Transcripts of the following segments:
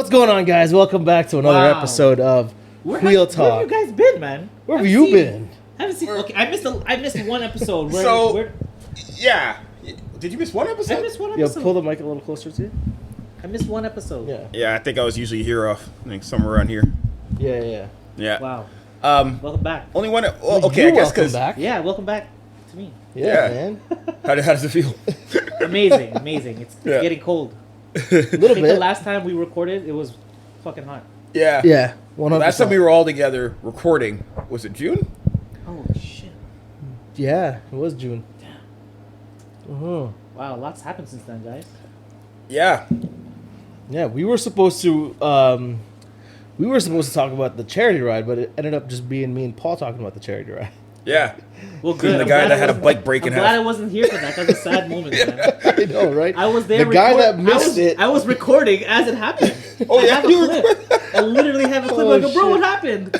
What's going on, guys? Welcome back to another episode of Wheel Talk. Where have you guys been, man? Where have you been? I haven't seen. Okay, I missed one episode. Yeah. Did you miss one episode? I missed one episode. Yo, pull the mic a little closer to you. I missed one episode. Yeah. Yeah, I think I was usually here off, I think somewhere around here. Yeah. Yeah. Wow. Welcome back. Only one. Well, okay, I guess welcome back. Yeah, welcome back to me. Yeah, man. How does it feel? Amazing. It's getting cold. A little The bit. last time we recorded, it was fucking hot. Yeah. Yeah. 100%. Last time we were all together recording, was it June? Oh shit. Yeah, it was June. Damn. Wow, lots happened since then, guys. Yeah. Yeah, we were supposed to talk about the charity ride, but it ended up just being me and Paul talking about the charity ride. Yeah. Well, good. The guy that had a bike break in I'm glad I half. wasn't here for that. That was a sad moment, man. I know, right? I was there. The guy that missed it. I was recording as it happened. Oh, I yeah, have a you clip. I literally have a clip. Oh, I go, bro, shit. what happened?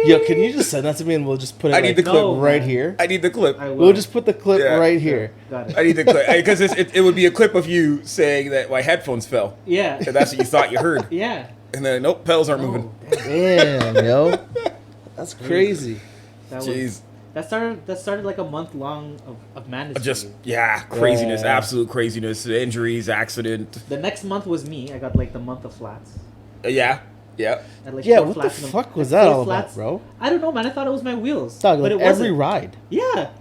Yo, can you just send that to me and we'll just put it I need the clip right man. here? I need the clip. I will. We'll just put the clip Yeah. right here. Got it. I need the clip. Because it would be a clip of you saying that my headphones fell. Yeah. And that's what you thought you heard. Yeah. And then, nope, pedals aren't Oh, moving. Damn, yo. That's crazy. That Jeez. was, that started like a month long of madness. for Just, me. craziness. Yeah. Absolute craziness. Injuries, accident. The next month was me. I got like the month of flats. Yeah. I had, like, Yeah, 4 what the flats in fuck was like, that 4 all flats. about, bro? I don't know, man. I thought it was my wheels. Dog, but like it every wasn't. ride. Yeah.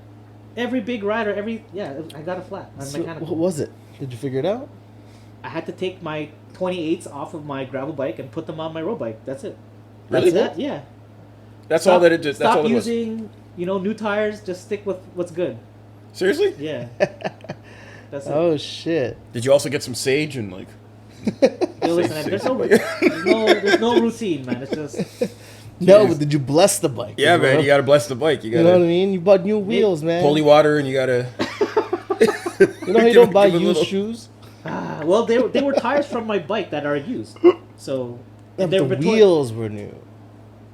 Every big ride or I got a flat. On So, mechanical. what was it? Did you figure it out? I had to take my 28s off of my gravel bike and put them on my road bike. That's it. Really? That's it? Yeah. That's all that it did. That's Stop all it was. using, new tires. Just stick with what's good. Seriously? Yeah. That's it. Oh shit! Did you also get some sage and like? Yo, listen, there's no routine, man. It's just No, but did you bless the bike? Yeah, bro? man. You gotta bless the bike. You You know what I gotta mean? You bought new wheels, man. holy water, and you gotta. You know how you don't buy give a used little- shoes? well, they were tires from my bike that are used. So Yeah, they're but the between- wheels were new,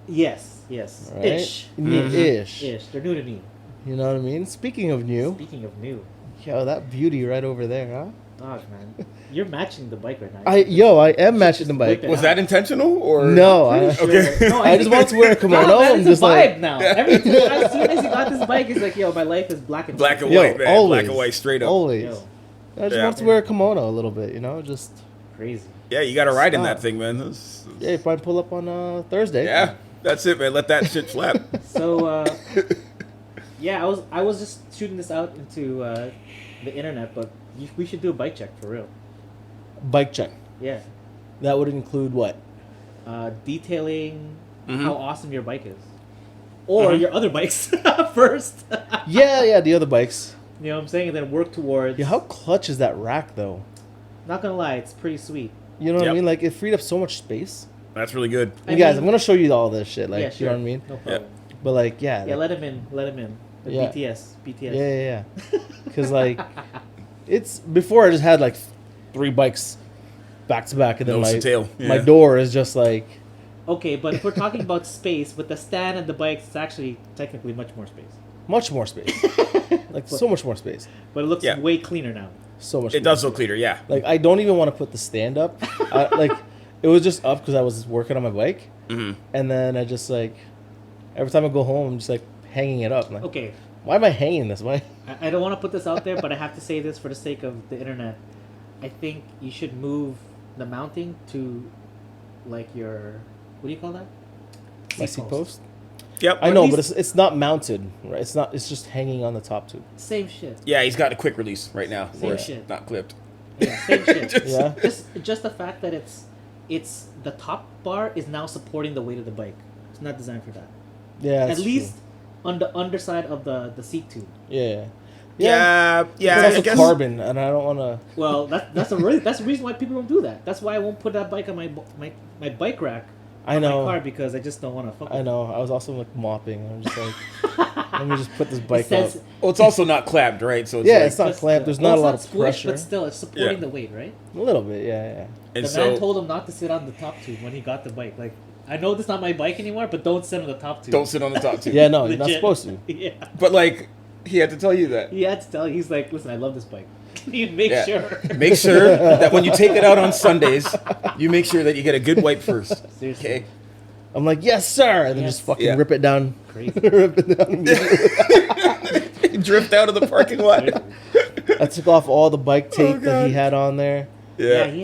Yes, right? ish, New-ish. ish. They're new to me. You know what I mean? Speaking of new, Speaking of new, yo, that beauty right over there, huh? gosh, man, you're matching the bike right now. I am matching the bike. whip it. Was that intentional or No, Pretty sure. Okay. No, I just want to wear a kimono. No, man, I'm it's just a vibe like, now. As soon as he got this bike, he's like, yo, my life is black and black and Yo, white, man? always. Black and white, straight up. always. Yo, I just Yeah. want to wear a kimono a little bit, just crazy. Yeah, you gotta ride in Stop. that thing, man. That's- yeah. If I pull up on Thursday, yeah, that's it, man. Let that shit flap. So, yeah, I was just shooting this out into the internet, but we should do a bike check for real. bike check. Yeah, That would include what? detailing Mhm. how awesome your bike is, or your other bikes first. Yeah, the other bikes. You know what I'm saying, and then work towards. Yeah, how clutch is that rack though? Not gonna lie, it's pretty sweet. You know what I Yep. mean? Like it freed up so much space. That's really good. I You guys, mean- I'm gonna show you all this shit. Like, Yeah, you know what I mean? No problem. But like, yeah, Yeah, like, let him in. Let him in. The Yeah. BTS. yeah. Because like, it's before I just had like 3 bikes back to back, and then Nose my to tail. my Yeah. door is just like Okay, but if we're talking about space, with the stand and the bikes, it's actually technically much more space. much more space, like so much more space, But it looks Yeah. way cleaner now. so much. It does look cleaner, yeah. Like I don't even want to put the stand up. Like it was just up because I was working on my bike, Mm-hmm. and then I just like every time I go home, I'm just like hanging it up. I'm like, Okay, why am I hanging this? Why? I don't want to put this out there, but I have to say this for the sake of the internet. I think you should move the mounting to, like, your, what do you call that? My seat post. Yep. I at know, least- but it's not mounted, right? It's not. It's just hanging on the top tube. Same shit. Yeah, he's got a quick release right now. Same where it's shit. Not clipped. Yeah, same shit. Just- Yeah. Just the fact that it's the top bar is now supporting the weight of the bike. It's not designed for that. Yeah. At that's least true. on the underside of the seat tube. Yeah. Yeah. Yeah. It's I also guess. carbon, and I don't want to. Well, that's the reason why people don't do that. That's why I won't put that bike on my bike rack. I on know. my car because I just don't want to fuck. I with know. I was also like mopping. I'm just like, let me just put this bike says- up. Well, it's also not clamped, right? So it's Yeah, like, it's not Just, clamped. There's well, not a it's lot not of squished, pressure. but still, it's supporting Yeah. the weight, right? A little bit, yeah. and The so man told him not to sit on the top tube when he got the bike. Like, I know this is not my bike anymore, but don't sit on the top tube. don't sit on the top too. Yeah, no, you're not Legit. supposed to. Yeah. But like, he had to tell you that. He had to tell you. He's like, listen, I love this bike. You make Yeah. sure. Make sure that when you take it out on Sundays, you make sure that you get a good wipe first. Seriously. Okay. I'm like, yes, sir, and then Yes. just fucking Yeah. rip it down. Crazy. Rip it down. immediately. Drift out of the parking lot. Seriously. I took off all the bike tape that he God. had on there. Yeah, Yeah. he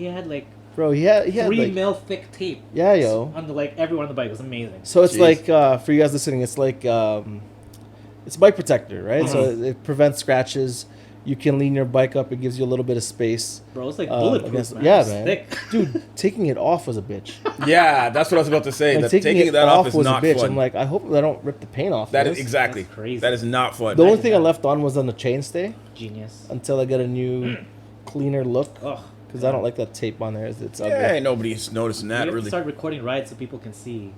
had like Bro, he had 3 like, mil thick tape. yeah, yo. On the like everyone on the bike. It was amazing. So it's Jeez. like for you guys listening, it's like it's a bike protector, right? So it prevents scratches. You can lean your bike up. It gives you a little bit of space. Bro, it's like bulletproof, against- man. yeah, It's man. thick. Dude, taking it off was a bitch. Yeah, that's what I was about to say. Like, That taking taking it that off is was not a bitch. fun. I'm like, I hope I don't rip the paint off. That this. is exactly. That's crazy. That is not fun. The only Imagine thing I that. left on was on the chainstay Genius. until I get a new, cleaner look. Ugh. Because I don't like that tape on there. It's ugly. Yeah, nobody's noticing We that have to really. start recording rides so people can see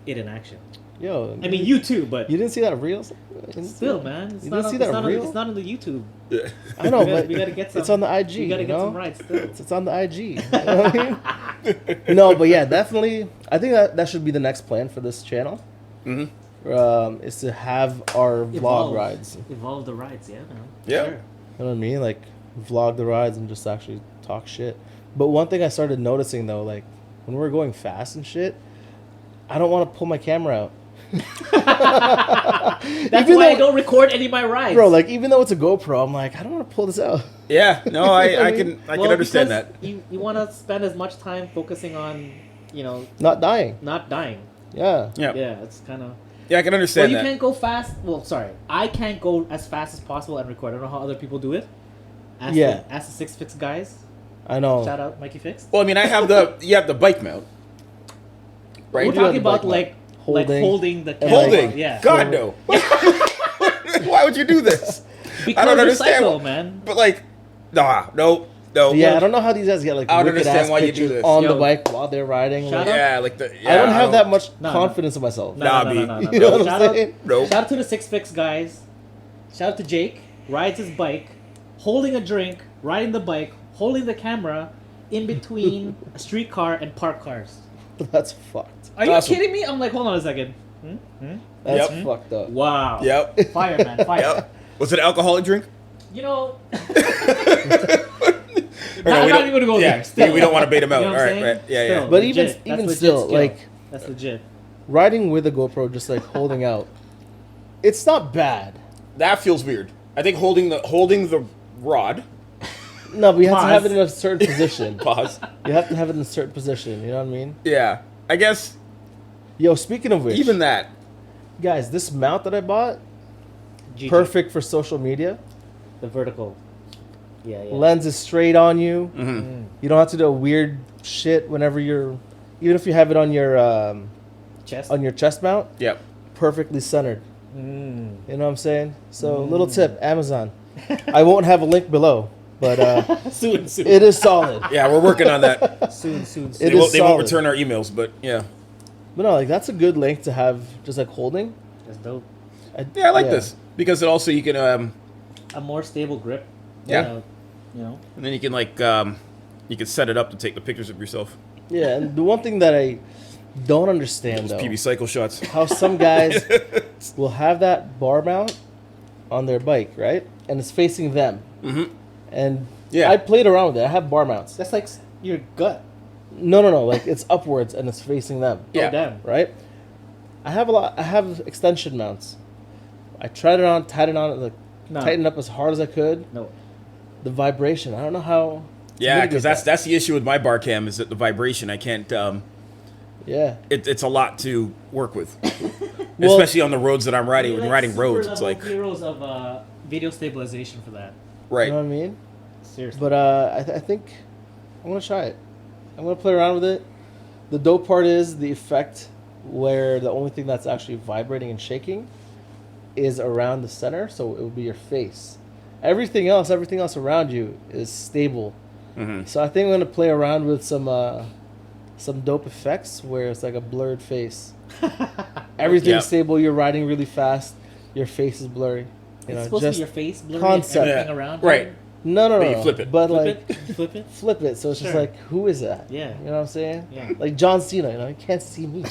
it in action. Yo, I mean, you too, but you didn't see that reels? still, man, it's You not didn't on, see it's that not on, reel? it's not on the YouTube. I know, We gotta- but we gotta get some- it's on the IG. You gotta you get know? some rides still. It's on the IG. You know what I mean? No, but yeah, definitely. I think that should be the next plan for this channel. Is to have our vlog Evolve. rides. Evolve the rides, yeah, man. Yeah. Sure. You know what I mean? Like vlog the rides and just actually talk shit. But one thing I started noticing though, like when we're going fast and shit, I don't want to pull my camera out. That's Even why I though- don't record any of my rides. Bro, like even though it's a GoPro, I'm like, I don't want to pull this out. Yeah, no, I can understand because that. You want to spend as much time focusing on, Not dying. not dying. Yeah. Yeah, Yeah, it's kind of. yeah, I can Well, understand you that. can't go fast. Well, sorry, I can't go as fast as possible and record. I don't know how other people do it. Ask Yeah. ask the Six Fix guys. I know. Shout out, Mikey Fix. Well, I mean, you have the bike mount, right? We're do you have talking the about bike like Holding. holding the And, camera. Holding. Yeah. God no. Why would you do this? Because I don't understand. recycle, man. But like, no. Yeah, I don't know how these guys get like I don't wicked understand ass why you do pictures this. on the Yo. bike while they're riding. Shout Like, out. Yeah, like the. I don't have that much No, no. confidence in myself. No, Nah, no, B. no, no, no, You know no. what I'm Shout saying? out, Nope. shout out to the Six Fix guys. Shout out to Jake. Rides his bike, holding a drink, riding the bike, holding the camera in between a streetcar and parked cars. That's fucked. Are you Awesome. kidding me? I'm like, hold on a second. That's Yep. fucked up. Wow. Yep. Fire, man. Fire. Yep. Was it an alcoholic drink? You know. Or I'm we not don't- even gonna go yeah, there. Still. we don't want to bait him out. You know what All I'm right, saying? right. Yeah, yeah. Still. But Legit. even That's even legit still, skill. like That's legit. riding with a GoPro, just like holding out, it's not bad. That feels weird. I think holding the rod. No, but you have to have Pause. it in a certain position. Pause. You have to have it in a certain position. You know what I mean? Yeah, I guess Yo, speaking of which, even that. guys, this mount that I bought, GG. perfect for social media. The vertical. Yeah, yeah. Lens is straight on you. Mm-hmm. You don't have to do weird shit whenever you're, even if you have it on your Chest. mount, Yep. perfectly centered. Mm. You know what I'm saying? So little tip, Amazon. I won't have a link below, but Soon. it is solid. Yeah, we're working on that. Soon. It They is won't solid. return our emails, but yeah. But no, like that's a good link to have, just like holding. That's dope. Yeah, I like this because it also you can A more stable grip. Yeah. You know. and then you can like you can set it up to take the pictures of yourself. Yeah, and the one thing that I don't understand Those though, PB cycle shots. how some guys will have that bar mount on their bike, right? And it's facing them. Mm-hmm. And Yeah. I played around with it. I have bar mounts. That's like your gut. No. Like it's upwards and it's facing them. Yeah. Oh, damn. Right? I have extension mounts. I tried it on, tied it on, like No. tightened up as hard as I could. No. The vibration, I don't know how. to Yeah, mitigate because that's that. the issue with my bar cam is that the vibration. I can't. Yeah. It's a lot to work with, Well- especially on the roads that I'm riding. You're When like riding roads, it's super like level heroes of video stabilization for that. right. You know what I mean? Seriously. But I think I'm gonna try it. I'm gonna play around with it. The dope part is the effect where the only thing that's actually vibrating and shaking is around the center, so it will be your face. Everything else around you is stable. Mm-hmm. So I think I'm gonna play around with some dope effects where it's like a blurred face. Everything's Yep. stable. You're riding really fast. Your face is blurry. You It's know, supposed to just be your face blurry concept. and everything Yeah. around. Right. you. no. But you flip it. But Flip like it. Flip it. flip it, so it's just Sure. like, who is that? Yeah. You know what I'm saying? Yeah. Like John Cena, you can't see me.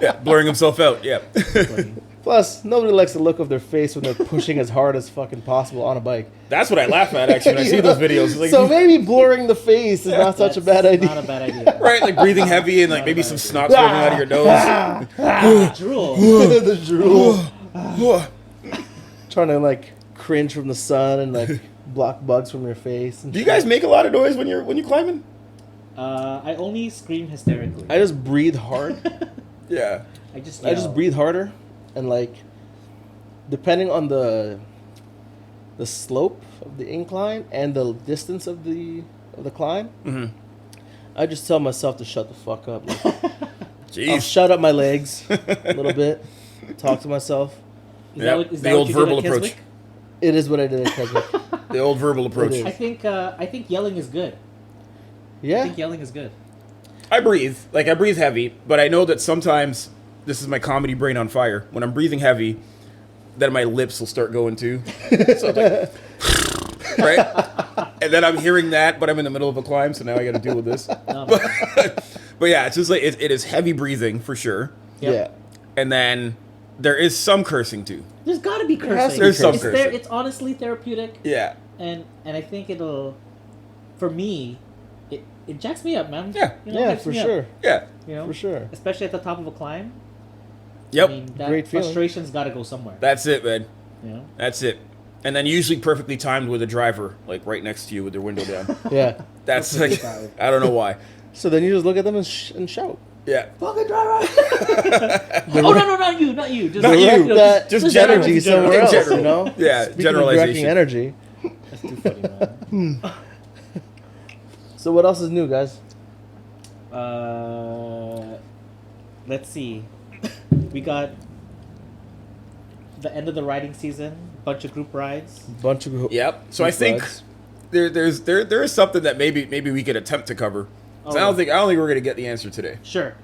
Yeah, blurring himself out. Yeah. Fucking Plus, nobody likes the look of their face when they're pushing as hard as fucking possible on a bike. That's what I laugh at actually when I see those videos. It's like, So maybe blurring the face is not such a bad idea. Not a bad idea. right, like breathing heavy and like Not maybe a some bad snot coming out of your nose. Drool. The drool. Trying to like cringe from the sun and like block bugs from your face. And Do you guys make a lot of noise when you're climbing? I only scream hysterically. I just breathe hard. Yeah. I just breathe harder, and like, depending on the slope of the incline and the distance of the climb, I just tell myself to shut the fuck up. Like, I'll Jeez. shut up my legs a little bit, talk to myself. Is Yep. that what, is The that what old you did verbal at approach. Keswick? It is what I did at Keswick. The old verbal approach. is. I think yelling is good. I Yeah, think yelling is good. I breathe. Like, I breathe heavy, but I know that sometimes, this is my comedy brain on fire, when I'm breathing heavy, then my lips will start going too. So like, right? And then I'm hearing that, but I'm in the middle of a climb, so now I got to deal with this. But yeah, it's just like, it is heavy breathing for sure. Yep. yeah. And then there is some cursing too. There's got to be has to cursing. be There's some it's cursing. It's honestly therapeutic, Yeah. and I think it'll, for me, it jacks me up, man. Yeah. You know, Yeah, hypes for me up, sure. Yeah. you know, For sure. especially at the top of a climb. Yep. I mean, that Great feeling. frustration's got to go somewhere. That's it, man. You know. That's it. And then usually perfectly timed with a driver, like right next to you with their window down. Yeah. That's Perfectly like, timed. I don't know why. So then you just look at them and shout. Yeah. Fucking driver! Oh no, not you. Just Not you. Direct that Just just general- energy in general. somewhere In else, general. you know? Yeah, Speaking of generalization. directing energy. That's too funny, man. So what else is new, guys? Let's see. We got the end of the riding season. Bunch of group rides. Bunch of Yep. So I think rides. there is something that maybe we could attempt to cover. So I don't think we're gonna get the answer today. Sure.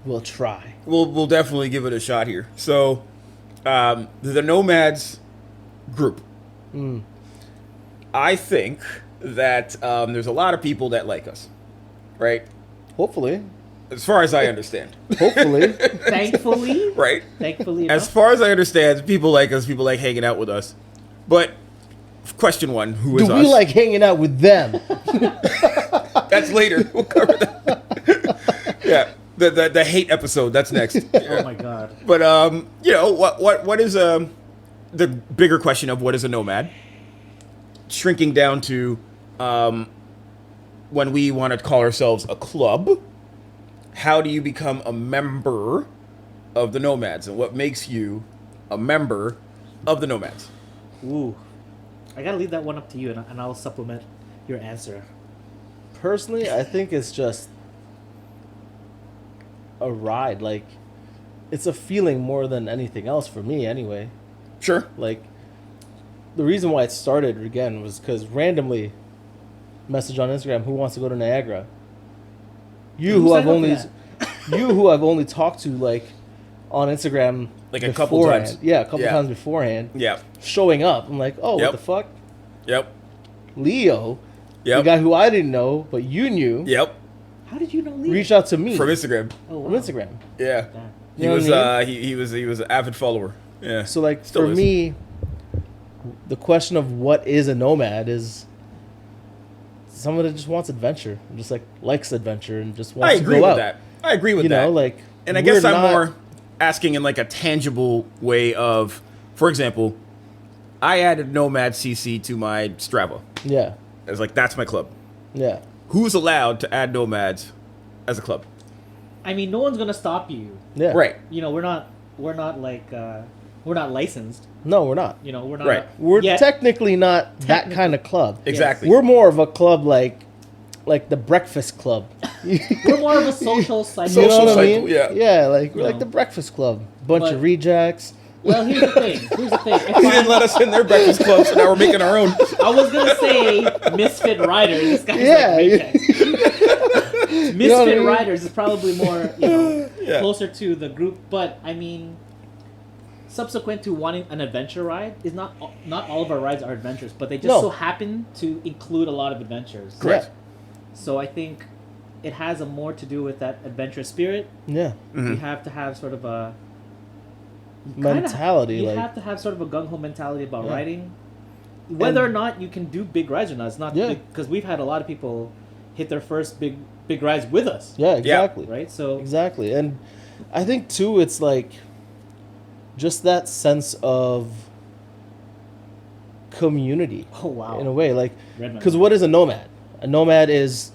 We'll try. We'll definitely give it a shot here. So the Nomads group. Mm. I think that there's a lot of people that like us, right? Hopefully. As far as I understand, Hopefully. Thankfully. right? Thankfully. As enough. far as I understand, people like us. People like hanging out with us. But question one: who is Do us? we like hanging out with them? That's later. We'll cover that. Yeah, the hate episode. That's next. Oh my god. But you know what is the bigger question of what is a nomad? Shrinking down to when we want to call ourselves a club. How do you become a member of the Nomads, and what makes you a member of the Nomads? Ooh. I gotta leave that one up to you, and I'll supplement your answer. Personally, I think it's just a ride. Like, it's a feeling more than anything else for me, anyway. Sure. Like, the reason why it started again was because randomly, message on Instagram, who wants to go to Niagara? You Who who I've signed up for only, you who I've only talked to like on Instagram, Like a couple beforehand. times. Yeah, a couple Yeah. times beforehand. Yeah. Showing up, I'm like, oh, Yep. what the fuck? Yep. Leo, Yep. the guy who I didn't know but you knew, Yep. How did you know Lee? reached out to me From Instagram. Oh, from wow. Instagram. Yeah. Damn. He You know was what I he was an avid follower. Yeah. So like Still for is. me, the question of what is a nomad is someone that just wants adventure, just like likes adventure and just I wants agree to go with out. that. I agree with You that. know, like, and I guess we're I'm not- more asking in like a tangible way of, for example, I added Nomad CC to my Strava. Yeah, It's like that's my club. yeah. Who's allowed to add Nomads as a club? I mean, no one's gonna stop you. Yeah. Right. You know, we're not like we're not licensed. No, we're not. You know, we're not. Right. We're yet. technically not that kind of club. Exactly. We're more of a club like the Breakfast Club. We're more of a social cycle. You know Social what I cycle, mean? yeah. Yeah, like we're You like know. the Breakfast Club. Bunch But- of rejacks. Well, here's the thing. If He didn't let us in their breakfast club, so now we're making our own. I was gonna say Misfit Riders. This guy's Yeah. like Misfit You know what I mean? Riders is probably more, Yeah. closer to the group. But I mean, subsequent to wanting an adventure ride, is not all of our rides are adventures, but they just No. so happen to include a lot of adventures. Correct. So I think it has a more to do with that adventurous spirit. Yeah. You have to have sort of mentality. You Like have to have sort of a gung ho mentality about Yeah. riding, whether or not you can do big rides or not. It's not Yeah. because we've had a lot of people hit their first big rides with us, yeah, exactly. right? So Exactly. And I think too it's like just that sense of community oh wow, in a way, like Redmond. because what is a nomad? A nomad is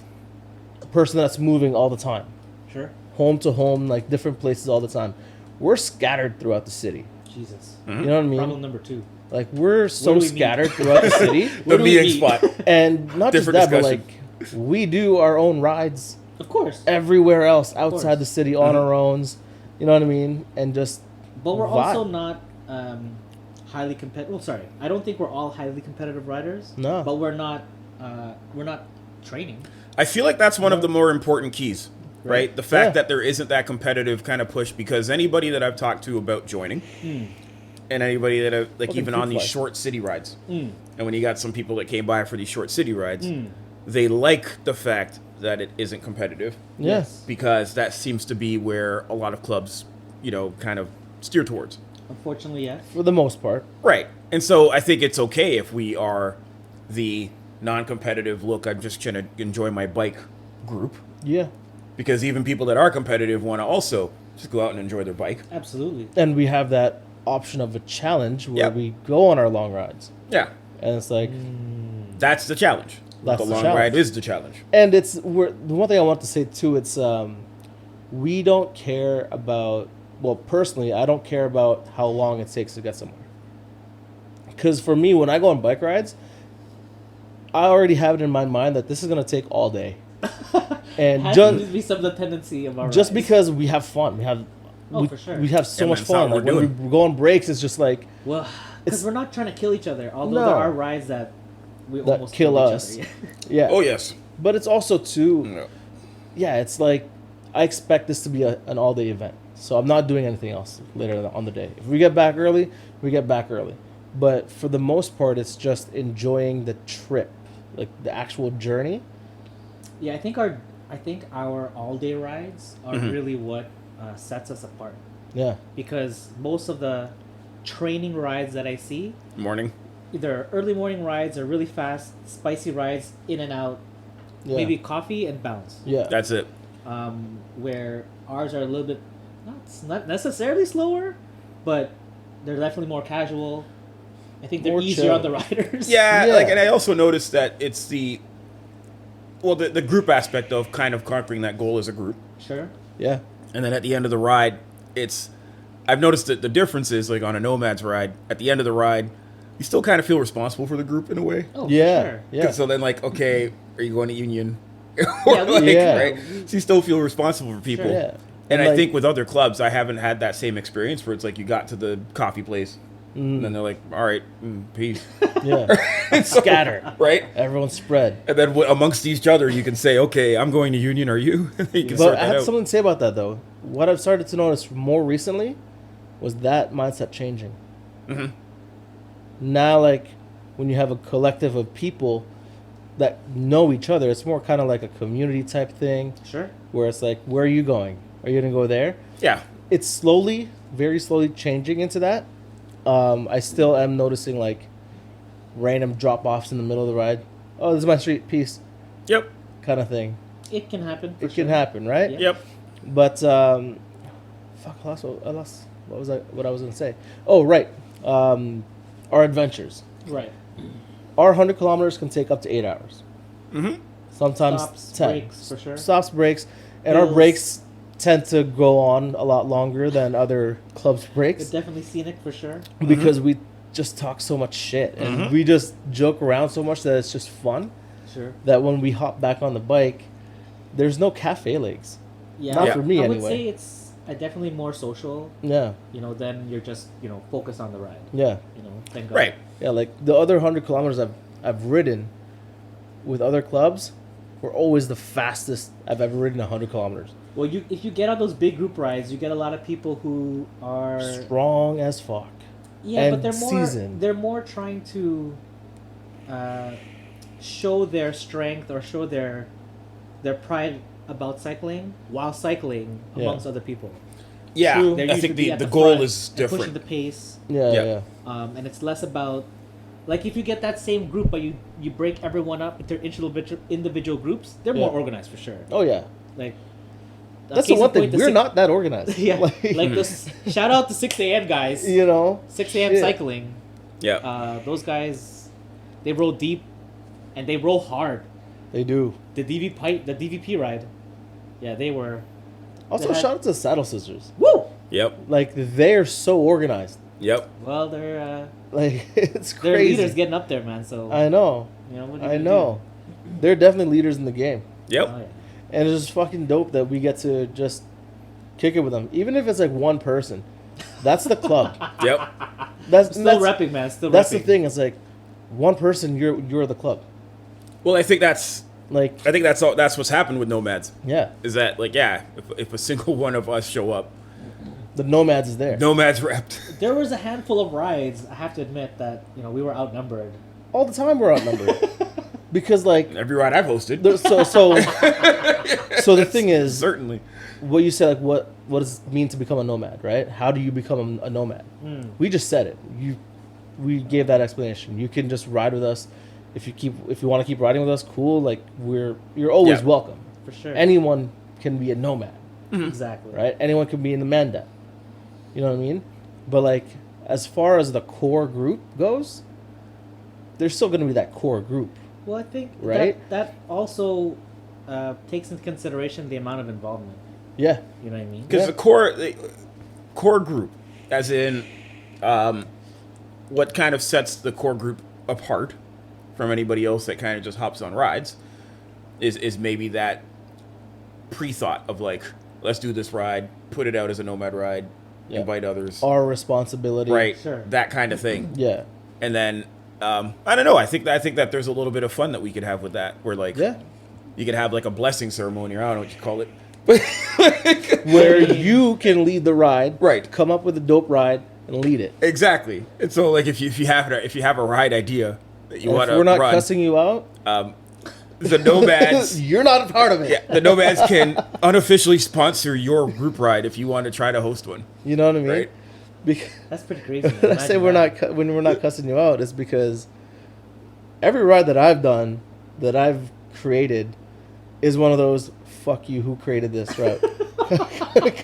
a person that's moving all the time, Sure, home to home, like different places all the time. We're scattered throughout the city. Jesus. You know what I mean? Problem number 2. Like we're so do we meet? scattered throughout the city. Where The do we meeting meet? spot. And not just Different that, but discussion. like we do our own rides Of course, everywhere else outside course. the city on our own. You know what I mean? And just but we're vibe. also not highly competitive. Well, sorry, I don't think we're all highly competitive riders. No. but we're not training. I feel like that's one of the more important keys, right? Right. The fact Yeah. that there isn't that competitive kind of push, because anybody that I've talked to about joining, and anybody that I've, like Fucking even on food these fly. short city rides, Mm. and when you got some people that came by for these short city rides, they like the fact that it isn't competitive, yes. because that seems to be where a lot of clubs, kind of steer towards. Unfortunately, yes. For the most part. Right. And so I think it's okay if we are the non-competitive, look, I'm just going to enjoy my bike group, Yeah. because even people that are competitive want to also just go out and enjoy their bike. Absolutely. And we have that option of a challenge where Yep. we go on our long rides. Yeah. And it's like That's the challenge. That's the the long challenge. ride is the challenge. and it's the one thing I want to say too, it's we don't care about, well, personally, I don't care about how long it takes to get somewhere. Because for me, when I go on bike rides, I already have it in my mind that this is going to take all day. And Has just to be some of the tendency of our just rides. because we have fun, we, for sure. we have so And much that's not fun. what Like we're when we go on breaks, it's just like Well, because It's- we're not trying to kill each other. Although No. there are rides that we That almost kill killed us. Each other. yeah. Oh, yes. But it's also too, No. yeah, it's like I expect this to be an all day event, so I'm not doing anything else later on the day. If we get back early, we get back early. But for the most part, it's just enjoying the trip, like the actual journey. Yeah, I think our all day rides are Mhm. really what sets us apart, Yeah, because most of the training rides that I see, Morning. either early morning rides or really fast, spicy rides, in and out, yeah, maybe coffee and bounce. yeah. That's it. Where ours are a little bit not necessarily slower, but they're definitely more casual. I think they're More easier chill. on the riders. Yeah, Yeah. like, and I also noticed that it's the group aspect of kind of conquering that goal as a group. Sure. Yeah, And then at the end of the ride, I've noticed that the difference is, like on a Nomads ride, at the end of the ride, you still kind of feel responsible for the group in a way. Oh, yeah, for sure. yeah. So then, like, okay, are you going to Union? Yeah, Like, Yeah. right? So you still feel responsible for people. Sure. yeah. And I like, think with other clubs, I haven't had that same experience where it's like you got to the coffee place, and then they're like, all right, peace. yeah, So- scatter. Right? Everyone's spread. And then amongst each other, you can say, okay, I'm going to Union, are you? You can But sort I that have out. something to say about that though. What I've started to notice more recently was that mindset changing. Mhm. Now, like when you have a collective of people that know each other, it's more kind of like a community type thing, Sure. where it's like, where are you going? Are you gonna go there? Yeah. It's slowly, very slowly changing into that. I still am noticing like random drop offs in the middle of the ride. Oh, this is my street, peace, Yep. kind of thing. It can happen. For It sure. can happen, right? Yeah. Yep. But fuck, I lost what I was gonna say. Oh, right. Our adventures. Right. Our 100 kilometers can take up to 8 hours. Mm-hmm. Sometimes Stops, 10. breaks, for sure. Stops, breaks, and our Hills. breaks tend to go on a lot longer than other clubs' It's breaks definitely scenic for sure. because we just talk so much shit and we just joke around so much that it's just fun. Sure. That when we hop back on the bike, there's no cafe legs. Yeah. Not Yeah. for me I would anyway. say it's definitely more social. Yeah, Then you're just focused on the ride. yeah. Thank God. Right. Yeah, like the other 100 kilometers I've ridden with other clubs were always the fastest I've ever ridden 100 kilometers. Well, if you get on those big group rides, you get a lot of people who are Strong as fuck. yeah, but and they're more seasoned. they're more trying to show their strength or show their pride about cycling while cycling Yeah. amongst other people. Yeah, True. They're I used to think be the at the the goal front is and pushing different. the pace, Yeah, Yeah. yeah. and it's less about like if you get that same group, but you break everyone up into individual groups. They're more Yeah. organized for sure. Oh yeah. Like That's the case one in point, thing. We're not that organized. Yeah, Like, like this. Shout out to 6 a.m. guys. you know, 6 a.m. shit. cycling. Yeah. Those guys, they roll deep, and they roll hard. They do. The DVP ride, yeah, they were. Also, They had- shout out to Saddle Sisters. Woo! Yep. Like they're so organized. Yep. Well, they're Like it's their crazy. leaders getting up there, man. So I know. you know what are you I gonna know. They're definitely leaders in the game, do? Yep. Oh, yeah. and it's just fucking dope that we get to just kick it with them, even if it's like one person. That's the club. Yep. Still that's repping, man. Still that's repping. the thing. It's like one person. You're the club. Well, I think that's Like all. That's what's happened with Nomads. yeah, Is that like if a single one of us show up, the Nomads is there Nomads repped. There was a handful of rides. I have to admit that we were outnumbered. all the time. We're outnumbered because like Every ride I've hosted. so the thing is Certainly. what you said, like what does it mean to become a nomad, right? How do you become a nomad? We just said it. We gave that explanation. You can just ride with us if you want to keep riding with us. Cool. Like you're always Yeah. welcome. For sure. Anyone can be a nomad, Exactly. right? Anyone can be in the Manda. You know what I mean? But like as far as the core group goes, there's still going to be that core group. Well, I think Right? that also takes into consideration the amount of involvement. Yeah. You know what I mean? Because Yeah. the core group, as in, what kind of sets the core group apart from anybody else that kind of just hops on rides, is maybe that pre-thought of like, let's do this ride, put it out as a nomad ride, Yeah. invite others, Our responsibility. right? Sure. That kind of thing. Yeah. And then I don't know. I think that there's a little bit of fun that we could have with that, where like Yeah. you could have like a blessing ceremony, or I don't know what you call it, Where you can lead the ride. Right. Come up with a dope ride and lead it. exactly. And so like if you have a ride idea that you And want if to we're not run, cussing you out, the Nomads. you're not a part of it. Yeah, the Nomads can unofficially sponsor your group ride if you want to try to host one. You know what I mean? Right. Because That's pretty crazy. man. when I say Imagine when we're not cussing you out, it's because every ride that I've done, that I've created, is one of those "fuck you, who created this" route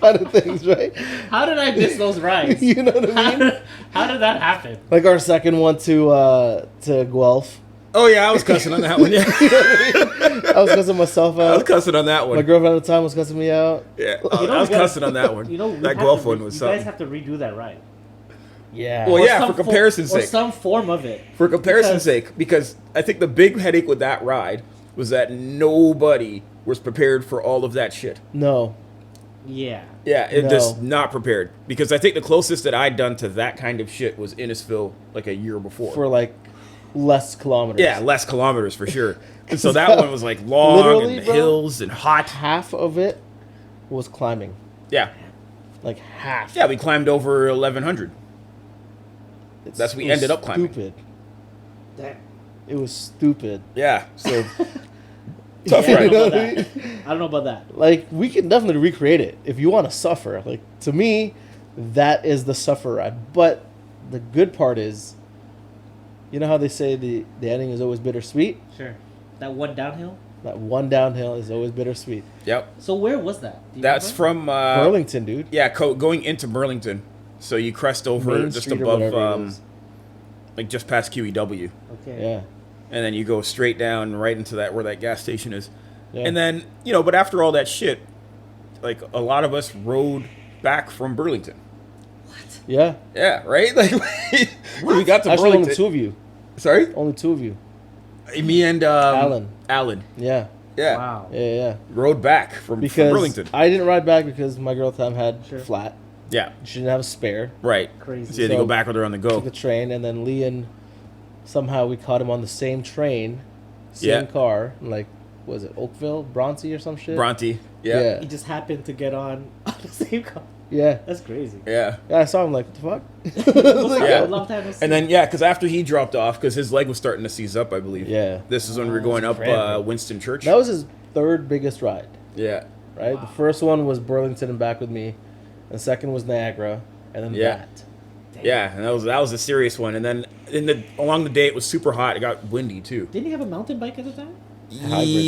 kind of things, right? that. How did I miss those rides? You know what I mean? How did that happen? Like our second one to Guelph. Oh yeah, I was cussing on that one. Yeah, I was cussing myself I was out. cussing on that My one. girlfriend at the time was cussing me out. Yeah, You I was we gotta- cussing on that one. we that have Guelph to one was you something. guys have to redo that ride. Yeah. Well, Or yeah, some for comparison's or sake. some form of it. For comparison's Because- sake, because I think the big headache with that ride was that nobody was prepared for all of that shit. No. Yeah. Yeah, it No. just not prepared. Because I think the closest that I'd done to that kind of shit was Innisfil like a year before. For like less kilometers. Yeah, less kilometers for sure. And so that one was like long Literally, and bro. hills and hot. Half of it was climbing. Yeah. Like half. Yeah, we climbed over 1100. That's what we It was ended up climbing. Stupid. Damn. It was stupid. Yeah. So Tough I ride. don't know about that. I don't know about that. like we can definitely recreate it if you want to suffer. Like to me, that is the suffer ride. But the good part is, you know how they say the ending is always bittersweet? Sure. That one downhill. That one downhill is always bittersweet. Yep. So where was that? Do you That's remember? from Burlington, dude. Yeah, going into Burlington. So you crest over Main just Street or above whatever it is. like just past QEW. Okay. Yeah. And then you go straight down right into that where that gas station is. Yeah. And then, but after all that shit, like a lot of us rode back from Burlington. Yeah. Yeah, right? Like we got to Actually, Burlington. only two of you. Sorry? Only two of you. Me and Alan. Yeah. Yeah. Wow. Yeah. Rode back from Because Burlington. I didn't ride back because my girl at the time had Sure. flat. Yeah. She didn't have a spare. Right. Crazy. So you had to So- go back with her on the go. Took the train, and then Leon, somehow we caught him on the same train, same Yeah. car. Like, was it Oakville, Bronte, or some shit? Bronte. Yeah. Yeah. He just happened to get on the same car. Yeah. That's crazy. Yeah. Yeah, I saw him like, what the fuck? Yeah. Long time no see. And then, yeah, because after he dropped off, because his leg was starting to seize up, I believe. Yeah. This is when we were going up forever. Winston Church. That was his third biggest ride, Yeah. right? The first one was Burlington and back with me. The second was Niagara, and then Yeah. that. Yeah, and that was a serious one. And then along the day, it was super hot. It got windy too. Didn't you have a mountain bike at the time?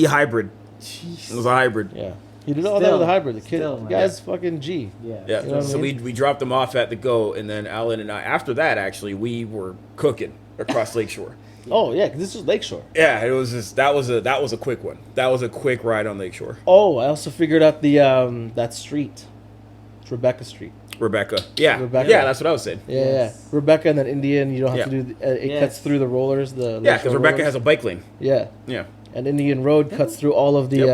Hybrid. It was a hybrid. Yeah. He did all that Still- with a hybrid. The kid, still, the man. guy's fucking G. Yeah. Yeah. You know what I So mean? we dropped them off at the Go, and then Alan and I. After that, actually, we were cooking across Lakeshore. Oh yeah, 'cause this was Lakeshore. Yeah, it was just that was a quick one. That was a quick ride on Lakeshore. Oh, I also figured out the that street. It's Rebecca Street. Rebecca. Yeah. Rebecca. Yeah, that's what I was saying. Yeah, Yes. yeah. Rebecca and then Indian. You don't have Yeah. to do. It Yes. cuts through the rollers. The Yeah, Lakeshore because Rebecca rollers. has a bike lane. Yeah, Yeah. and Indian Road cuts through all of the Yep.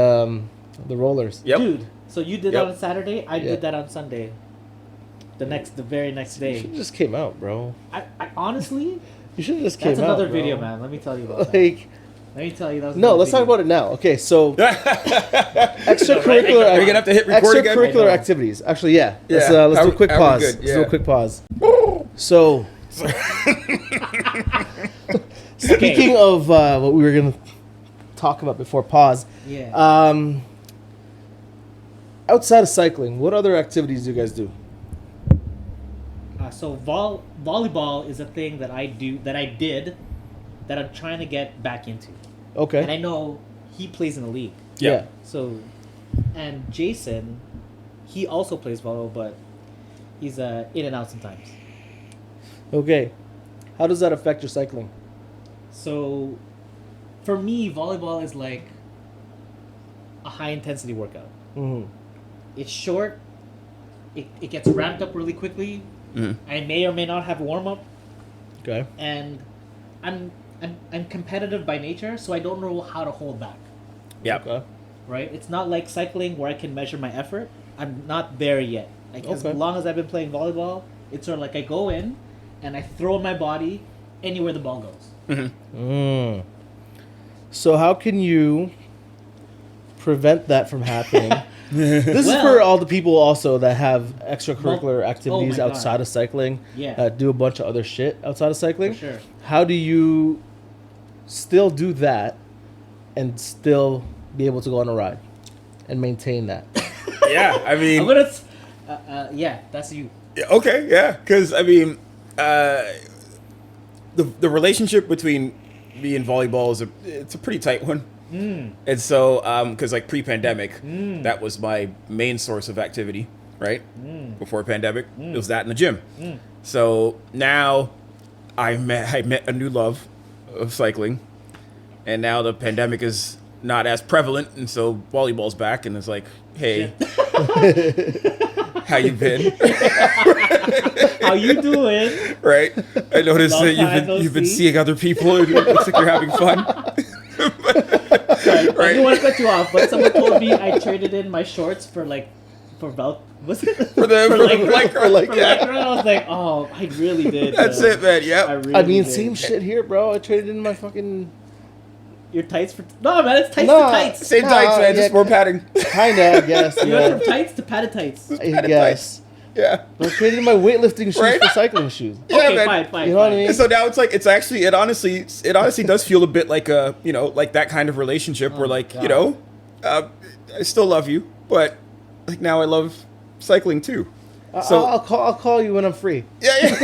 the rollers. Yep. Dude, so you did Yep. that on Saturday. I Yeah. did that on Sunday. The very next You day. should have just came out, bro. I honestly, You should have just came that's out. another bro. video, man. Let me tell you about that. Like, Let me tell you that. Was no, another let's talk video. about it now. Okay, so Extracurricular- Are you gonna have to hit record again? I extracurricular know. activities. Actually, yeah. Let's, Yeah. let's do a Are- quick are we pause. good? Let's do a Yeah. quick pause. So, speaking of what we were gonna talk about before pause, Yeah. outside of cycling, what other activities do you guys do? So volleyball is a thing that I did, that I'm trying to get back into, Okay. and I know he plays in the league. Yeah. So, and Jason, he also plays volleyball, but he's in and out sometimes. Okay. How does that affect your cycling? So, for me, volleyball is like a high intensity workout. Mm-hmm. It's short. It gets ramped up really quickly. Mhm. I may or may not have a warm up, Okay. and I'm competitive by nature, so I don't know how to hold back. Yeah. Okay. Right? It's not like cycling where I can measure my effort. I'm not there yet. Like as Okay. long as I've been playing volleyball, it's sort of like I go in and I throw my body anywhere the ball goes. Mm. So how can you prevent that from happening? This is Well- for all the people also that have extracurricular activities my God. outside of cycling. Yeah. That do a bunch of other shit outside of cycling. For sure. How do you still do that and still be able to go on a ride and maintain that? Yeah. I mean. I'm gonna. Yeah, that's you. Yeah, okay, yeah, because I mean, the relationship between me and volleyball it's a pretty tight one, and so because like pre-pandemic, that was my main source of activity, right? Before pandemic, it was that in the gym. So now I met a new love of cycling, and now the pandemic is not as prevalent, and so volleyball's back, and it's like, hey. How you been? How you doing? Right? I noticed Long that time no you've been see. seeing other people. And it looks like you're having fun. I didn't want to cut you off, but someone told me I traded in my shorts for Vel. Was it For the Lycra? Lycra. For Yeah. Lycra? I was like, oh, I really did. That's it, man. Yep. really I mean, did. same shit here, bro. I traded in my fucking Your tights for no, man. It's tights Nah. to tights. Same Nah, tights, man. yeah. Just more padding. kinda, I guess. You went Yeah. from tights to padded tights. I guess. Yeah. But I traded in my weightlifting shoes Right? for cycling shoes. Yeah, Okay, man. fine. You know what I mean? And so now it's like it honestly does feel a bit like a like that kind of relationship where like God. I still love you, but like now I love cycling too. So I'll call you when I'm free. Yeah.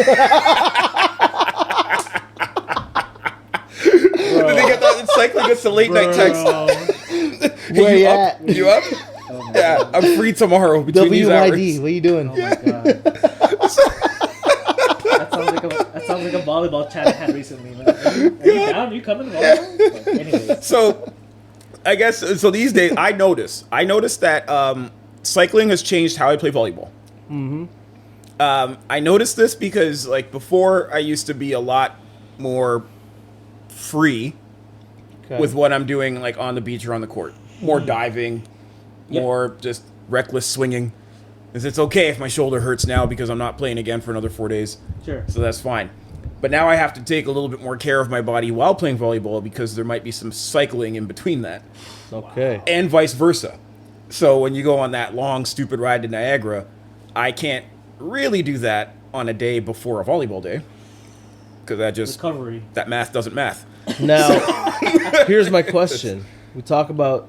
Then they get that cycling gets the late night text. Bro. Where you up? at? You up? Oh my Yeah, God. I'm free tomorrow between these hours. WYD, what are you doing? Oh my God. That sounds like a volleyball chat I had recently. Man. Are you down? Are you coming to volleyball? But anyways. So, I guess these days I notice that cycling has changed how I play volleyball. Mm-hmm. I noticed this because like before I used to be a lot more free Okay. with what I'm doing like on the beach or on the court. More diving, Yep. more just reckless swinging. 'Cause it's okay if my shoulder hurts now because I'm not playing again for another 4 days. Sure. So that's fine. But now I have to take a little bit more care of my body while playing volleyball because there might be some cycling in between that. Okay. And vice versa. So when you go on that long, stupid ride to Niagara, I can't really do that on a day before a volleyball day. Because Recovery. that math doesn't math. Now, here's my question. We talk about,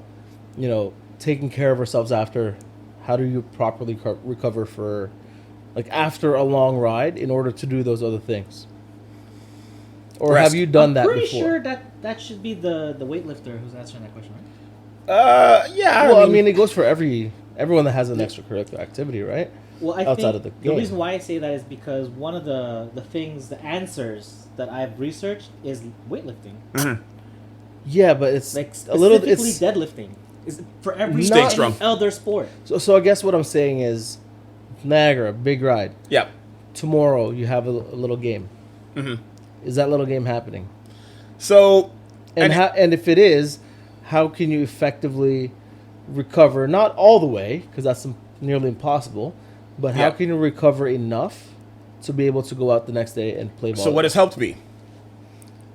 taking care of ourselves after. How do you properly recover for like after a long ride, in order to do those other things? Or Rest. have you done I'm that pretty before? sure that should be the weightlifter who's answering that question, right? Yeah. Well, I mean, it goes for everyone that has an extracurricular activity, right? Well, I Outside think of the the game. reason why I say that is because one of the answers that I've researched is weightlifting. Yeah, but it's Like a little. specifically It's deadlifting is for every Staying any strong. other sport. so. I guess what I'm saying is, Niagara, big ride. Yeah. Tomorrow you have a little game. Mhm. Is that little game happening? So, And if it is, how can you effectively recover? Not all the way, because that's nearly impossible. But how Yeah. can you recover enough to be able to go out the next day and play volleyball? So what has helped me?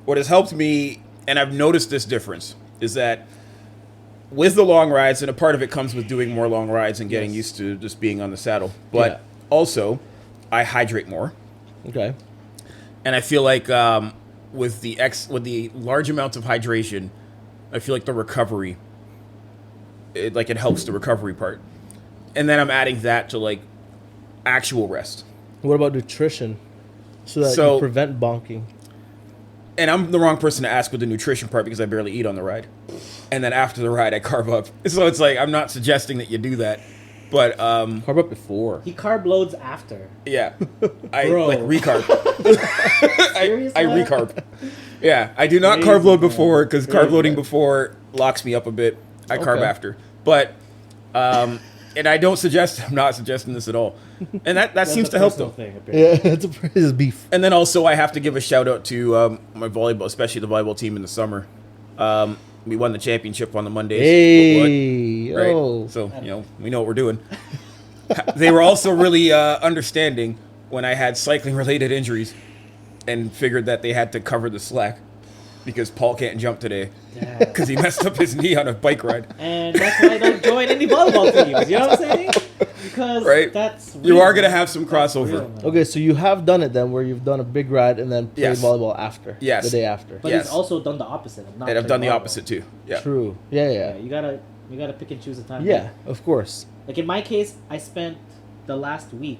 What has helped me, and I've noticed this difference, is that with the long rides, and a part of it comes with doing more long rides and getting Yes. used to just being on the saddle. But Yeah. also, I hydrate more, Okay. and I feel like with the large amounts of hydration, I feel like the recovery, it helps the recovery part, and then I'm adding that to like actual rest. What about nutrition? So that So- you prevent bonking. And I'm the wrong person to ask with the nutrition part because I barely eat on the ride. And then after the ride, I carb up. So it's like, I'm not suggesting that you do that. But, Carb up before. He carb loads after. yeah. I Bro. like recarb. Serious, I man? recarb. Yeah. I do not Crazy, carb load man. before because carb Crazy. loading before locks me up a bit. I carb Okay. after. But, and I don't suggest, I'm not suggesting this at all. And that That's seems a to help personal though. thing, apparently. Yeah, it's beef. And then also, I have to give a shout out to my volleyball, especially the volleyball team in the summer. We won the championship on the Mondays. Hey, Right? oh. So, we know what we're doing. They were also really understanding when I had cycling related injuries and figured that they had to cover the slack because Paul can't jump today Yeah. because he messed up his knee on a bike ride. And that's why I don't join any volleyball teams. You know what I'm saying? Because Right. that's You real, are going to man. have some That's crossover. real, man. Okay, so you have done it then, where you've done a big ride and then played Yes. volleyball after. Yes. The day after. But Yes. he's also done the opposite. Of not And I've done playing the volleyball. opposite too. Yeah. True. Yeah, Yeah, yeah. you gotta pick and choose the time. Yeah, of course. Like in my case, I spent the last week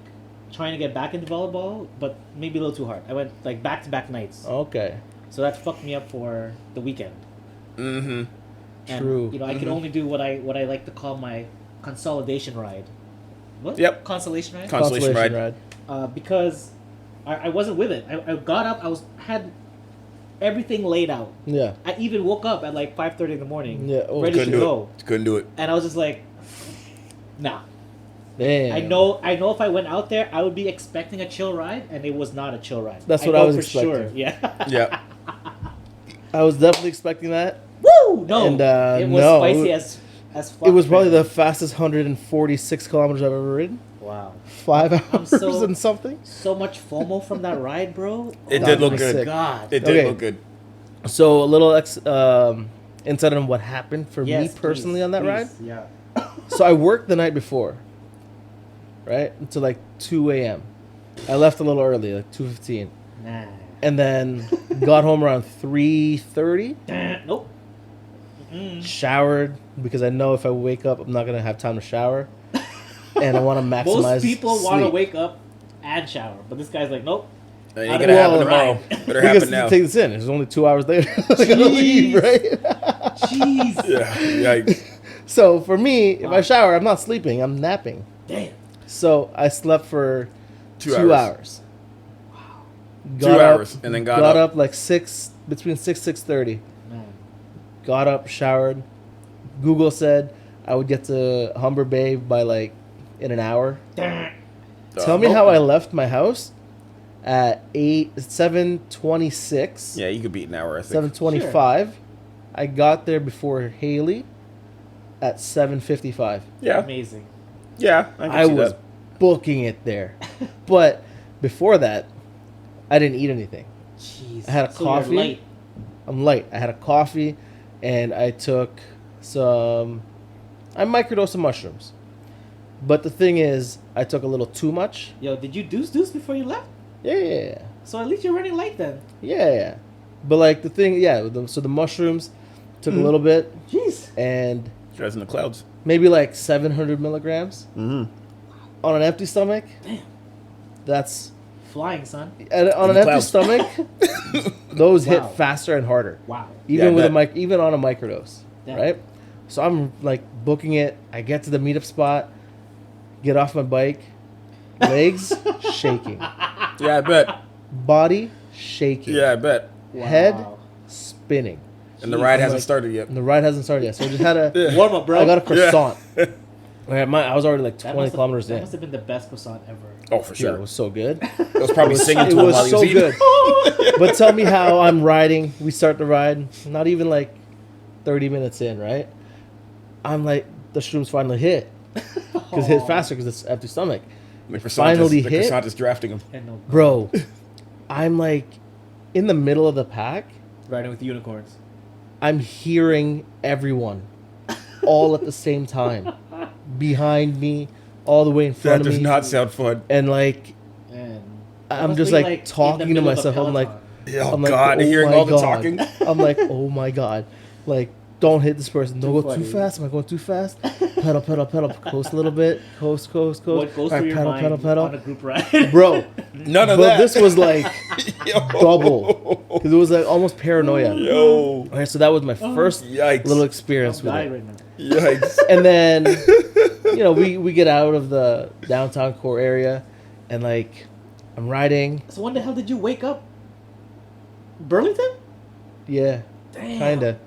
trying to get back into volleyball, but maybe a little too hard. I went like back-to-back nights, Okay. so that fucked me up for the weekend. Mm-hmm. And, True. You know, I can only do what I like to call my consolidation ride. What? Yep. Consolation ride. Consolation ride. Because I wasn't with it. I got up. Had everything laid out. Yeah. I even woke up at like 5:30 in the morning, Yeah, oh. ready to Couldn't do go. it. Couldn't do it. And I was just like, nah. Damn. I know if I went out there, I would be expecting a chill ride, and it was not a chill ride. That's what I know was for expecting. sure. Yeah. Yeah. I was definitely expecting that. Woo! No. And, it was no, spicy as fuck. It was probably man. the fastest 146 kilometers I've ever ridden. Wow. 5 hours so- and something. So much FOMO from that ride, bro. It Oh did look my good. God. It did Okay. look good. So a little insight on what happened for Yes, me personally please, on that please. ride. Yeah. So I worked the night before, right, until like 2 a.m. I left a little early, like 2:15, Nah. and then got home around 3:30. Nope. Showered because I know if I wake up, I'm not gonna have time to shower, and I want to maximize. Most people want to sleep. wake up and shower, but this guy's like, nope. It Out ain't of gonna the happen wall, tomorrow. right. Better Because happen now. take this in. It's only 2 hours later. I gotta leave, right? Jeez. Yeah. Yikes. So for me, if Wow. I shower, I'm not sleeping. I'm napping. Damn. So I slept for 2 2 hours. hours. Wow. 2 hours, and then got up. like between 6:30. Man. Got up, showered. Google said I would get to Humber Bay by like in an hour. Tell me how I left my house at 7:26. Yeah, you could beat an hour, I think. 7:25. I got there before Haley at 7:55. Yeah. Amazing. Yeah. I can I see was that. booking it there. But before that, I didn't eat anything. Jeez. I had a So coffee. You're light. I'm light. I had a coffee and I took I microdosed some mushrooms. But the thing is, I took a little too much. Yo, did you deuce before you left? Yeah. So at least you're running light then. Yeah. But like the thing, so the mushrooms took a little bit Jeez. and Guys in the clouds. maybe like 700 milligrams Mm-hmm. on an empty stomach. Damn. That's Flying, son. on In an the empty clouds. stomach. Those hit Wow. faster and harder, Wow. even Yeah, I with bet. even on a microdose, Yeah. right? So I'm like booking it. I get to the meetup spot, get off my bike, legs shaking, Yeah, I bet. body shaking, Yeah, I bet. head Wow. spinning, And the ride I'm hasn't like- started yet. and the ride hasn't started yet. So I just had a. Warm up, bro. I got a croissant. Yeah. I was already like That 20 must have- kilometers That in. must have been the best croissant ever. Oh, for Yeah, sure. it was so good. It was probably singing It to him was while he so was eating. good. But tell me how I'm riding. We start the ride, not even like 30 minutes in, right? I'm like, the shrooms finally hit. Because it hit faster because it's empty stomach. The croissant Finally is, the hit. croissant is drafting him. And no, Bro, I'm like in the middle of the pack. riding with unicorns. I'm hearing everyone all at the same time. Behind me, all the way in That front of does me. not sound fun. And like, And I'm just like talking to myself. I'm like, Oh, I'm like, God. oh Hearing my all the God. talking. I'm like, oh my God. Like, don't hit this person. Don't Too go too funny. fast. Am I going too fast? Pedal, pedal, pedal. Coast a little bit. Coast, coast, coast. what goes All through right, your mind on a group ride? Bro, None of but that. this was like Yo. double. Because it was like almost paranoia. Yo. Okay, so that was my first Yikes. little I'm experience with dying it. right now. Yikes. And then, we get out of the downtown core area and like, I'm riding. So when the hell did you wake up? Burlington? Yeah, Damn. kinda.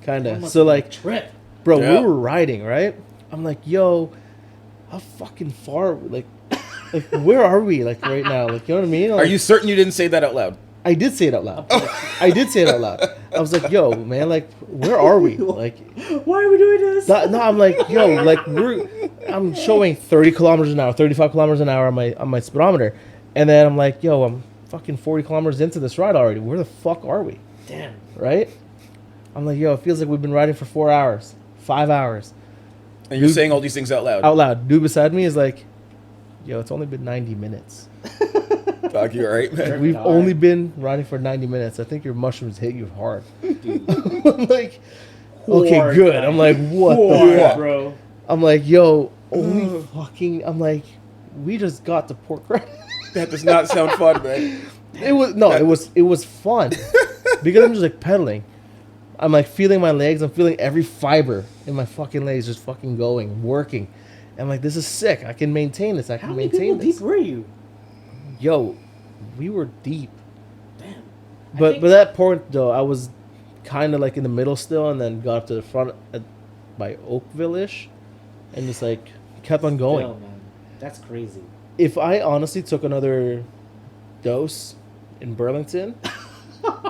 That must So have been a like, trip. bro, Yeah. we were riding, right? I'm like, yo, how fucking far, like where are we, like right now? Like, you know what I mean? Are Like, you certain you didn't say that out loud? I did say it out loud. I did say it out loud. I was like, yo, man, like, where are we? Like, Why are we doing this? no, I'm like, yo, like, I'm showing 30 kilometers an hour, 35 kilometers an hour on my speedometer, and then I'm like, yo, I'm fucking 40 kilometers into this ride already. Where the fuck are we? Damn. Right? I'm like, yo, it feels like we've been riding for 4 hours, 5 hours. And you're Dude. saying all these things out loud. Out loud. Dude beside me is like, yo, it's only been 90 minutes. Fuck, you alright, man? We've hard. only been riding for 90 minutes. I think your mushrooms hit you hard. Dude. I'm like, okay, Hard, good. man. I'm like, what Hard, the fuck? bro. I'm like, yo, only fucking. I'm like, we just got to Port Credit. That does not sound fun, man. It was fun because I'm just like pedaling. I'm like feeling my legs. I'm feeling every fiber in my fucking legs just fucking going, working. I'm like, this is sick. I can maintain this. I How can many people maintain deep this. were you? Yo, we were deep. Damn. But by that point though, I was kind of like in the middle still, and then got up to the front by Oakville-ish, and just like kept on going. Man. That's crazy. If I honestly took another dose in Burlington,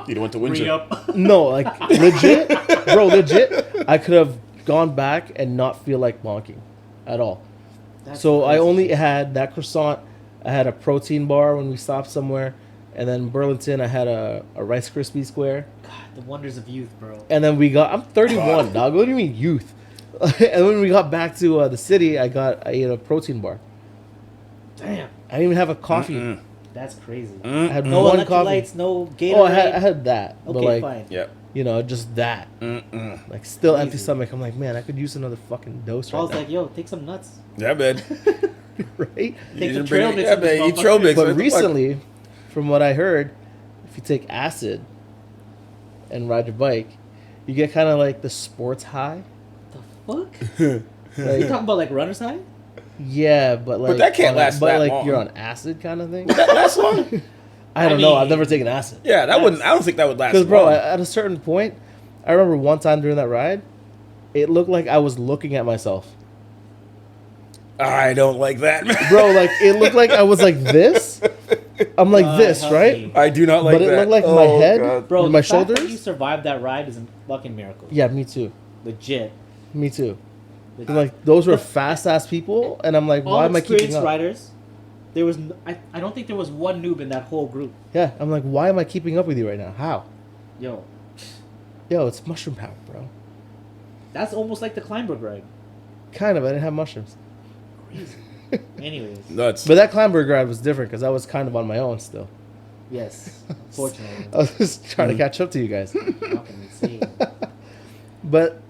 You'd went to Windsor. Re-up. no, like legit, bro, legit, I could have gone back and not feel like bonking at all. That's So I crazy. only had that croissant. I had a protein bar when we stopped somewhere, and then Burlington I had a Rice Krispie square. God, the wonders of youth, bro. And then I'm 31, dog. What do you mean youth? And when we got back to the city, I ate a protein bar. Damn. I didn't even have a coffee. Mm-mm. That's crazy. I had No one coffee. electrolytes, no Gatorade. Oh, I had that, but Okay, like fine. Yeah. just that, Mm-mm. like still empty Crazy. stomach. I'm like, man, I could use another fucking dose I right was now, like, yo, take some nuts. Yeah, man. right? Take You the didn't trail bring- mix. Yeah, in this man. Eat motherfucker. trail mix. But What the fuck? recently, from what I heard, if you take acid and ride your bike, you get kind of like the sports high. The fuck? You Like, talking about like runner's high? yeah, but like that can't last But that like long. you're on acid kind of thing. That lasts long? I don't I know. mean- I've never taken acid. Yeah, that wouldn't. I don't think that would last. Because, bro, long. at a certain point, I remember one time during that ride, it looked like I was looking at myself. I don't like that, man. Bro, like, it looked like I was like this. I'm like this, help right? me. I do not like But it that. looked like my Oh, head. God. Bro, With my the fact that shoulders? you survived that ride is a fucking miracle. Yeah, me too. Legit. Me too. Legit. Like, those were fast-ass people, and I'm like, All why am I keeping experienced up? riders, there was I don't think there was one noob in that whole group. Yeah, I'm like, why am I keeping up with you right now? How? Yo, Yo, it's mushroom power, bro. that's almost like the Kleinberg ride. Kind of. I didn't have mushrooms. Crazy. Anyways, Nuts. But that Kleinberg ride was different because I was kind of on my own still. yes, unfortunately, I was just trying to catch up to you guys. fucking insane. But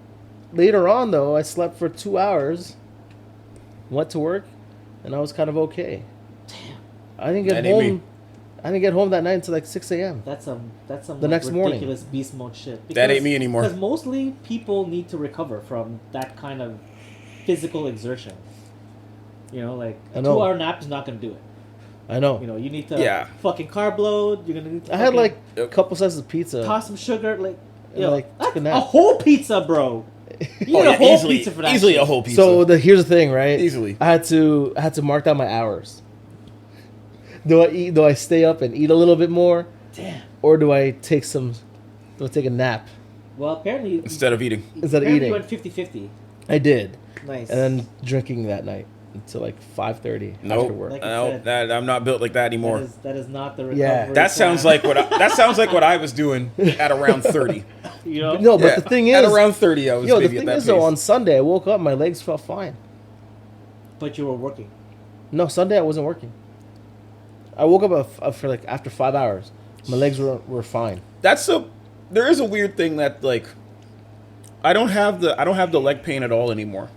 later on, though, I slept for 2 hours, went to work, and I was kind of okay. Damn. I didn't get That ain't me. home. I didn't get home that night until like 6 a.m. That's some The next morning. ridiculous beast mode shit. That ain't me anymore. Because mostly people need to recover from that kind of physical exertion. You know, like I a know. 2-hour nap is not gonna do it. I know. You know, you need to Yeah. fucking carb load. You're gonna need to I had fucking like a Yep. couple slices of pizza. toss some sugar. Like, And, yo, like, took a that's nap. a whole pizza, bro. You need Oh, a yeah, whole easily, pizza for that. easily shit. a whole pizza. So here's the thing, right? Easily. I had to mark down my hours. Do I eat? Do I stay up and eat a little bit more, Damn. or do I take a nap Well, apparently Instead of eating. instead of apparently eating? you went 50-50. I did, Nice. and then drinking that night until like 5:30 after Nope. work. Like I No, said, that I'm not built like that anymore. that is not the recovery. Yeah. That sounds plan. like what I was doing at around 30. You know. No, but Yeah, the thing at is, around 30, I was the maybe at thing that is pace. though, on Sunday I woke up, my legs felt fine. But you were working. No, Sunday I wasn't working. I woke up for like after 5 hours. My legs were fine. There is a weird thing that like I don't have the leg pain at all anymore.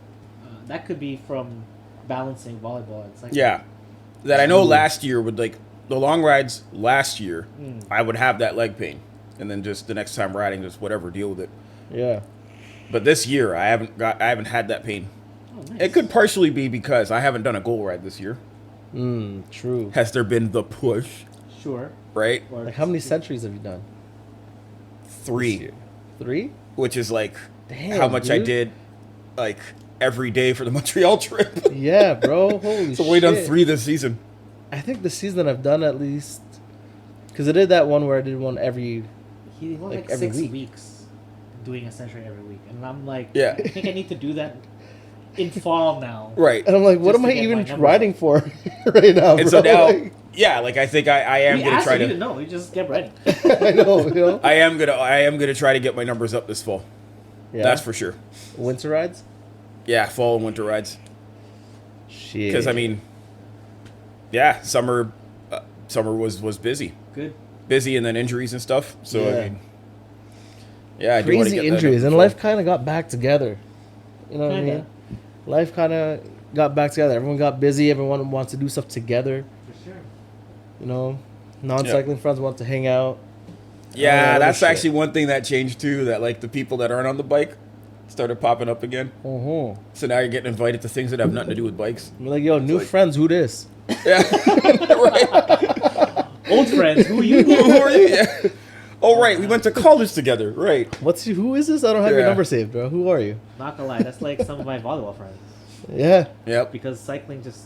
That could be from balancing volleyball. It's like Yeah, that I know last year with like the long rides last year, I would have that leg pain, and then just the next time riding, just whatever, deal with it. Yeah. But this year, I haven't had that pain. Oh, nice. It could partially be because I haven't done a goal ride this year. True. Has there been the push? Sure. Right, Or Like how many centuries have you done? 3, 3? which is like Damn, how much I dude. did, like every day for the Montreal trip. Yeah, bro. Holy So shit. we done 3 this season. I think the season I've done at least, because I did that one where I did one every. He went like like every 6 week. weeks doing a century every week, and I'm like, Yeah. I think I need to do that in fall now. Right. And I'm like, what Just am to I get my even numbers riding for right now, bro? And so now, Like, yeah, like I think I am We gonna asked try you, you to. didn't know. You just get ready. I know, you know. I am gonna try to get my numbers up this fall. Yeah. That's for sure. Winter rides. Yeah, fall and winter rides. Shit. Because I mean, yeah, summer was busy, Good. and then injuries and stuff. So Yeah. I mean, yeah, I do want to crazy get that injuries, up and before. life kind of got back together. You know what I Kinda. mean? Life kind of got back together. Everyone got busy. Everyone wants to do stuff together. For sure. You know, non-cycling friends want to hang out. Yeah, all that other that's shit. actually one thing that changed too. That like the people that aren't on the bike started popping up again. Mm-hmm. So now you're getting invited to things that have nothing to do with bikes. I'm like, yo, new like- friends. Who this? Yeah, right. Old friends. Who are you? Who are you? Yeah. Oh right, we went to college together. Right. Who is this? I don't have your Yeah. number saved, bro. Who are you? Not gonna lie, that's like some of my volleyball friends. Yeah, Yep. Because cycling just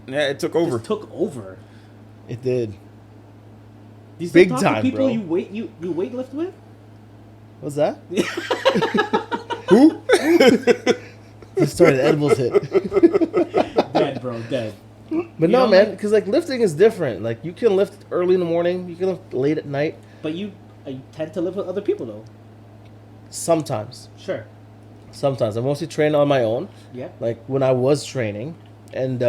Yeah, it took over. took over. it did. You still Big talk time, to people bro. you weightlift with? What's that? Who? Just started edibles hit. Dead, bro, dead. But You no, know, man, like- because like lifting is different. Like you can lift early in the morning. You can lift late at night. But you tend to live with other people though. Sometimes. Sure. I mostly train on my own. Yeah. Like when I was training, and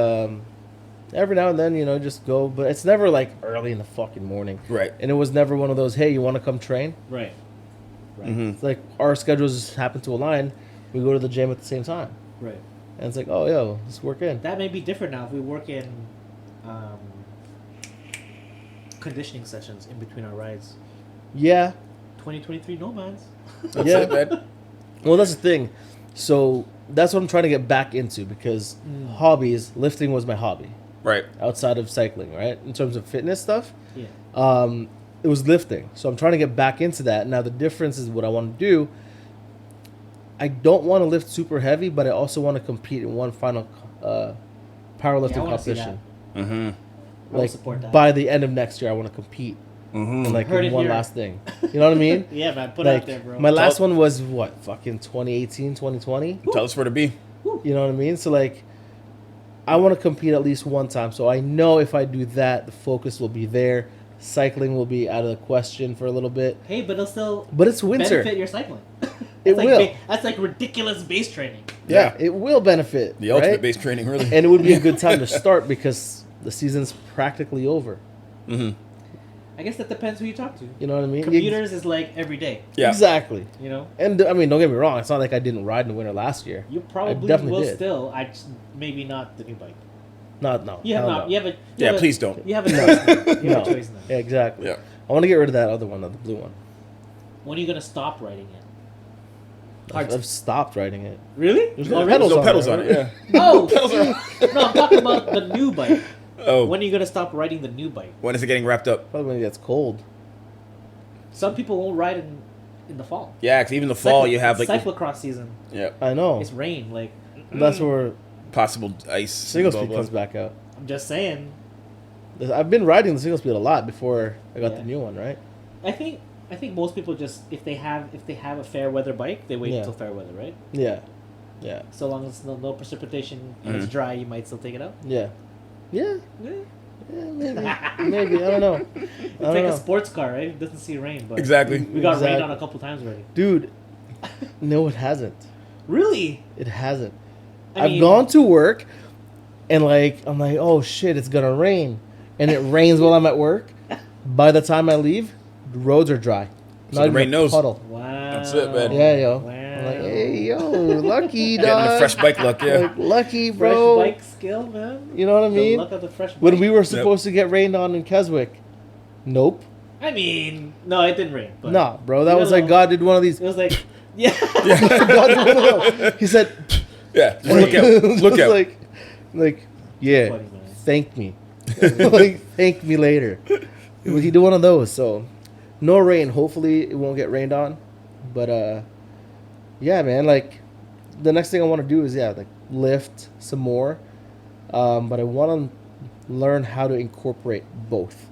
every now and then, you know, just go. But it's never like early in the fucking morning. Right. And it was never one of those, hey, you want to come train? Right. Right. Mm-hmm. It's like our schedules just happen to align. We go to the gym at the same time, Right. and it's like, oh, yo, let's work in. That may be different now if we work in conditioning sessions in between our rides. Yeah. 2023 Nomads. That's Yeah. it, man. Well, that's the thing. So that's what I'm trying to get back into because hobbies, lifting was my hobby Right. outside of cycling, right? In terms of fitness stuff, Yeah. it was lifting. So I'm trying to get back into that. Now the difference is what I want to do. I don't want to lift super heavy, but I also want to compete in one final powerlifting Yeah, I wanna see competition. Mm-hmm. I will Like support that. by the end of next year, I want to compete Mm-hmm. in like Heard in it one here. last thing. You know what I mean? Yeah, man, put it Like out there, bro. my last Tell- one was what, fucking 2018, 2020. Tell us where to be. You know what I mean? So like, I want to compete at least one time. So I know if I do that, the focus will be there. Cycling will be out of the question for a little bit. Hey, but it'll still But it's winter. benefit your cycling. It like will. That's like ridiculous base training. Yeah, it will benefit. The ultimate right? base training, really. And it would be a good time to start because the season's practically over. Mm-hmm. I guess that depends who you talk to. You know what I mean? Commuters is like every day, Yeah. Exactly. you know? And I mean, don't get me wrong. It's not like I didn't ride in the winter last year. You probably definitely will did. still. Maybe not the new bike. Not no. You have hell not. no. You have a. Yeah, please don't. You have a choice. Now. You have No. a choice now. Yeah, exactly. Yeah. I want to get rid of that other one, the blue one. When are you gonna stop riding it? I've stopped riding it. Really? There's Already? pedals No on pedals it, on right? it. Yeah. Oh, Pedals are- no, I'm talking about the new bike. Oh. When are you gonna stop riding the new bike? When is it getting wrapped up? Probably when it gets cold. Some people won't ride in the fall. Yeah, 'cause even the fall you have like cyclocross season. yeah, I know. It's rain. Like That's where possible ice. single blah, speed blah. comes back out. I'm just saying. I've been riding the single speed a lot before I got Yeah. the new one, right? I think most people just if they have a fair weather bike, they wait Yeah. until fair weather, right? Yeah. Yeah. So long as no precipitation and it's Mhm. dry, you might still take it out. Yeah. Yeah. Yeah. Yeah, maybe. Maybe. I don't know. It's I like don't a know. sports car, right? It doesn't see rain, but Exactly. we got rained Exactly. on a couple times already. Dude, no, it hasn't. Really? It hasn't. I I've mean- gone to work and I'm like, oh shit, it's gonna rain. And it rains while I'm at work. By the time I leave, the roads are dry. So the even rain a knows. puddle. Wow. That's it, man. Yeah, yo. Wow. I'm like, hey, yo, lucky dog. Getting the fresh bike look, yeah. Like, lucky, Fresh bro. bike skill, man. You know what I The mean? luck of the fresh bike. When we were supposed to get rained on in Keswick, nope. I mean, no, it didn't rain. But Nah, bro. That You was know, like God did one of these. It was like, yeah. God did one of those. He said, Yeah, just look out. Look Just out. like, yeah, Funny, man. thank me. Like, thank me later. He did one of those, so no rain. Hopefully, it won't get rained on. But yeah, man. Like, the next thing I want to do is like lift some more. But I want to learn how to incorporate both.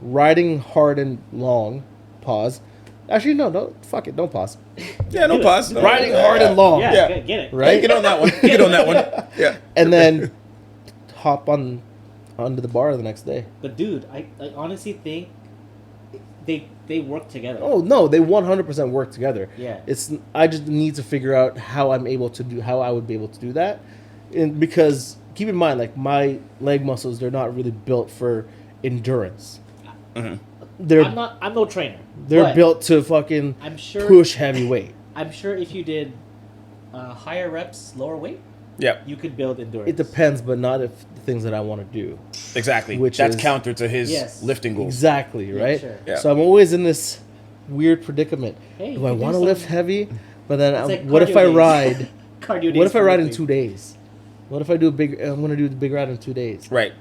Riding hard and long. Pause. Actually, no. Fuck it. Don't pause. Yeah, no pause. No. Riding hard and long. Yeah, Yeah. get it. Right. Get on that one. Get on that one. Yeah. And then hop onto the bar the next day. But dude, I honestly think they work together. Oh no, they 100% work together. Yeah. I just need to figure out how I would be able to do that, and because keep in mind, like my leg muscles, they're not really built for endurance. Mm-hmm. I'm no trainer. They're but built to fucking I'm sure push heavy weight. I'm sure if you did higher reps, lower weight, Yeah. you could build endurance. It depends, but not if the things that I want to do. Exactly. Which That's is- counter to his Yes. lifting goals. Exactly, Yeah, right? sure. Yeah. So I'm always in this weird predicament. Hey, do you I can do want to lift some- heavy? But then It's like what if cardio I days. ride? Cardio What days if I for ride in lifting. 2 days? What if I do a big? I'm gonna do the big ride in 2 days. Right.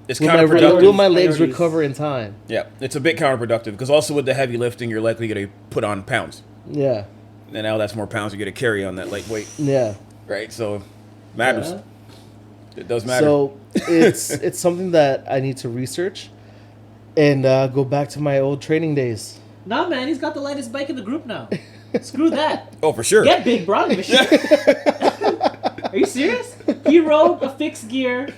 It's Will counterproductive. my legs Priorities. recover in time? Yeah, it's a bit counterproductive because also with the heavy lifting, you're likely going to put on pounds, Yeah, and now that's more pounds you're going to carry on that light weight, yeah. right? So, matters. Yeah. It does matter. So it's something that I need to research and go back to my old training days. Nah, man, he's got the lightest bike in the group now. Screw that. oh, for sure. Get big, bro. I don't give a shit. Are you serious? He rode a fixed gear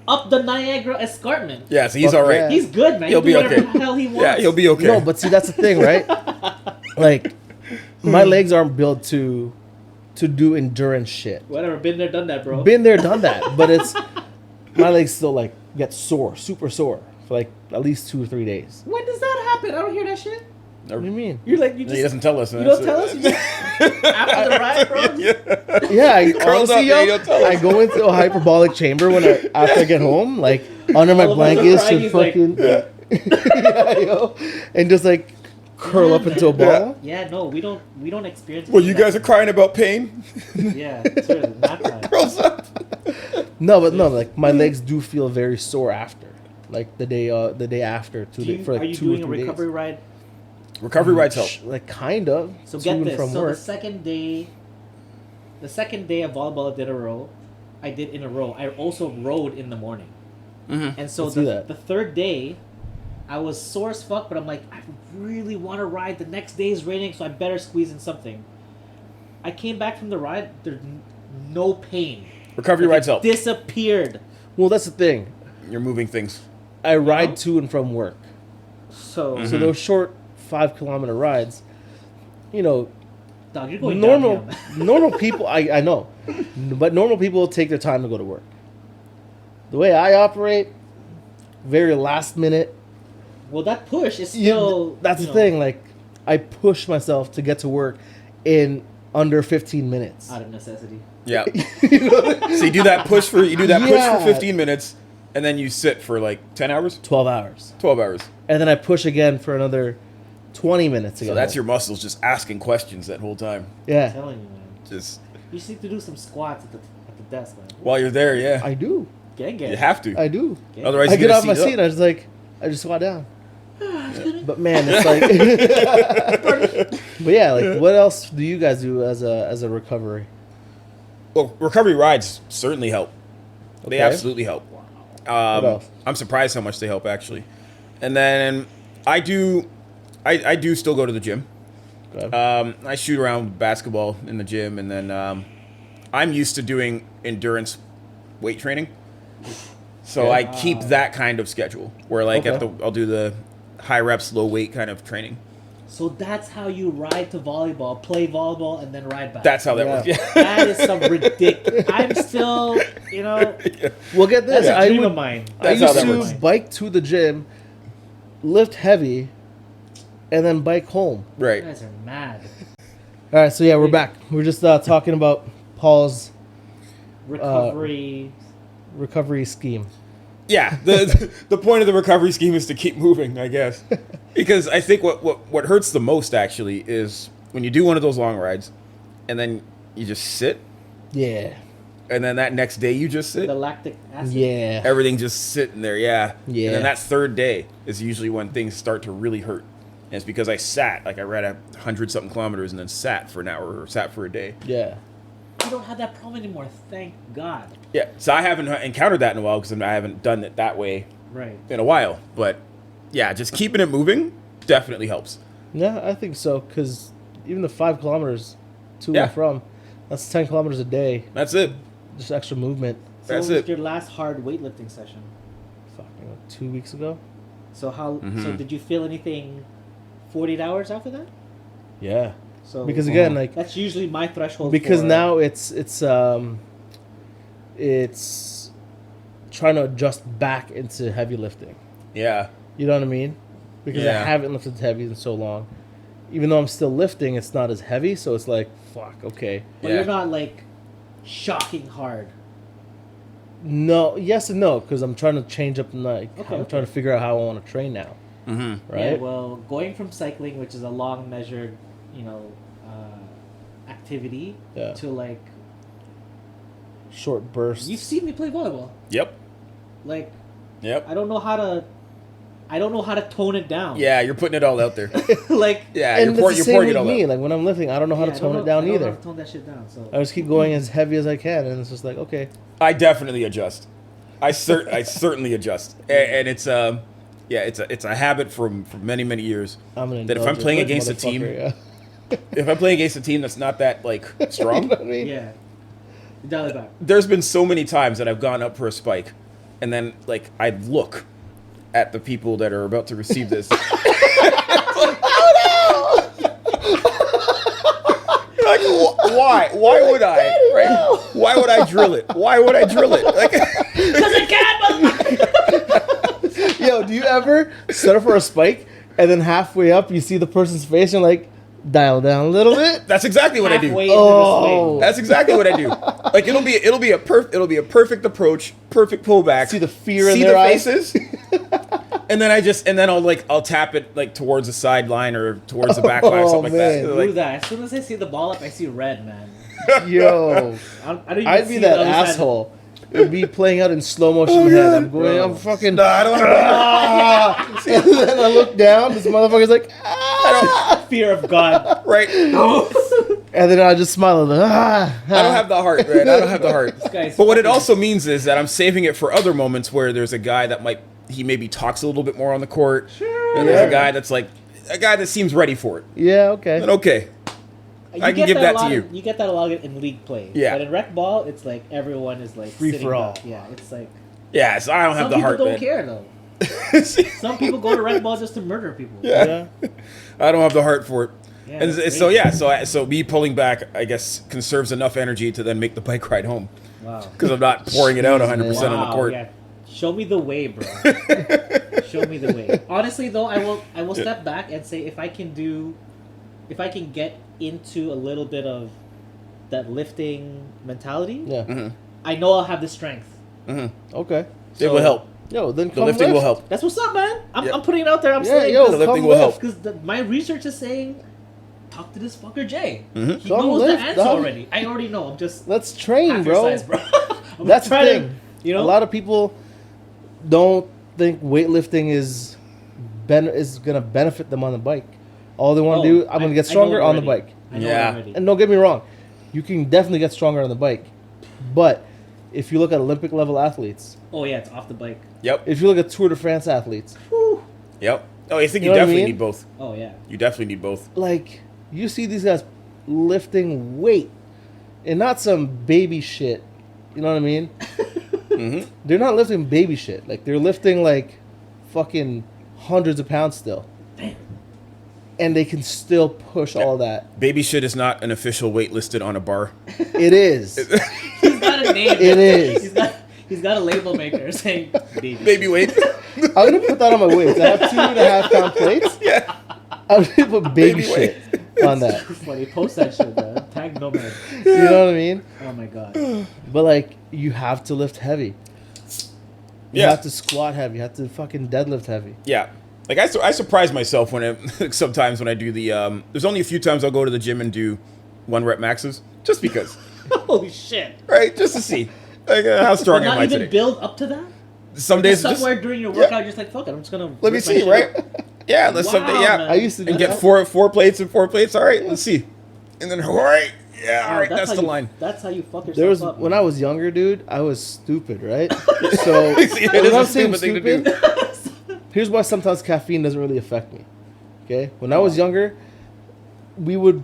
up the Niagara Escarpment. Yeah, so he's Fuck all right. yeah. He's good, man. He'll do be whatever okay. the hell he wants. Yeah, he'll be okay. No, but see that's the thing, right? Like my legs aren't built to do endurance shit. Whatever. Been there, done that, bro. Been there, done that, but it's my legs still like get sore, super sore for like at least 2 or 3 days. When does that happen? I don't hear that shit. What do you mean? You're like, you he just. doesn't tell us. You don't tell us? You just, after the ride, bro? Yeah, I, curls honestly, up, yo, yeah, you don't tell us. I go into a hyperbolic chamber after I get home, like under my All of us are blankets crying, and he's like- fucking yeah, yo, and just like curl up into a ball. Yeah, no, we don't experience. Well, you guys are crying about pain. Yeah, seriously, nap time. Curls up. No, but no, like my legs do feel very sore after, like the day after for like Are you 2 doing or a 3 recovery days. ride? Recovery rides help. Like kind of. So to get and this. from So work. the second day of volleyball I did in a row. I also rode in the morning. Mm-hmm. And so Let's do that. the third day, I was sore as fuck, but I'm like, I really want to ride. The next day is raining, so I better squeeze in something. I came back from the ride. There's no pain. Recovery rides help. Disappeared. Well, that's the thing. You're moving things. I ride know? to and from work, So, Mm-hmm. so those short 5-kilometer rides, you know, dog, you're going normal downhill. normal people. I know, but normal people take their time to go to work. The way I operate, very last minute. Well, that push is You- still. that's you the know, thing. Like, I push myself to get to work in under 15 minutes. Out of necessity. Yeah. So you do that push for 15 minutes, and then you sit for like 10 hours, 12 hours. 12 hours. And then I push again for another 20 minutes. So that's your muscles just asking questions that whole time. I'm Yeah, telling you, man. Just You just need to do some squats at the desk, man. while you're there, yeah. I do. Gang. You have to. I do. Otherwise, I you get off my seat up. seat. I just squat down. But man, it's like. But yeah, like what else do you guys do as a recovery? Well, recovery rides certainly help. They Okay. absolutely help. What else? I'm surprised how much they help actually. And then I do still go to the gym. Okay. I shoot around basketball in the gym, and then I'm used to doing endurance weight training. So Okay. I keep that kind of schedule where like Okay. I'll do the high reps, low weight kind of training. So that's how you ride to volleyball, play volleyball, and then ride back. That's how that Yeah. works. Yeah. That is some ridiculous. I'm still, Well, get this. that's a I dream would- of mine. I That's how used that to works. bike to the gym, lift heavy, and then bike home. You Right. guys are mad. All right, so yeah, we're back. We're just talking about Paul's Recovery. recovery scheme. Yeah, the point of the recovery scheme is to keep moving, I guess. Because I think what hurts the most actually is when you do one of those long rides, and then you just sit, Yeah, and then that next day you just sit. the lactic acid. yeah. Everything just sitting there, yeah. Yeah. And then that third day is usually when things start to really hurt. And it's because I sat, like I ran 100-something kilometers and then sat for an hour or sat for a day. Yeah. You don't have that problem anymore. Thank God. Yeah, so I haven't encountered that in a while because I haven't done it that way Right. in a while. But yeah, just keeping it moving definitely helps. Yeah, I think so. Because even the 5 kilometers to Yeah. and from, that's 10 kilometers a day. That's it. Just extra movement. So That's what was it. your last hard weightlifting session? Fucking 2 weeks ago. So how? So Mhm. did you feel anything 48 hours after that? Yeah. So Because again, like that's usually my threshold. because for, now it's trying to adjust back into heavy lifting. Yeah. You know what I mean? Because I Yeah. haven't lifted heavy in so long. Even though I'm still lifting, it's not as heavy, so it's like, fuck, okay. But Yeah. you're not like shocking hard. No, yes and no, because I'm trying to change up, like, Okay, I'm okay. trying to figure out how I want to train now, Mm-hmm. right? Yeah, well, going from cycling, which is a long measured, activity, Yeah. to like Short bursts. you've seen me play volleyball. Yep. Like Yep. I don't know how to tone it down. Yeah, you're putting it all out there. like Yeah, and you're it's the same pouring it with all me. out. Like when I'm lifting, I don't know how yeah, to I don't tone it know- down I don't know either. how to tone that shit down. So I just keep going as heavy as I can, and it's just like, okay. I definitely adjust. I certainly adjust, and it's it's a habit from many years. I'm gonna That if I'm playing against a team, if I'm playing against a team that's not that like you strong, know what I mean? yeah, dial it back. there's been so many times that I've gone up for a spike, and then like I look at the people that are about to receive this. Like why? Why would I? Right? Why would I drill it? Why would I drill it? Like, Because I can, motherfucker! Yo, do you ever set up for a spike, and then halfway up you see the person's face, and like, dial down a little bit? that's exactly what I do. Halfway into Oh. the swing. That's exactly what I do. Like it'll be a perfect approach, perfect pullback. See the fear in see their the eyes? faces, and then I'll tap it like towards the sideline or towards the back line or Oh, something like man. that. Do Like, that. As soon as I see the ball up, I see red, man. Yo, I don't even I'd see be the that other side. asshole. It'd be playing out in slow motion in my head. I'm going, I'm fucking. no, I don't. Ah! And then I look down. This motherfucker's like, ah! Fear of God. Right. And then I just smile and ah. I don't have the heart, man. I don't have the heart. guy's But what it fucking- also means is that I'm saving it for other moments where there's a guy that he maybe talks a little bit more on the court. Sure. And there's Yeah. a guy that's like a guy that seems ready for it. Yeah, okay. Then okay. You I can get give that a to lot you. You get that a lot in league play. Yeah. But in rec ball, it's like everyone is like Free sitting for all. back. Yeah, it's like Yeah, so I don't have some the people heart, don't man. care though. Some people go to rec ball just to murder people. Yeah. I don't have the heart for it. Yeah, And that's so great. yeah, so me pulling back, I guess, conserves enough energy to then make the bike ride home Wow. because I'm not pouring it out Jeez, 100% on the Wow, court. yeah. Show me the way, bro. Show me the way. Honestly, though, I will step back and say if I can do if I can get into a little bit of that lifting mentality, Yeah. I know I'll have the strength. Okay. It will help. Yo, then The come lifting will lift. help. That's what's up, man. I'm, Yeah. I'm putting it out there. I'm Yeah, saying yo, The lifting come will help. lift. because my research is saying, talk to this fucker Jay. Mhm. He Come knows lift, the answer dog. already. I already know. I'm just Let's train, half your bro. size, bro. I'm That's the trying to- thing. you know, A lot of people don't think weightlifting is gonna benefit them on the bike. All they want to do, I'm gonna get stronger on the bike. I know Yeah. it already. And don't get me wrong, you can definitely get stronger on the bike. But if you look at Olympic level athletes, Oh yeah, it's off the bike. Yep. if you look at Tour de France athletes, Yep. Oh, I think You you, know what I definitely mean? need both. Oh yeah. You definitely need both. like you see these guys lifting weight and not some baby shit. You know what I mean? Mm-hmm. They're not lifting baby shit. Like they're lifting like fucking hundreds of pounds still. Damn. And they can still push all that. Baby shit is not an official weight listed on a bar. It is. He's got a name. It is. He's got a label maker saying baby. Baby weight. I'm gonna put that on my weights. I have 2.5 pound plates. Yeah. I'm gonna put baby, Baby shit on that. Funny. Post that shit, man. Tag Nomads. You know what I mean? Oh my god. But like, you have to lift heavy. You Yeah. have to squat heavy. You have to fucking deadlift heavy. Yeah. Like I surprise myself when sometimes when I do the there's only a few times I'll go to the gym and do 1 rep maxes just because, Holy shit. right? Just to see like how But strong am not I even today. build up to that. Some days just Somewhere during your workout, you're just like, fuck it, I'm just gonna. let me rip my see, shit right? up. Yeah, let's someday, Wow, yeah. man. I used to do And get that. four plates and 4 plates. All right, let's see. And then all right, yeah, all right, that's how the you- line. That's how you fuck yourself There was up. when man. I was younger, dude. I was stupid, right? So See, it when is I'm a saying stupid thing to do. stupid, here's why sometimes caffeine doesn't really affect me. Okay, when I was younger, we would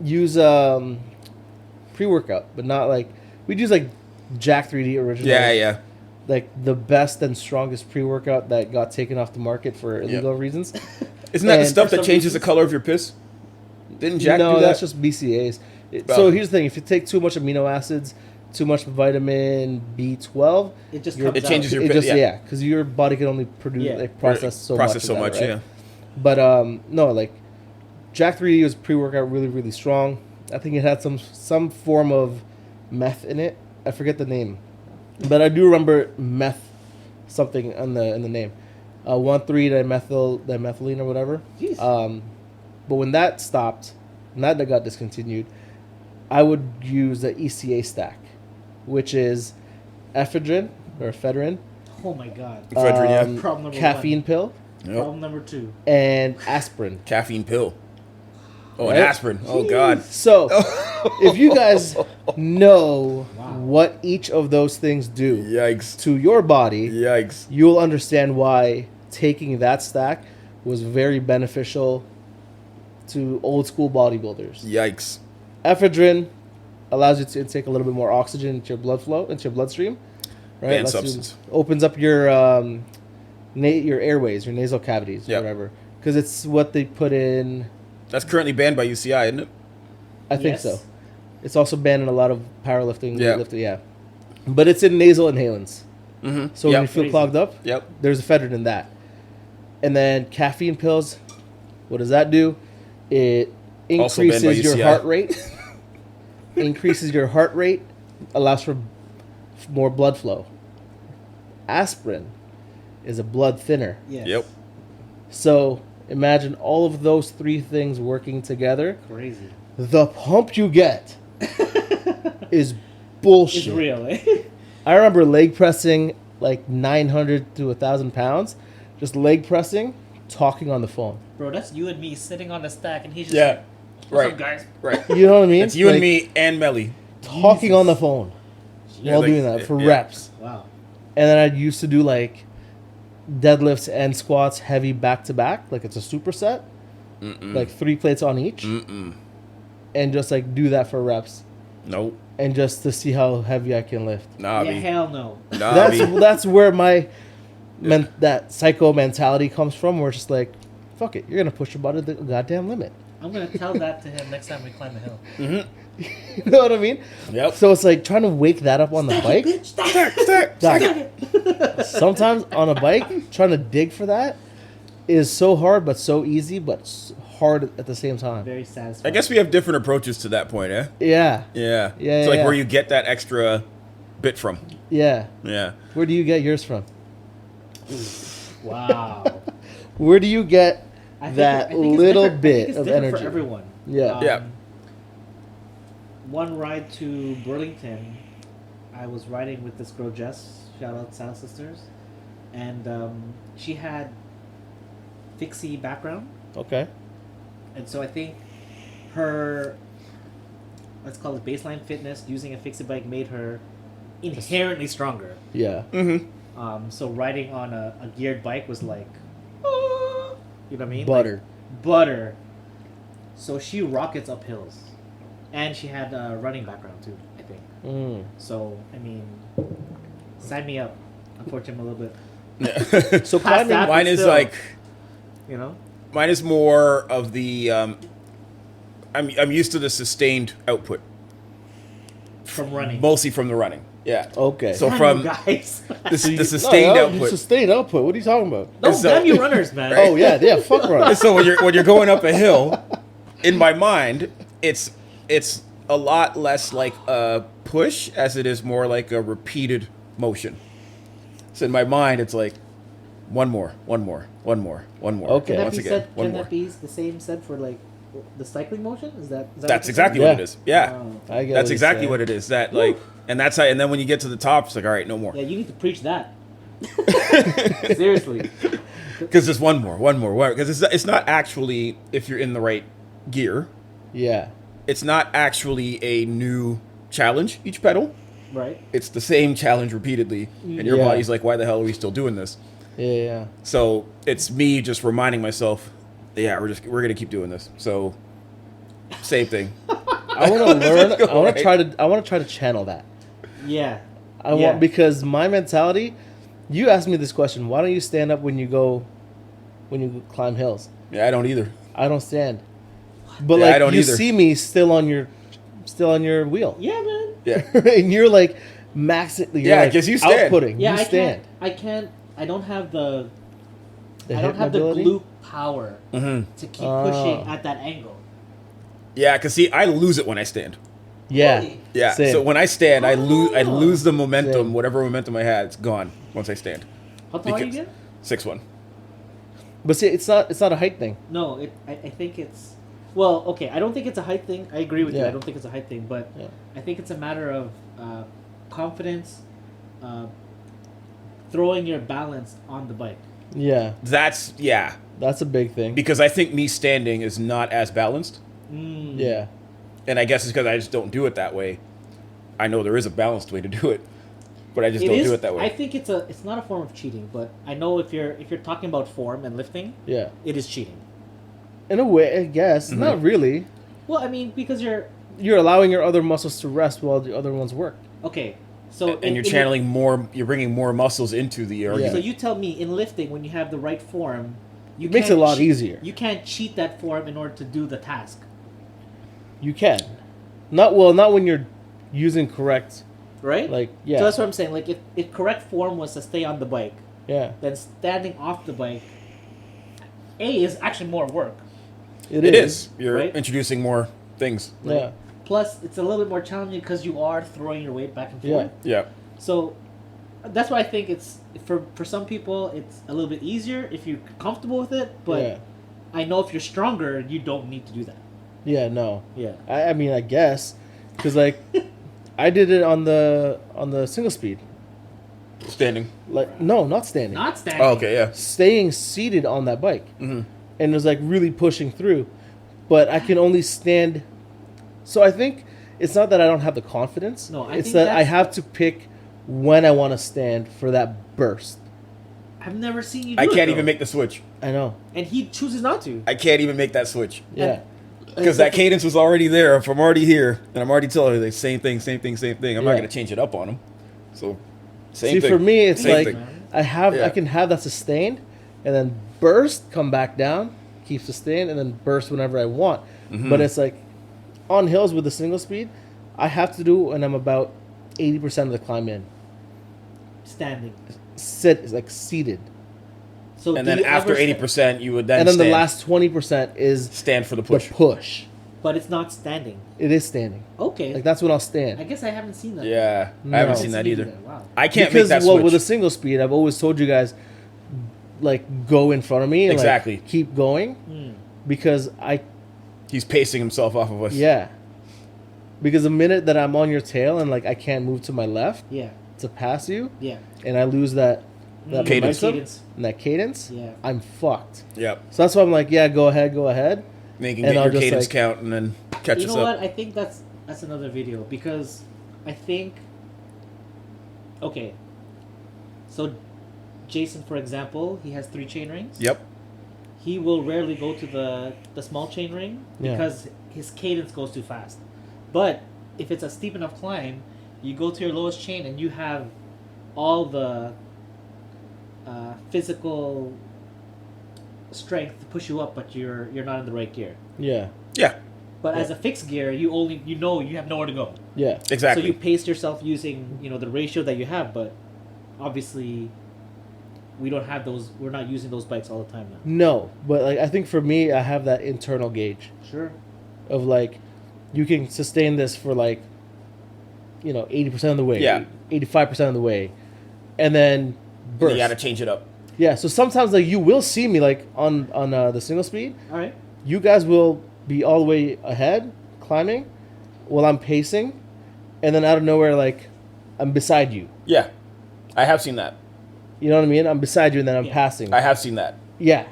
use pre-workout, but not like we'd use like Jack 3D original. Yeah. Like the best and strongest pre-workout that got taken off the market for illegal reasons. Isn't that the And stuff for that some changes the reason- color of your piss? Didn't Jack no, do that? that's just BCAAs. Oh. So here's the thing: if you take too much amino acids, too much vitamin B12, It just Your- comes It changes out. your it piss. just Yeah. because your body can only produce Yeah. like process so Process so much. much, of that, right? yeah. But no, like Jack 3D was pre-workout really strong. I think it had some form of meth in it. I forget the name, but I do remember meth something in the name. 1,3-dimethylene or whatever. Jeez. But when that stopped, and that got discontinued, I would use the ECA stack, which is ephedrine or ephedrine, Oh my god. Ephedrine, yeah. Problem number caffeine one. pill, Yep. Problem number 2. and aspirin. Caffeine pill. Oh, Right? an aspirin. Oh God. So, if you guys know Wow. what each of those things do Yikes. to your body, Yikes. you'll understand why taking that stack was very beneficial to old school bodybuilders. Yikes. Ephedrine allows you to take a little bit more oxygen into your blood flow, into your bloodstream. Right? Banned Lets you- substance. opens up your your airways, your nasal cavities, Yep. whatever. Because it's what they put in. That's currently banned by UCI, isn't it? I think Yes. so. It's also banned in a lot of powerlifting, Yeah. weightlifting, yeah. But it's in nasal inhalants. Mm-hmm. So when you feel Crazy. clogged up, Yep. there's ephedrine in that. And then caffeine pills, what does that do? It Also banned by increases your UCI. heart rate. Increases your heart rate, allows for more blood flow. Aspirin is a blood thinner. Yes. Yep. So imagine all of those 3 things working together. Crazy. The pump you get is bullshit. It's real, eh? I remember leg pressing like 900 to 1,000 pounds, just leg pressing, talking on the phone. Bro, that's you and me sitting on the stack and he's just Yeah. like, what's Right. up, guys? Right. You know what I mean? It's you and Like, me and Melly. talking Jesus. on the phone Yeah, while like- doing that for yeah. reps. Wow. And then I used to do like deadlifts and squats heavy back to back, like it's a superset, like 3 plates on each, Mm-mm. and just like do that for reps, Nope. and just to see how heavy I can lift. Nah, Yeah, B. hell no. Nah, That's B. that's where my that psycho mentality comes from. Where it's just like, fuck it, you're gonna push your body to the goddamn limit. I'm going to tell that to him next time we climb a hill. You know what I mean? Yep. So it's like trying to wake that up on the bike. Stack. Dog, sometimes on a bike, trying to dig for that is so hard, but so easy, but hard at the same time. Very satisfying. I guess we have different approaches to that point, eh? Yeah. Yeah. Yeah, It's like yeah. where you get that extra bit from. Yeah. Yeah. Where do you get yours from? Wow. Where do you get I think that I think it's little different- I think bit it's of different energy? for everyone. Yeah. Yeah. One ride to Burlington, I was riding with this girl Jess. Shout out Saddle Sisters, and she had fixie background, Okay. and so I think her, let's call it baseline fitness, using a fixie bike made her inherently stronger. Yeah. Mm-hmm. So riding on a geared bike was like, you know what I mean? Butter. Like, butter. So she rockets up hills, and she had a running background too, I think. Mm. So I mean, sign me up. Unfortunately, I'm a little bit, Yeah. So Past climbing. that- Mine is still. like, you know. mine is more of the, I'm used to the sustained output. From running. Mostly from the running. Yeah. Okay. So Damn from you guys. the sustained no, output. Sustained output. What are you talking about? No, so- damn you runners, man. Oh yeah, yeah. Fuck right. So when you're going up a hill, in my mind, it's a lot less like a push as it is more like a repeated motion. So in my mind, it's like one more. Okay. Can that Once be again, said? one Can more. that be the same said for like the cycling motion? Is that That's what you're exactly saying? what it is. Yeah. Wow. I get That's you're exactly saying. what it is. That like, and that's how. And then when you get to the top, it's like, all right, no more. Yeah, you need to preach that. Seriously. Because there's one more. Because it's not actually, if you're in the right gear, Yeah. it's not actually a new challenge each pedal. Right. It's the same challenge repeatedly, and your Yeah. body's like, why the hell are we still doing this? Yeah. Yeah. So it's me just reminding myself, yeah, we're gonna keep doing this. So same thing. I want to learn. go, I want right? to try to channel that. Yeah. I Yeah. want because my mentality. You asked me this question. Why don't you stand up when you climb hills? Yeah, I don't either. I don't stand. But Yeah, like I don't you either. see me still on your wheel. Yeah, man. Yeah. And you're like maxing. You're Yeah, like 'cause you stand. outputting. Yeah, you stand. I can't. I don't have the. The I hip don't have mobility? the glute power Mm-hmm. to keep Oh. pushing at that angle. Yeah, because see, I lose it when I stand. Yeah. Really? Yeah. Same. So when I stand, I lose the momentum. Same. Whatever momentum I had, it's gone once I stand. How tall are you Because- again? 6'1". But see, it's not a height thing. No, I think it's. Well, okay. I don't think it's a height thing. I agree with you. Yeah. I don't think it's a height thing, but Yeah. I think it's a matter of confidence, throwing your balance on the bike. Yeah. That's That's a big thing. because I think me standing is not as balanced, Mm. Yeah. and I guess it's because I just don't do it that way. I know there is a balanced way to do it, but I just don't do it that way. I think it's not a form of cheating, but I know if you're talking about form and lifting, Yeah. it is cheating. In a way, I guess. Mm-hmm. Not really. Well, I mean, because you're You're allowing your other muscles to rest while the other ones work. okay. So and you're channeling more. You're bringing more muscles into the argument. So you tell me in lifting when you have the right form, you It makes can't it a lot cheat- easier. You can't cheat that form in order to do the task. You can. Not when you're using correct. Right? Like, yeah. So that's what I'm saying. Like, if correct form was to stay on the bike, Yeah. then standing off the bike, is actually more work. it is. You're right? introducing more things. Yeah. Plus, it's a little bit more challenging because you are throwing your weight back and Yeah. forth. Yeah. So that's why I think it's for some people it's a little bit easier if you're comfortable with it. But Yeah. I know if you're stronger, you don't need to do that. Yeah. No. Yeah. I mean, I guess, because like, I did it on the single speed. Standing. Like, no, not standing. Not standing. Oh, okay. Yeah. Staying seated on that bike, Mm-hmm. and it was like really pushing through, but I can only stand. So I think it's not that I don't have the confidence. No, I it's think that I that's- have to pick when I want to stand for that burst. I've never seen you do I it, can't though. even make the switch. I know. And he chooses not to. I can't even make that switch Yeah. because that cadence was already there. If I'm already here, and I'm already telling you the same thing. I'm not Yeah. gonna change it up on them. So, same See, thing. for me, it's Same like thing. I Yeah. can have that sustained, and then burst, come back down, keep sustained, and then burst whenever I want. Mm-hmm. But it's like on hills with the single speed, I have to do it when I'm about 80% of the climb in. Standing. Sit is like seated. So And do then you after ever 80%, you would then And then stand, the last 20% is stand for the the push. push. But it's not standing. It is standing. Okay. Like that's when I'll I stand. guess I haven't seen that. Yeah, No. I haven't I seen that you either. do that. Wow. I can't Because make that well, switch. with a single speed, I've always told you guys, like go in front of me and Exactly. like, keep going, because He's pacing himself off of us. yeah, because the minute that I'm on your tail and like I can't move to my left Yeah. to pass you, Yeah. and I lose that Cadence. momentum and that cadence, Yeah. I'm fucked. Yep. So that's why I'm like, yeah, go ahead. Then you can And get I'll your just, cadence like- count and then catch You us know up. what? I think that's another video because I think. Okay. So, Jason, for example, he has 3 chain rings. Yep. He will rarely go to the small chain ring Yeah. because his cadence goes too fast. But if it's a steep enough climb, you go to your lowest chain and you have all the physical strength to push you up, but you're not in the right gear. Yeah, Yeah. But as a fixed gear, you have nowhere to go. yeah. Exactly. So you pace yourself using the ratio that you have, but obviously we don't have those. We're not using those bikes all the time now. No, but like I think for me, I have that internal gauge Sure. of like, you can sustain this for like, 80% of the way, Yeah. 85% of the way, and then burst. You got to change it up. Yeah, so sometimes like you will see me like on the single speed. All right. You guys will be all the way ahead climbing, while I'm pacing, and then out of nowhere like I'm beside you. Yeah. I have seen that. You know what I mean? I'm beside you and then I'm Yeah. passing. I have seen that. Yeah,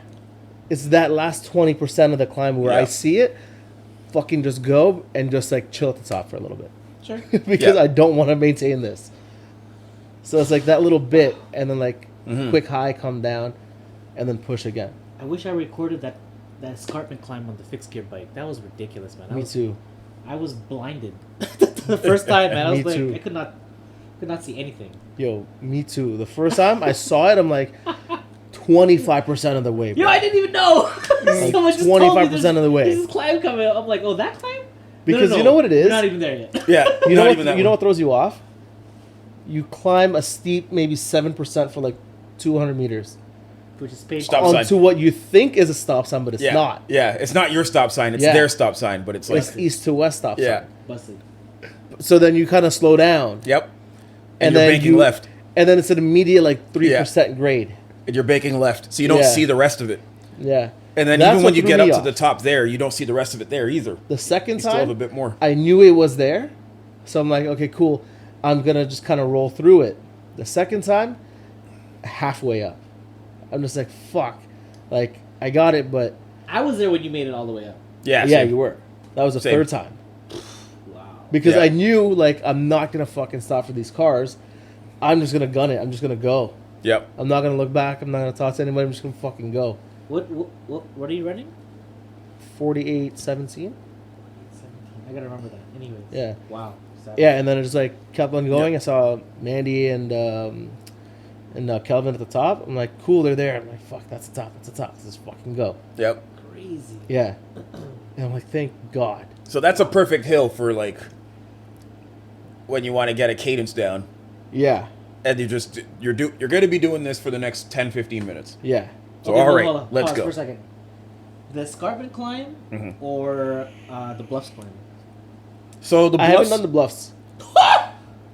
it's that last 20% of the climb where I Yeah. see it. Fucking just go and just like chill at the top for a little bit. Sure. Because Yeah. I don't want to maintain this. So it's like that little bit, and then like Mm-hmm. quick high, come down, and then push again. I wish I recorded that escarpment climb on the fixed gear bike. That was ridiculous, man. Me too. I was blinded the first time, man. I was Me like, too. I could not see anything. Yo, me too. The first time I saw it, I'm like 25% of the way. Yo, bro. I didn't even know. Like Someone just told me 25% of the way. There's this climb coming. I'm like, oh, that climb? Because you know what it is? We're not even there yet. Yeah. You know not what? even that You know one. what throws you off? You climb a steep, maybe 7% for like 200 meters Which is painful. Stop sign. onto what you think is a stop sign, but it's Yeah. not. Yeah. It's not your stop sign. It's Yeah. their stop sign, but it's like. It's east to west stop Yeah. sign. Busted. So then you kind of slow down, Yep. And, And you're then banking you- left. and then it's an immediate like 3% grade. And you're banking left. So you don't Yeah. see the rest of it. Yeah. And then That's even what when you threw get me up to off. the top there, you don't see the rest of it there either. The second You still have a time, bit more. I knew it was there, so I'm like, okay, cool. I'm gonna just kind of roll through it. The second time, halfway up, I'm just like, fuck, like I got it, but I was there when you made it all the way up. Yeah. yeah, same. you were. That was the Same. third time Wow. because Yeah. I knew like I'm not gonna fucking stop for these cars. I'm just gonna gun it. I'm just gonna go. Yep. I'm not gonna look back. I'm not gonna talk to anybody. I'm just gonna fucking go. What are you running? 48-17. 17. I gotta remember that. Anyways. Yeah. Wow. Yeah, and then it just like kept on going. Yeah. I saw Mandy and Kelvin at the top. I'm like, cool, they're there. I'm like, fuck, that's the top. That's the top. Let's just fucking go. Yep. Crazy. Yeah. And I'm like, thank God. So that's a perfect hill for like when you want to get a cadence down, Yeah. and you're going to be doing this for the next 10, 15 minutes. Yeah. So Okay, all hold right, on. let's Pause go. for a second. The escarpment climb Mhm. or the bluffs climb? So the I haven't bluffs, done the bluffs.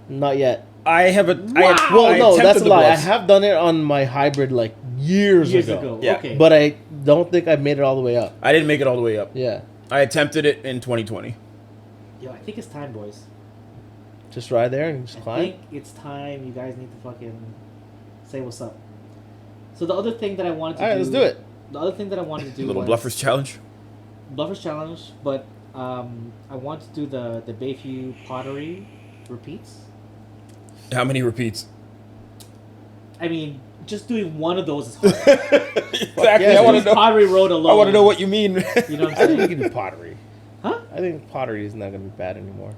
Not yet. I have a. Wow. Well, I no, attempted that's a the lie. bluffs. I have done it on my hybrid like years ago. Yeah. Okay. But I don't think I made it all the way up. I didn't make it all the way up. Yeah. I attempted it in 2020. Yo, I think it's time, boys. Just ride there and just I climb. think it's time. You guys need to fucking say what's up. So the other thing that I wanted to All right, do. let's do it. The other thing that I wanted to do Little was bluffers challenge. Bluffers challenge, but I want to do the Bayview pottery repeats. How many repeats? I mean, just doing one of those is hard. Exactly. yeah, I want to Doing know. Pottery road alone. I want to know what you mean. You know what I I'm think we saying? can do pottery. Huh? I think pottery is not going to be bad anymore.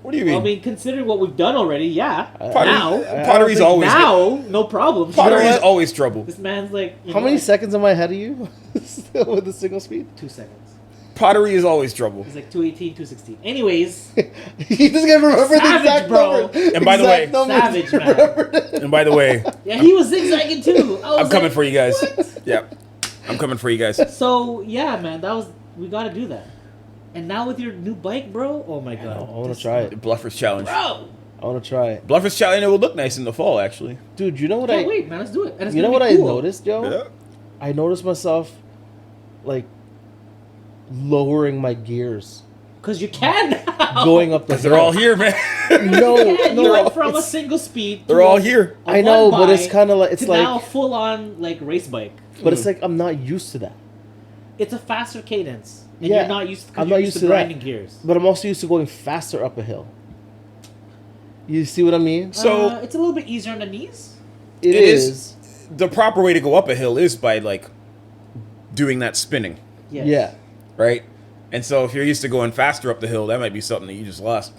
What do you mean? Well, I mean, considering what we've done already, yeah. Pottery- now, pottery's think always now, no problem. Pottery know is what? always trouble. This man's like. How many seconds am I ahead of you? Still with the single speed? 2 seconds. Pottery is always trouble. It's like 218, 216. Anyways, He doesn't even remember the Savage, exact bro. number. And by the way- Exact numbers. Savage, He man. remembered it. And by the way, yeah, he was zigzagging too. I'm coming for you guys. Yeah, I'm coming for you guys. So yeah, man, we gotta do that. And now with your new bike, bro. Oh my god. I want to try The it. Bluffers Challenge. Bro, I want to try it. Bluffers Challenge. It will look nice in the fall, actually. Dude, you know what can't wait, man. Let's do it. And it's You know gonna what be I cool. noticed, yo? Yeah. I noticed myself, like, lowering my gears. Cause you can now. Going up the Because they're all here, man. No, Yeah, you no. went from a it's- single speed. They're to all a- here. a I know, one but it's bike kind of like, it's to now like, full on like race bike. but it's like I'm not used to that. It's a faster cadence. And Yeah, you're not used. I'm You're not used to used to that. grinding gears. But I'm also used to going faster up a hill. You see what I mean? So- it's a little bit easier on the knees. It is. is. The proper way to go up a hill is by like doing that spinning, Yes. Yeah, right? And so if you're used to going faster up the hill, that might be something that you just lost.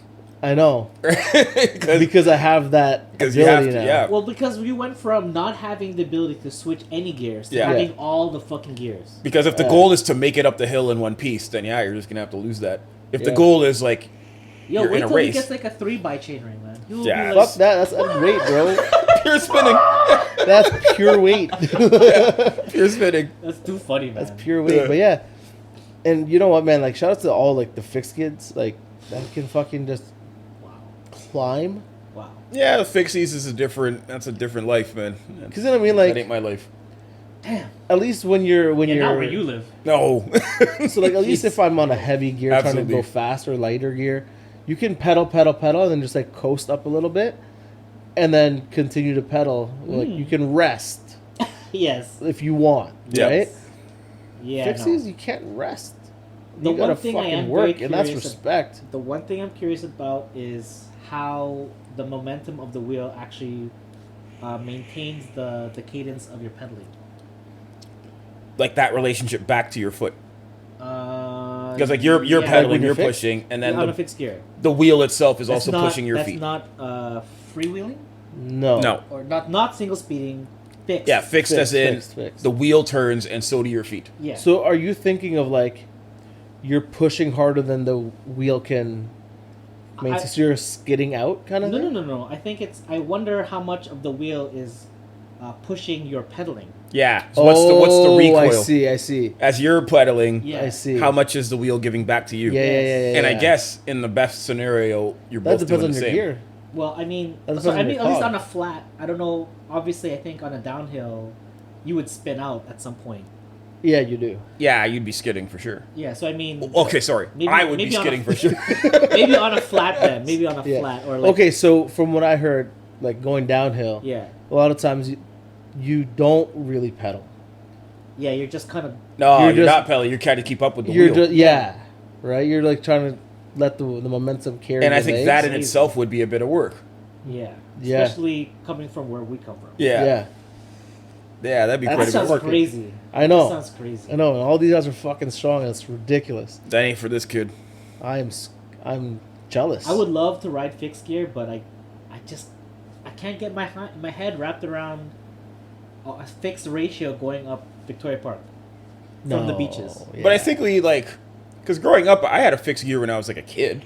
I know. Because Because I have that you have ability to, now. yeah. Well, because we went from not having the ability to switch any gears to Yeah. having Yeah. all the fucking gears. Because if the goal is to make it up the hill in one piece, then yeah, you're just gonna have to lose that. If the Yeah. goal is like Yo, You're wait in a till he race. gets like a 3x chain ring, man. You'll Yeah. be like, Fuck that. That's great, bro. pure spinning, That's pure weight. pure spinning. that's too funny, man. That's pure weight. Yeah. But yeah. And you know what, man? Like, shout out to all, like, the fixed kids. Like, that can fucking just Wow. climb. Wow. Yeah, the fixies is that's a different life, man. Because, you know what I mean? That ain't Like, my life. Damn. at least when you're... Yeah, not where you live. No. So, like, at least if I'm on a heavy gear trying Absolutely. to go fast or lighter gear, you can pedal, and then just, like, coast up a little bit. And then continue to pedal. Like, you can rest Yes. if you want, Yeah. right? Yeah. Fixies, No. you can't rest. The You gotta one thing I fucking am work, very and that's curious respect. The one thing I'm curious about is how the momentum of the wheel actually maintains the cadence of your pedaling. Like that relationship back to your foot. Because Because like you're Like pedaling, when you're you're fixed? pushing, and then on a the, fixed gear. the wheel itself is That's also not- pushing your that's feet. not freewheeling No. No. or not single speeding. Fixed. Yeah, fixed as in Fixed. the wheel turns and so do your feet. Yeah. So are you thinking of, like, you're pushing harder than the wheel can maintain, so you're skidding out kind of no, thing? no. I think it's. I wonder how much of the wheel is pushing your pedaling. Yeah. So what's the recoil? I see. As you're pedaling, Yeah. I see. how much is the wheel giving back to you? Yeah, And I yeah. guess in the best scenario, you're That both depends doing on the your same. gear. Well, I mean, That depends so on I mean, your at least cog. on a flat. I don't know. Obviously, I think on a downhill, you would spin out at some point. Yeah, you do. Yeah, you'd be skidding for sure. Yeah. So I mean. Okay, sorry. Maybe- I would be maybe on skidding a- for sure. Maybe on a flat then. Maybe on a Yeah. flat or like. Okay, so from what I heard, like going downhill, Yeah. a lot of times you don't really pedal. Yeah. You're just kind of. No, You're you're, just- not pedaling. You're trying to keep up with the You're wheel. just, yeah, right? You're like trying to let the momentum carry And I your think legs. that in Crazy. itself would be a bit of work. Yeah. Yeah. Especially coming from where we come from. Yeah. Yeah, that'd be That's quite That a bit sounds of work. crazy. I know. That sounds crazy. I know, and all these guys are fucking strong, and it's ridiculous. That ain't for this kid. I'm jealous. I would love to ride fixed gear, but I can't get my head wrapped around a fixed ratio going up Victoria Park from the beaches. But I think we because growing up, I had a fixed gear when I was like a kid.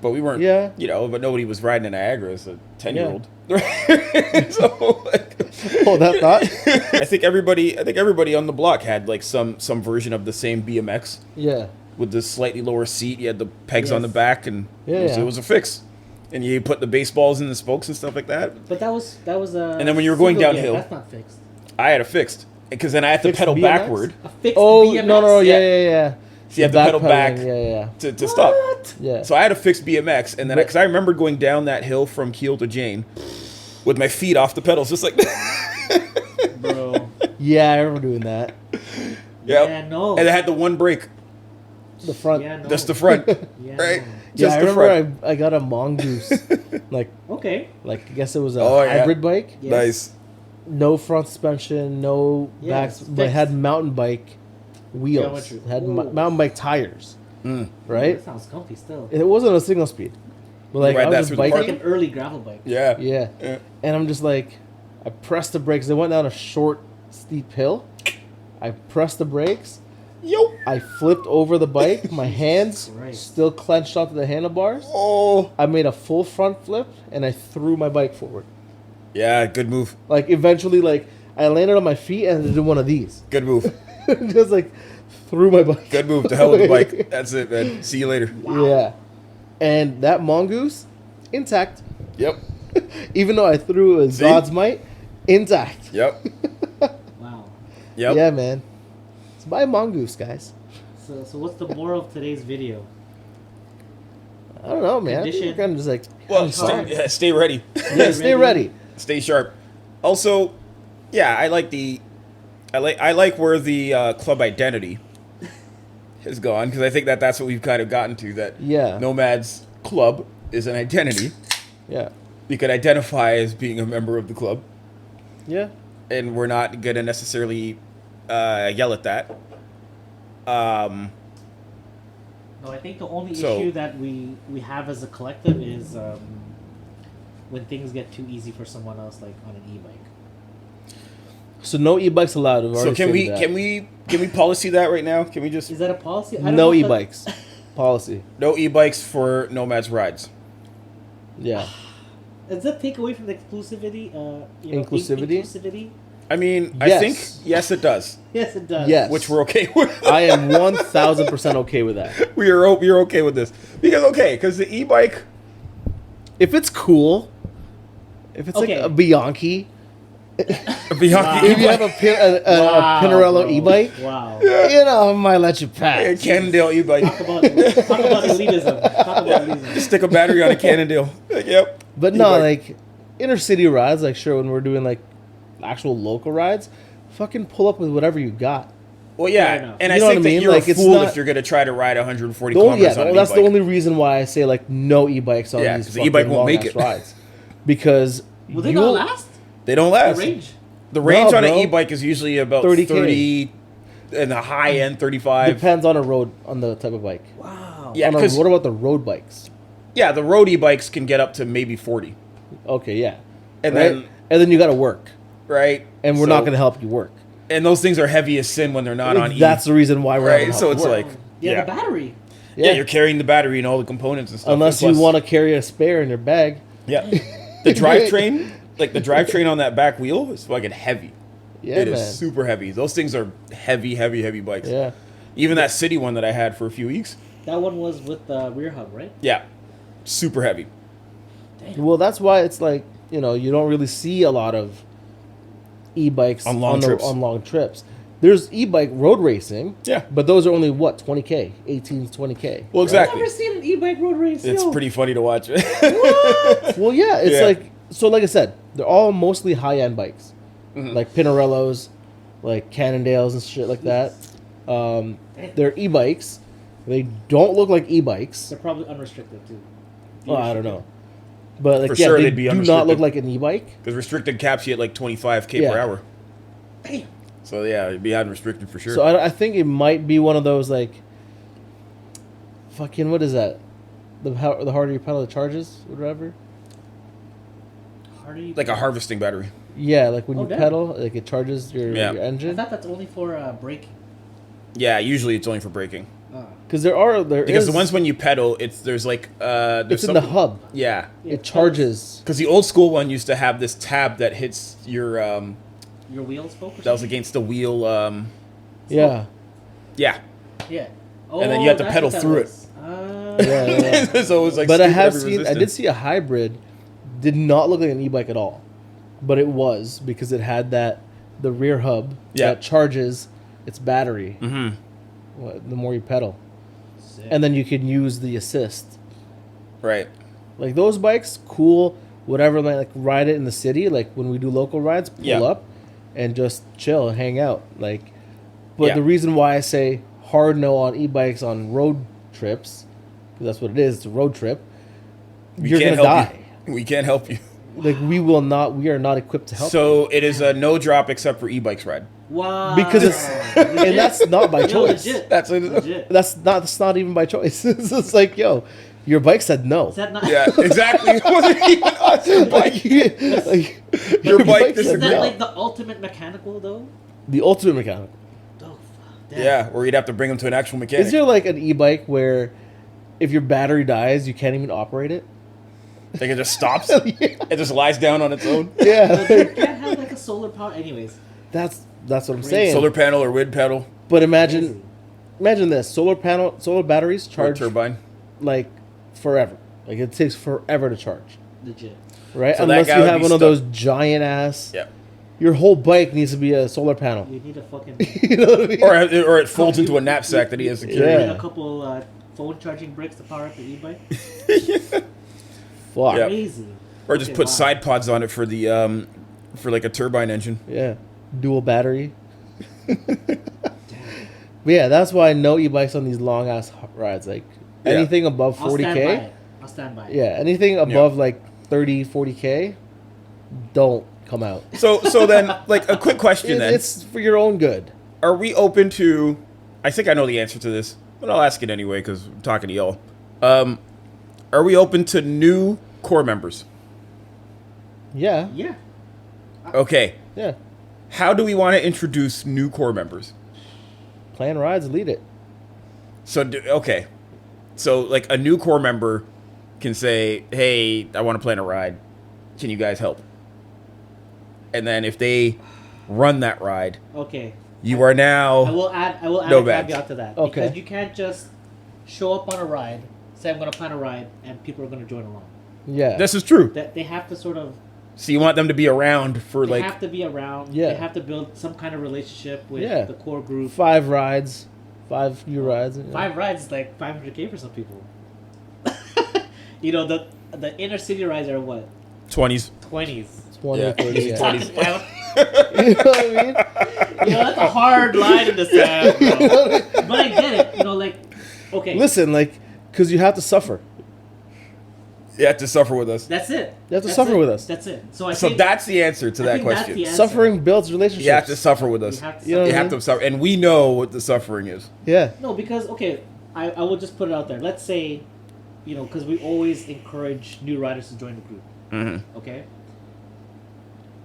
But we weren't, Yeah. but nobody was riding in Niagara as a 10-year-old. Oh, that thought? I think everybody on the block had like some version of the same BMX Yeah. with the slightly lower seat. You had the pegs on the Yes. back, and Yeah. it was a fix. And you put the baseballs in the spokes and stuff like that. But that was a. And then when you were going single gear, downhill- that's not fixed. I had a fixed because then I had to Fixed pedal BMX? backward A fixed Oh, BMX? no, Yeah. yeah. So you had to pedal back pedaling, Yeah. to stop. Yeah. So I had a fixed BMX, and then But- because I remember going down that hill from Kiel to Jane with my feet off the pedals, just like Bro. Yeah, I remember doing that. Yep. Yeah, no. And I had the one brake, The front. Yeah, no. just the front, Yeah, right? no. Yeah, Just I the remember front. I got a mongoose, like Okay. I guess it was a Oh, yeah. hybrid bike. Yes. Nice. No front suspension, no Yeah, back, it's but it fixed. had mountain bike wheels. Geometry. It had Ooh. mountain bike tires, right? That sounds comfy still. It wasn't a single speed, but like ride I that was just through the Like biking. an early gravel bike. Yeah. Yeah. Yeah. And I'm just like, I pressed the brakes. They went down a short, steep hill. I pressed the brakes, Yo. I flipped over the bike. My hands Christ. still clenched onto the handlebars. Oh. I made a full front flip and I threw my bike forward. Yeah, good move. Like eventually, like I landed on my feet and did one of these. Good move. Just like threw my bike. Good move. To hell with the bike. That's it, man. See you later. Yeah. And that mongoose, intact. Yep. Even though I threw a See? God's might, intact. Yep. Wow. Yep. Yeah, man. It's buy a mongoose, guys. So what's the moral of today's video? I don't know, man. I think Condition. we're kind of just like, Well, Hard. stay ready. yeah, stay ready. Stay sharp. Also, yeah, I like where the club identity has gone, because I think that's what we've kind of gotten to, that Yeah. Nomads Club is an identity. Yeah. You could identify as being a member of the club, Yeah. and we're not going to necessarily yell at that. No, I think the only So- issue that we have as a collective is when things get too easy for someone else, like on an e-bike. So no e-bikes allowed. We've So already can we stated that. can we policy that right now? Can we just Is that a policy? I don't No know if that- e-bikes policy? no e-bikes for Nomads rides? Yeah. Does that take away from the exclusivity? Inclusivity? Inclusivity? I mean, I Yes. think yes, it does, Yes, it does. Yes. which we're okay with. I am 1000% okay with that. We're okay with this because the e-bike. If it's cool, if it's Okay. like a Bianchi, Beyond if you have a Pinarello bro. e-bike, Wow. you know, I might let you pass. Cannondale e-bike. Talk about elitism. Talk about elitism. Just stick a battery on a Cannondale. Like, yep. But no, E-bike. like inner city rides, like sure, when we're doing like actual local rides, fucking pull up with whatever you got. Well, Fair yeah, enough. and You I know think what I that mean? you're Like, a it's fool not- if you're going to try to ride 140 The only, kilometers on an that's e-bike. the only reason why I say like no e-bikes on Yeah, these 'cause the fucking e-bike won't make long-ass it. rides, because Will they you'll- not last? They don't The last. range? The range No, on an bro. e-bike is usually about 30K. 30, and the high end 35. Depends on a road, on the type of bike. Wow. Yeah, On a- because what about the road bikes? yeah, the road e-bikes can get up to maybe 40, Okay, yeah, and right? And then you got to work, right, and we're So- not going to help you work. And those things are heavy as sin when they're not on. That's the reason why we're right. having So help it's work. like Yeah, the battery. yeah, you're carrying the battery and all the components and stuff. unless And you plus- want to carry a spare in your bag. Yeah, the drivetrain, like the drivetrain on that back wheel, is fucking heavy. Yeah, It is man. super heavy. Those things are heavy bikes. Yeah, Even that city one that I had for a few weeks. That one was with the rear hub, right? Yeah, super heavy. well, that's why it's like, you know, you don't really see a lot of e-bikes On long trips. on long trips. There's e-bike road racing. Yeah. But those are only what, 20K, 18 to 20K. Well, I've exactly. never seen an e-bike road race. It's yo. pretty funny to watch. Well, yeah, it's Yeah. like, so like I said, they're all mostly high-end bikes. Mhm. Like Pinarellos, like Cannondales and shit like that. They're e-bikes. They don't look like e-bikes. They're probably unrestricted too. Well, I don't know. But like, For yeah, sure they they'd be do not unrestricted. look like an e-bike. Because restricted caps you at like 25K per Yeah. hour. Damn. So yeah, it'd be unrestricted for sure. So I think it might be one of those like, fucking, what is that? The harder you pedal, it charges, whatever. How do you? like a harvesting battery. Yeah, like when Oh, you damn. pedal, like it charges your Yeah. your I engine. thought that's only for braking. Yeah, usually it's only for braking. Because there Because is the ones when you pedal, there's like there's it's in the something- hub. Yeah, Yeah, It charges. because the old school one used to have this tab that hits your Your wheel spoke. Or that was something? against the wheel. Yeah. Yeah, Yeah. And then you had to that's pedal what that through it. was. Yeah, yeah. so it was like. But I stupid have heavy seen. I did resistance. see a hybrid. Did not look like an e-bike at all, but it was because it had the rear hub Yeah. that charges its battery. Mhm. The more you pedal, Sick. and then you can use the assist. Right. Like those bikes, cool. Whatever, like ride it in the city. Like when we do local rides, pull Yeah. up and just chill, hang out. Like, but Yeah. the reason why I say hard no on e-bikes on road trips, because that's what it is. It's a road trip. We You're can't gonna help die. you. We can't help you. Like we will not. We are not equipped to help. So it is a no drop except for e-bikes ride. Wow. Because it's and that's not by Yo, choice. legit. That's Legit. That's not even by choice. It's just like, yo, your bike said no. Is that not? Yeah, exactly. It wasn't even us. Your bike. Like, Your bike Is disagreed. that no. like the ultimate mechanical though? The ultimate mechanical. Oh, Yeah, or you'd have to bring them to an actual mechanic. Is there like an e-bike where if your battery dies, you can't even operate it? Like it just stops. Yeah. It just lies down on its own. Yeah, You can't have like a solar power, anyways. that's what I'm Crazy. saying. Solar panel or wind pedal But Crazy. imagine this: solar batteries or charge turbine. like forever. Like it takes forever to charge, Legit. right? So that Unless guy you would have be one of stuck. those giant ass. Yeah. Your whole bike needs to be a solar panel. You need a fucking. You know what I mean? Or it folds into a knapsack that he has to You carry. need Yeah. a couple phone charging bricks to power up the e-bike. Fuck. Yeah. Crazy. Or just Okay, put wow. side pods on it for the for like a turbine engine. Yeah. Dual battery. But yeah, that's why no e-bikes on these long ass rides. Like Yeah. anything above I'll stand by 40K. it. I'll stand by it. Yeah, anything above like 30, 40K, don't come out. So then like a quick question then. It's for your own good. Are we open to I think I know the answer to this, but I'll ask it anyway because I'm talking to y'all. Are we open to new core members? Yeah. Yeah. Okay. Yeah. How do we want to introduce new core members? Plan rides, lead it. So, okay. So, like, a new core member can say, hey, I want to plan a ride. Can you guys help? And then if they run that ride, Okay. you are I now... will add No a bad. caveat to that. Okay. Because you can't just show up on a ride, say I'm going to plan a ride, and people are going to join along. Yeah. This is true. That they have to sort of. So you want them to be around for, They like... have to be around. Yeah. They have to build some kind of relationship with Yeah. the core group. 5 rides. 5 new rides. Yeah. 5 rides is like 500K for some people. You know, the inner city rides are what? 20s. 20s. 20, Yeah. 30, yeah. 20s. You know what I mean? You know, that's a hard line in the sand, bro. But I get it. You know, like, okay. Listen, like, because you have to suffer. You have to suffer with us. That's it. You have to That's suffer it. with us. That's it. So I So think that's the answer to I that think that's question. the answer. Suffering builds relationships. You have to suffer with us. You have to You know You what I have mean? to suffer. And we know what the suffering is. Yeah. No, because okay, I will just put it out there. Let's say, you know, because we always encourage new riders to join the group. Mm-hmm. Okay.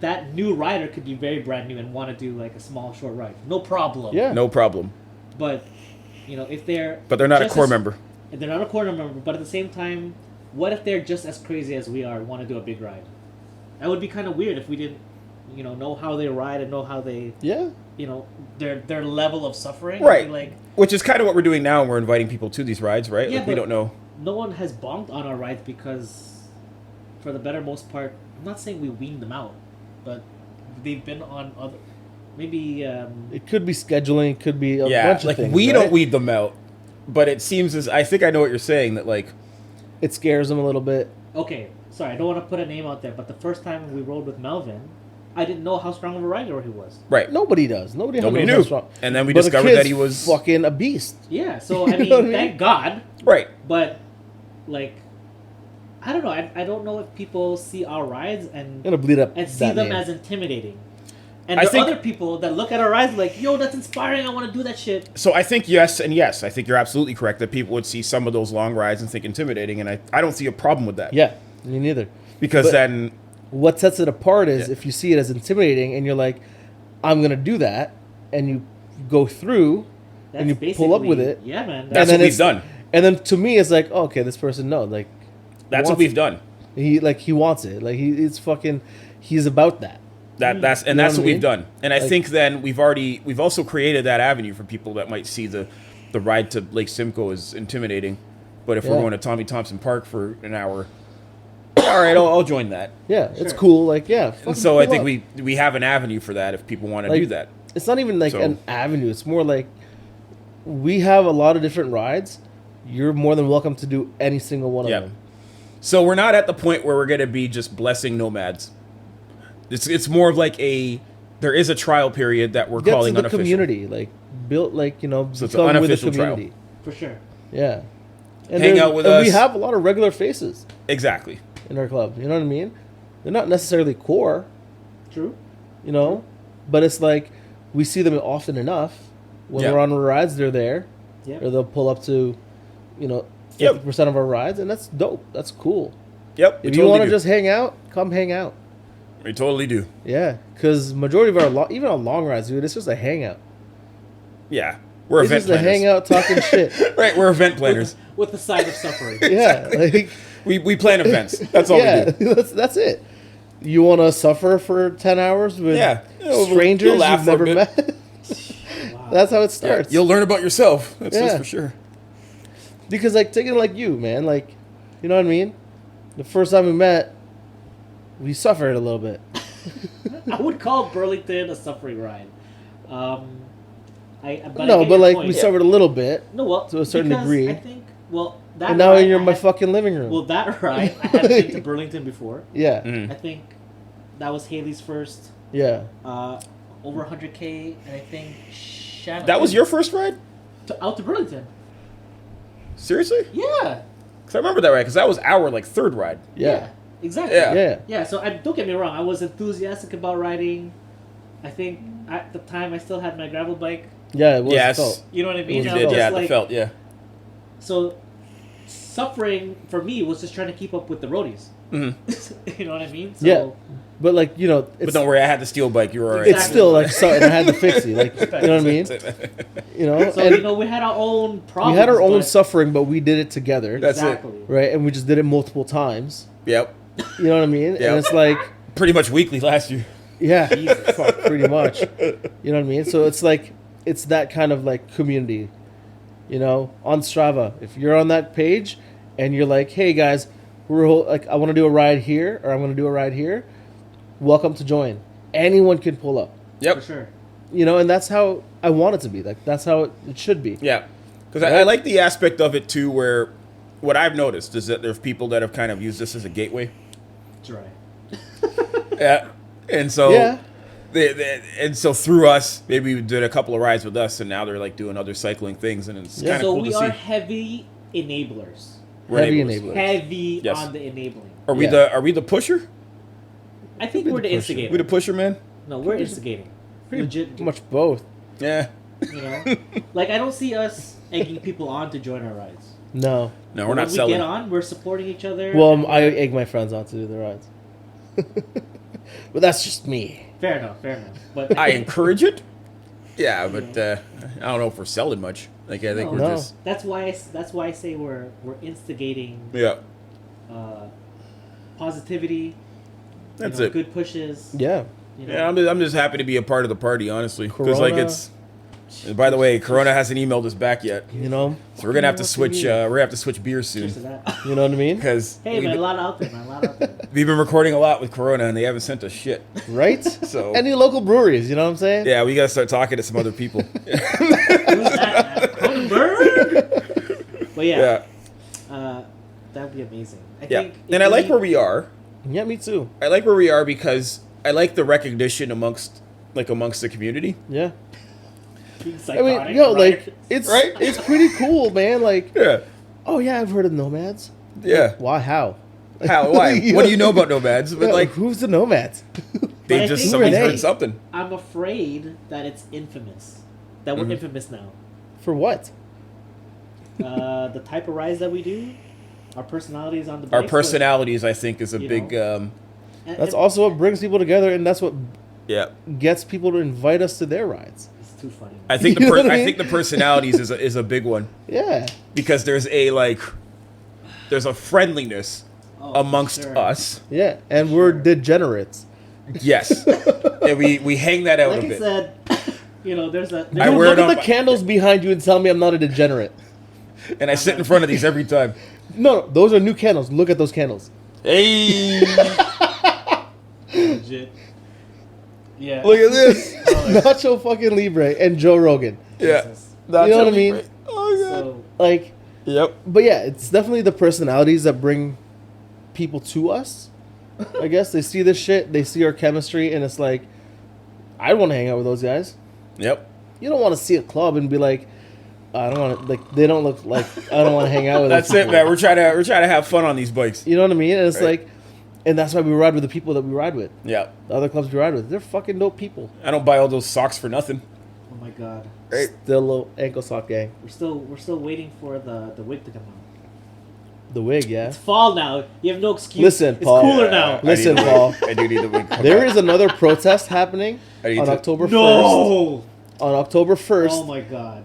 That new rider could be very brand new and want to do like a small short ride. No problem. Yeah. No problem. But, you know, if they're But they're not a just core as- member. if they're not a core member, but at the same time, what if they're just as crazy as we are, want to do a big ride? That would be kind of weird if we didn't, you know how they ride and know how they, Yeah. you know, their level of suffering. Right. I'd be like, Which is kind of what we're doing now. We're inviting people to these rides, right? Yeah, Like, we but- don't know. no one has bonked on our rides because, for the better most part, I'm not saying we weaned them out, but they've been on other, maybe. It could be scheduling. It could be a Yeah, bunch of like things. we right? don't weed them out, but it seems as I think I know what you're saying that like It scares them a little bit. Okay, sorry, I don't want to put a name out there, but the first time we rode with Melvin, I didn't know how strong of a rider he was. right. Nobody does. Nobody Nobody knows how knew. strong. And then we But the discovered kid's that he was fucking a beast. Yeah, so I You mean, know what I mean? thank God, right. but like, I don't know. I don't know if people see our rides and Gonna bleed up. see that them name. as intimidating. And I there are think- other people that look at our rides like, yo, that's inspiring. I want to do that shit. So I think yes and yes. I think you're absolutely correct that people would see some of those long rides and think intimidating, and I don't see a problem with that. Yeah, me neither. Because But- then What sets it apart is Yeah. if you see it as intimidating and you're like, I'm gonna do that, and you go through, That's and you pull up basically- with it. Yeah, man. That's and what then we've done. And then to me, it's like, oh, okay, this person knows. Like, That's what wants we've it. done. He wants it. Like it's fucking. He's about that. That's You know that's what I what we've mean? done. And I Like- think then we've also created that avenue for people that might see the ride to Lake Simcoe as intimidating. But if we're Yeah. going to Tommy Thompson Park for an hour, all right, I'll join that. Yeah, it's Sure. cool. Like, yeah. And fucking so I pull think up. we have an avenue for that if people want to Like, do that. It's not even like So- an avenue. It's more like we have a lot of different rides. You're more than welcome to do any single one of Yeah. them. So we're not at the point where we're going to be just blessing nomads. It's more of like there is a trial period that we're Get to calling the unofficial. community, like build, like So it's become an with the unofficial trial. community. For sure. Yeah, and Hang there's- out with and we us. have a lot of regular faces Exactly. in our club. You know what I mean? They're not necessarily core, True. you know, but it's like we see them often enough. When Yeah. we're on rides, they're there, Yeah. or they'll pull up to, you know, Yep. 50% of our rides, and that's dope. That's cool. Yep. we If you totally want to do. just hang out, come hang out. We totally do. Yeah, because majority of our even on long rides, dude, it's just a hangout. Yeah. We're It's event just to hang planners. out talking shit. Right, we're event planners. With the side of suffering. Yeah, like We plan events. That's all yeah, we do. that's it. You want to suffer for 10 hours with Yeah. You'll strangers laugh you've for a never bit. met? Wow. That's how it Yeah, starts. you'll learn about yourself. That's Yeah. for sure. Because like taking like you, man, like you know what I mean? The first time we met, we suffered a little bit. I would call Burlington a suffering ride. I No, get but your like point. we suffered a little bit. No, well, to a certain because degree. I think that. And now ride, you're in I my had- fucking living room. Well, that ride I hadn't been to Burlington before. Yeah. Mhm. I think that was Haley's first. Yeah. Over 100K, and I think Shannon. That was your first ride? out to Burlington. Seriously? Yeah. Because I remember that ride, because that was our, like, third ride. Yeah. Exactly. Yeah. Yeah. Yeah, so don't get me wrong. I was enthusiastic about riding. I think at the time I still had my gravel bike. Yeah, it was Yes. felt. You know what I mean? You I was You did, just yeah, like- the felt, yeah. So suffering for me was just trying to keep up with the roadies. hmm You know what I mean? So, Yeah. But like, you know, But it's, don't worry, I had the steel bike. You were alright. it's still like something I had to fix it. Like, you know what I mean? You know? So And you know, we had our own we problems. had our own but- suffering, but we did it together. That's it. exactly. Right? And we just did it multiple times. Yep. You know what I mean? Yep. And it's like, Pretty much weekly last year. yeah, fuck, pretty much. You know what I mean? So it's like, it's that kind of like community, you know, on Strava. If you're on that page and you're like, hey guys, like, I want to do a ride here, or I'm going to do a ride here, welcome to join. Anyone can pull up, For Yep. sure. you know, and that's how I want it to be. Like, that's how it should be. Yeah. Because I like the aspect of it, too, where what I've noticed is that there's people that have kind of used this as a gateway. That's right. Yeah. And so... Yeah. And so through us, maybe we did a couple of rides with us, and now they're like doing other cycling things, and it's Yeah. kind of So cool we to are see. heavy enablers. We're Heavy enablers. enablers. Heavy Yes. on the enabling. Are we Yeah. the pusher? I think Be we're the the pusher. instigator. We the pusher, man? No, we're instigating. Pretty Legit. much both. Yeah. You know, like I don't see us egging people on to join our rides. No. No, we're When not we selling. get on, we're supporting each other. Well, and I we're- egg my friends on to do the rides. But that's just me. fair enough, fair enough. But I encourage it. Yeah, but I don't know if we're selling much. Like I think No. we're No. just that's why I say we're instigating yeah. positivity. That's you know, it. Good pushes. Yeah. You know. Yeah, I'm just happy to be a part of the party, honestly. Because like Corona. it's. And by the way, Corona hasn't emailed us back yet, You know? so we're gonna have to What switch. do you mean? We're gonna have to switch beers Cheers to soon that. You know what I mean? because Hey man, a lot out there, man. A lot out there. we've been recording a lot with Corona, and they haven't sent us shit. Right? So Any local breweries, you know what I'm saying? yeah, we gotta start talking to some other people. Who's that? Cronenberg? But yeah, that would be amazing. I Yeah, think. and I like where we are. Yeah, me too. I like where we are because I like the recognition amongst the community. Yeah. being I psychotic, mean, yo, right? like, it's Right? it's pretty cool, man. Like, Yeah, oh yeah, I've heard of Nomads. yeah. Why? How? How? Why? You What know- do you know about Nomads? But Yeah, like, who's the Nomads? they I just think- somebody's Who are they? heard something. I'm afraid that it's infamous. That we're Mhm. infamous now. For what? The type of rides that we do, our personalities on the Our bikes, personalities, I think, is a You big. and- That's and also what brings people together, and that's what Yeah, gets people to invite us to their rides. It's too funny. I think You know what I I mean? think the personalities is a big one Yeah. because there's a friendliness Oh, amongst sure. us. Yeah, and we're degenerates. Yes, and we hang that out Like a I bit. said, you know, there's a. I Dude, wear look it at on the candles behind you and tell me I'm not a degenerate. And I sit in front of these every time. No, those are new candles. Look at those candles. Hey, Legit. Yeah. look at this. Nacho fucking Libre and Joe Rogan. Yeah, Jesus. You know what I mean? Oh god. So Like, Yep. but yeah, it's definitely the personalities that bring people to us. I guess they see this shit, they see our chemistry, and it's like, I want to hang out with those guys. Yep. You don't want to see a club and be like, I don't want to, like, they don't look like, I don't want to hang out with That's those it, people. man. We're trying to have fun on these bikes. You know what I mean? And it's Right. like, and that's why we ride with the people that we ride with. Yeah. The other clubs we ride with, they're fucking dope people. I don't buy all those socks for nothing. oh my god, Right. Still little ankle sock gang. we're still waiting for the wig to come out. The wig, yeah. It's fall now. You have no excuse. Listen, it's Paul. cooler Yeah, now. I Listen, need the Paul. wig. I do need the wig. There is another protest happening I need on to- October 1st. No. On October 1st, Oh my god.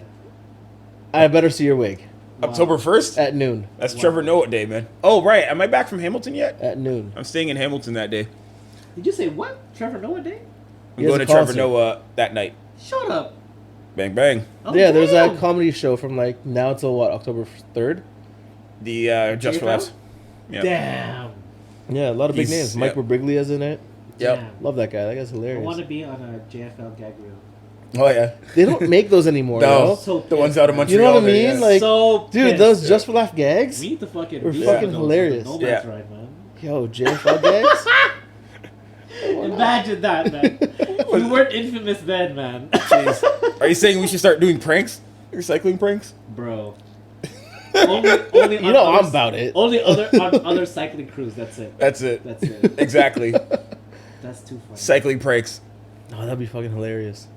I better see your wig October 1st? at noon. That's Wow. Trevor Noah Day, man. Oh, right. Am I back from Hamilton yet? At noon. I'm staying in Hamilton that day. Did you say what? Trevor Noah Day? I'm He has going a to Trevor concert. Noah that night. Shut up. Bang, bang. Oh, Yeah, there's damn. that comedy show from like now until what, October 3rd? The Just for JFL? Laughs. Yeah. Damn. Yeah, a lot of big He's- names. Mike yeah. Birbiglia's in it. Yep. Damn. Love that guy. That guy's I hilarious. want to be on a JFL gag reel. Oh, yeah. They don't make those anymore, No. yo. So The ones out of pissed, You Montreal. know what I there, mean? yeah. Like, so dude, pissed. those just for laugh gags? We need to fucking Were beat fucking those hilarious. on the Nomads Yeah. ride, man. Yo, JFL gags? Imagine that, man. We weren't infamous then, man. Jeez. Are you saying we should start doing pranks? Recycling pranks? Bro. Only You know I'm about it. Only on other cycling crews. That's it. That's it. That's it. Exactly. That's too funny. Cycling pranks. No, that'd be fucking hilarious.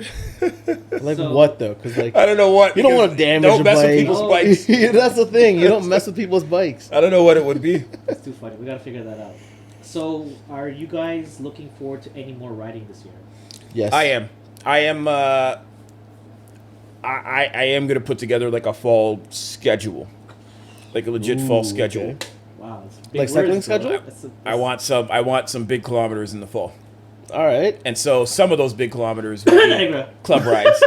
Like So- what though? Because like I don't know what. you don't because want to damage Don't a mess bike. with people's Oh. bikes. That's the thing. You don't mess with people's bikes. I don't know what it would be. That's too funny. We gotta figure that out. So, are you guys looking forward to any more riding this year? Yes, I am. I am. I am gonna put together like a fall schedule, like a legit fall Ooh, schedule. okay. Wow, it's big Like cycling words, bro. schedule? I want some big kilometers in the fall, All right. and so some of those big kilometers will be Niagara. club rides.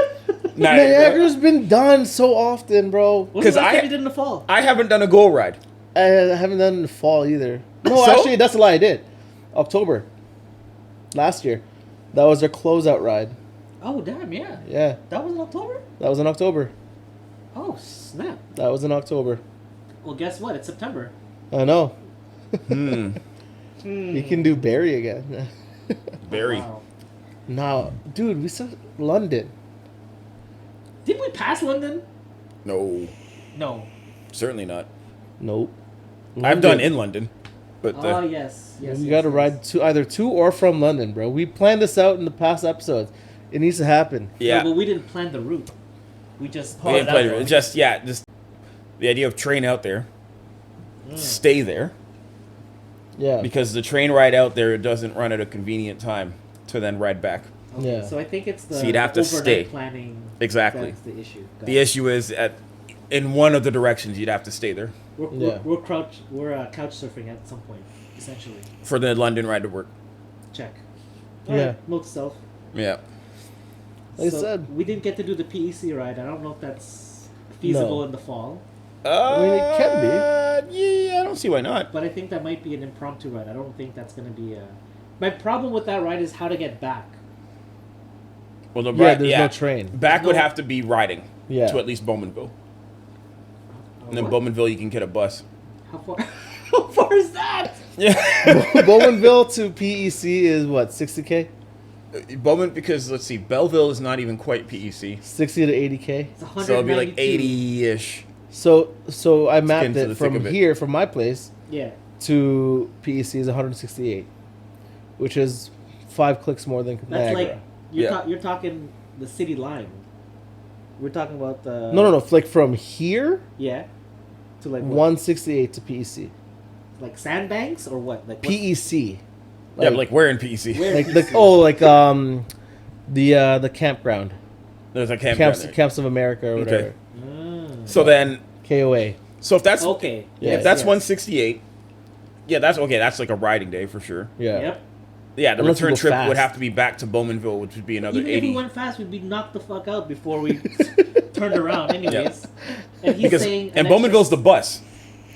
Niagara's been done so often, bro. When's the 'Cause last I- time you did in the fall? I haven't done a goal ride. I haven't done it in the fall either. No, So? actually, that's a lie. I did. October. Last year. That was their closeout ride. Oh damn, yeah. Yeah, That was in October. that was in October. Oh snap. That was in October. Well, guess what? It's September. I know. Hmm. You can do Barry again. Very. Wow. No, dude, we saw London. Did we pass London? No, No. certainly not. Nope. I've done in London, but Oh yes, yes. We yes, got to yes. ride either to or from London, bro. We planned this out in the past episodes. It needs to happen. yeah. No, but we didn't plan the route. We just We planned didn't play it. Just the idea of train out there, stay there, Yeah. because the train ride out there doesn't run at a convenient time to then ride back. Okay, Yeah. So I think it's the So you'd have to overnight stay. planning. Exactly. That's the issue. Got The it. issue is in one of the directions you'd have to stay there Yeah. We're couch surfing at some point, essentially. for the London ride to work. Check. Yeah. Alright, note to self. Yeah. Like I So, said. we didn't get to do the PEC ride. I don't know if that's feasible No. in the fall, mean, it can be. Yeah, I don't see why not. but I think that might be an impromptu ride. I don't think that's going to be a. My problem with that ride is how to get back. Well, the Yeah, there's no train. Back would No- have to be riding Yeah. to at least Bowmanville, and then What? Bowmanville you can get a bus. How far? How far is that? Yeah. Bowmanville to PEC is what, 60K? Bowman, because let's see, Belleville is not even quite PEC, 60 to 80K. It's 192. so it'd be like 80-ish. So I mapped into the it thick from of it. here, from my place, Yeah. to PEC is 168, which is 5 clicks more than That's Niagara. like you're, Yeah. you're talking the city line. We're talking about the No, like from here, Yeah. To like what? 168 to PEC. Like sandbanks or what? Like what- PEC. Yeah, but like where in PEC? Where? like PEC? the campground. There's a camp Camps down there. Camps of America or Okay. whatever. Ah. So then, KOA. so if that's Okay. Yeah. if that's yes. 168, yeah, that's okay. That's like a riding day for sure. Yeah. Yep. Yeah, the Unless we return go trip fast. would have to be back to Bowmanville, which would be another Even if 80. we went fast, we'd be knocked the fuck out before we turned around. Anyways. And he's Because saying and Bowmanville's the bus.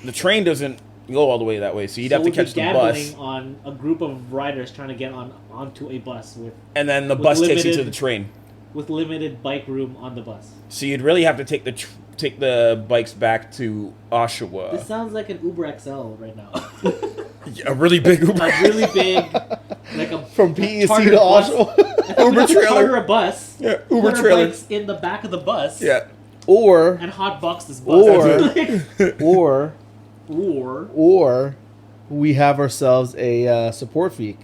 The train doesn't go all the way that way, so you'd have to we'd be catch the bus, gambling on a group of riders trying to get onto a bus and then the with bus takes you to limited- the train. with limited bike room on the bus. So you'd really have to take the bikes back to Oshawa. This sounds like an Uber XL right now. A really big Uber. A really big, like a From a PEC charter to bus. Oshawa. Uber trailer. Charter a bus. Yeah, put Uber our trailer. bikes in the back of the bus. Yeah. or And hotbox this bus. or or we have ourselves a support week.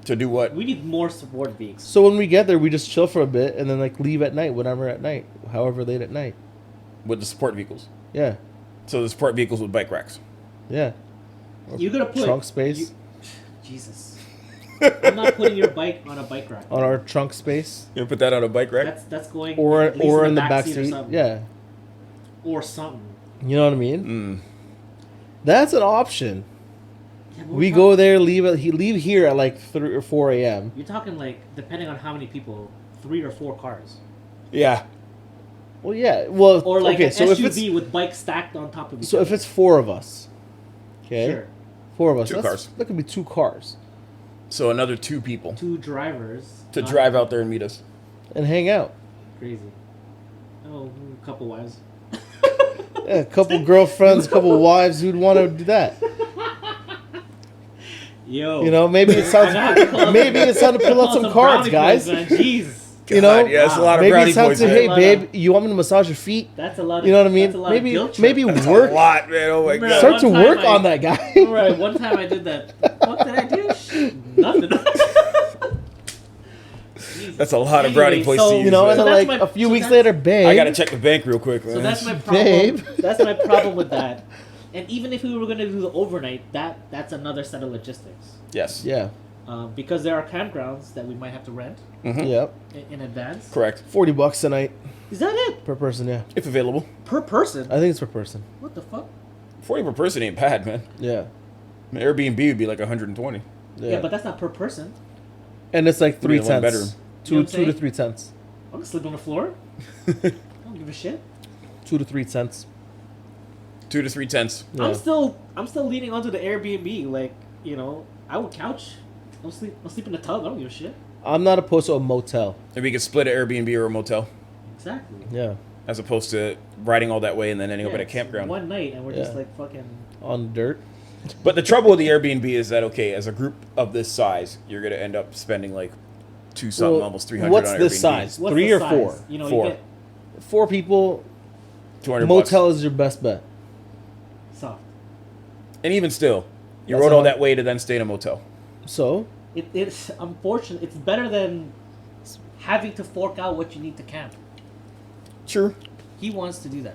To do what? we need more support beaks. So when we get there, we just chill for a bit and then like leave at night, whenever at night, however late at night. With the support vehicles. Yeah, So the support vehicles with bike racks. yeah. You're gonna put Trunk space Jesus. I'm not putting your bike on a bike rack. on our trunk space, You put that on a bike rack? That's going or at least in the back seat or seat. something. Yeah, or something. You know what I mean? Mm. That's an option. Yeah, but We go there, leave here at like 3 or 4 a.m. You're talking like depending on how many people, 3 or 4 cars, Yeah. Well, yeah. Well, or like okay. an So SUV if it's with bikes stacked on top of each so other. if it's 4 of us, okay, Sure, 4 of us. 2 that's- cars. That could be 2 cars So another 2 people 2 drivers to not- drive out there and meet us. and hang out. Crazy. Oh, a couple wives. Yeah, a couple girlfriends, a couple wives who'd want to do that. Yo, You know, maybe it's time. Maybe it's time to pull out some cards, guys. Jeez, You know, God, yeah, that's a lot of maybe brownie it's time points. to, man. hey, man. babe, you want me to massage your feet? that's a lot. Of, You know what I mean? That's a lot of Maybe guilt trip. maybe A work. lot, man. Oh my Remember god. that Start one to time work I- on that guy. Right, one time I did that. What did I do? Nothing. Jesus. That's a lot of brownie Anyway, points so- to use. You know, man. and then that's like my- a few so weeks that's- later, babe. I gotta check the bank real quick, man. So that's my problem. Babe. That's my problem with that. And even if we were gonna do the overnight, that's another set of logistics. Yes. Yeah. Because there are campgrounds that we might have to rent Mhm. Yep. in advance. Correct. $40 a night Is that it? per person. Yeah. If available. Per person? I think it's per person. What the fuck? 40 per person ain't bad, man. Yeah. Airbnb would be like 120. Yeah. Yeah, but that's not per person. and it's like 3 Maybe one tenths. bedroom. You know what I'm 2 to saying? 3 tenths. I'm gonna sleep on the floor. I don't give a shit. 2 to 3 tenths. 2 to 3 tenths. Yeah. I'm still leaning onto the Airbnb. Like, you know, I would couch. I'll sleep in the tub. I don't give a shit. I'm not opposed to a motel. Maybe we could split an Airbnb or a motel Exactly. Yeah. as opposed to riding all that way and then ending up at a it's campground. One night and we're just Yeah. like fucking. On dirt. But the trouble with the Airbnb is that, okay, as a group of this size, you're going to end up spending like 2 something, Well, almost 300 what's on this Airbnb. size? What's 3 the or size? 4? You know, 4. you get 4 people. 200 Motel bucks. is your best bet. soft. And even still, you That's rode all how- that way to then stay in a motel. So It's unfortunate. It's better than having to fork out what you need to camp. True. He wants to do that.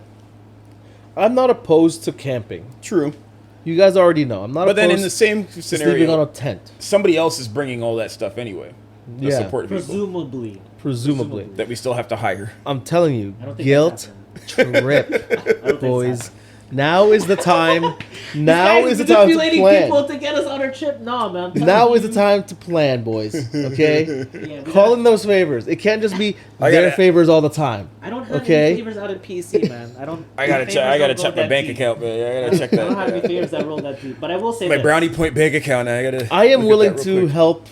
I'm not opposed to camping. True. You guys already know. I'm not But then opposed in the same to sleeping on scenario, a tent. somebody else is bringing all that stuff anyway. The Yeah. support people Presumably. Presumably. that we still have to hire. I'm telling you, I don't think guilt that's happening. trip, I don't think boys. so. Now is the time. Now This is the guy's time to manipulating plan. people to get us on our trip. No, man. I'm telling Now is you. the time to plan, boys. Okay, Yeah, we call gotta- in those favors. It can't just be I their gotta- favors all the time. I don't have Okay. any favors out in PC, man. I don't. I gotta favors check. I gotta don't go check my that bank deep. account, man. I gotta check I don't have any that. favors that roll that deep. But I will say My this. brownie point bank account. I gotta. I am look at willing that to real quick. help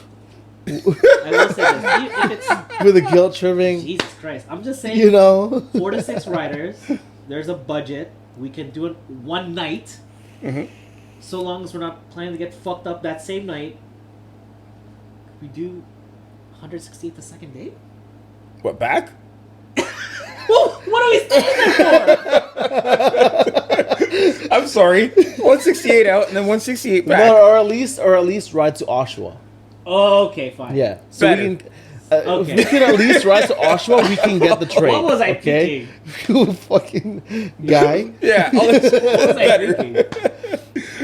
I will say this. If it's with the guilt tripping. Jesus Christ, I'm just saying. You know, 4 to 6 riders. There's a budget. We can do it one night. Mhm. So long as we're not planning to get fucked up that same night. We do 168 the second day? What, back? Well, what are we staying there for? I'm sorry. 168 out and then 168 back. no, or at least ride to Oshawa. Oh, okay, fine. Yeah, so Better. we can. Okay. If we can at least ride to Oshawa, we can get the train. What was I okay? thinking? You fucking guy. Yeah. What was I Better. thinking?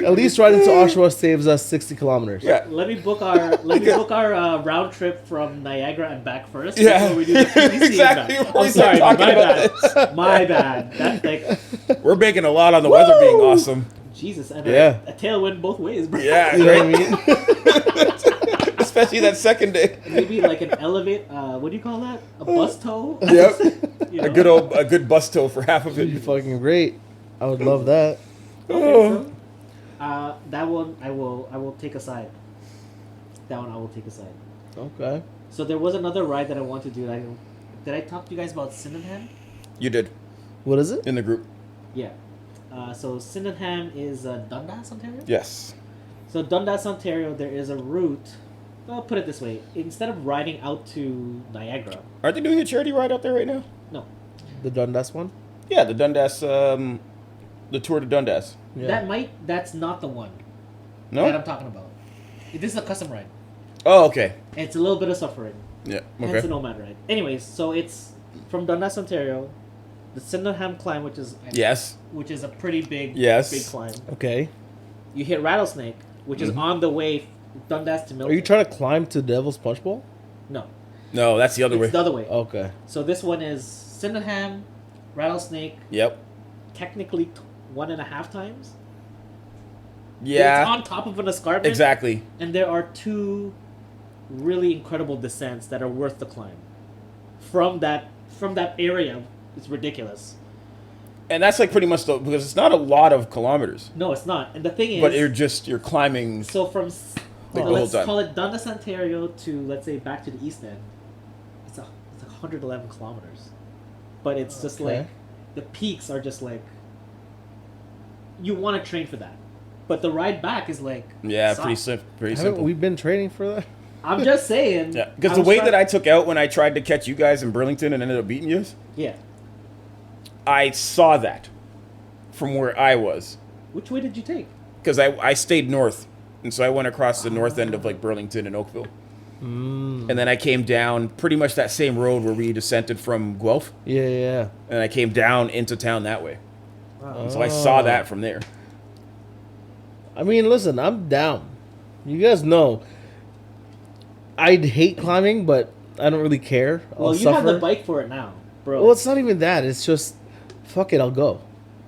At least riding to Oshawa saves us 60 kilometers. Yeah. Let me book our round trip from Niagara and back first. Yeah. Before we do the PDC Exactly and back. before I'm we start sorry, talking my about bad. this. My bad. That's like We're banking a lot on the weather being awesome. Jesus. And Yeah. a tailwind both ways, bro. Yeah. You know what I mean? Especially that second day. Maybe like an what do you call that? A bus tow? Yep. You A know? good bus tow for half of It'd be it. fucking great. I would love that. Okay, so, that one I will take aside. That one I will take aside. Okay. So there was another ride that I want to do. Did I talk to you guys about Sydenham? You did What is it? in the group. Yeah. So Sydenham is Dundas, Ontario. Yes. So Dundas, Ontario, there is a route. I'll put it this way: instead of riding out to Niagara, Aren't they doing a charity ride out there right now? no, The Dundas one? Yeah, the Dundas, the tour to Dundas. Yeah. that's not the one that No. I'm talking about. This is a custom ride. Oh, okay. It's a little bit of suffering. Yeah. Hence Okay. a Nomad ride. Anyways, so it's from Dundas, Ontario, the Sydenham climb, which is a pretty big Yes. big climb. Okay. You hit Rattlesnake, which is on the way Dundas to Milton. Are you trying to climb to Devil's Punch Bowl? No, No, that's the other it's way. the other way. Okay. So this one is Sydenham, Rattlesnake, Yep. technically 1.5 times. Yeah. It's on top of an escarpment. Exactly. And there are 2 really incredible descents that are worth the climb. From that area, it's ridiculous. And that's like pretty much because it's not a lot of kilometers, No, it's not. And the thing is, but you're climbing. so from the whole let's time. call it Dundas, Ontario to, let's say, back to the East End. It's 111 kilometers, but it's just Okay. like the peaks are just like you want to train for that, but the ride back is like Yeah, soft. pretty Haven't simple. we been training for that? I'm just saying. Yeah, because the way that I took out when I tried to catch you guys in Burlington and ended up beating you, yeah. I saw that from where I was. Which way did you take? Because I stayed north, and so I went across the north end of like Burlington and Oakville, and then I came down pretty much that same road where we descended from Guelph, Yeah. and I came down into town that way. Wow. So I saw that from there. I mean, listen, I'm down. You guys know. I'd hate climbing, but I don't really care. Well, I'll you suffer. have the bike for it now, bro. Well, it's not even that. It's just, fuck it, I'll go.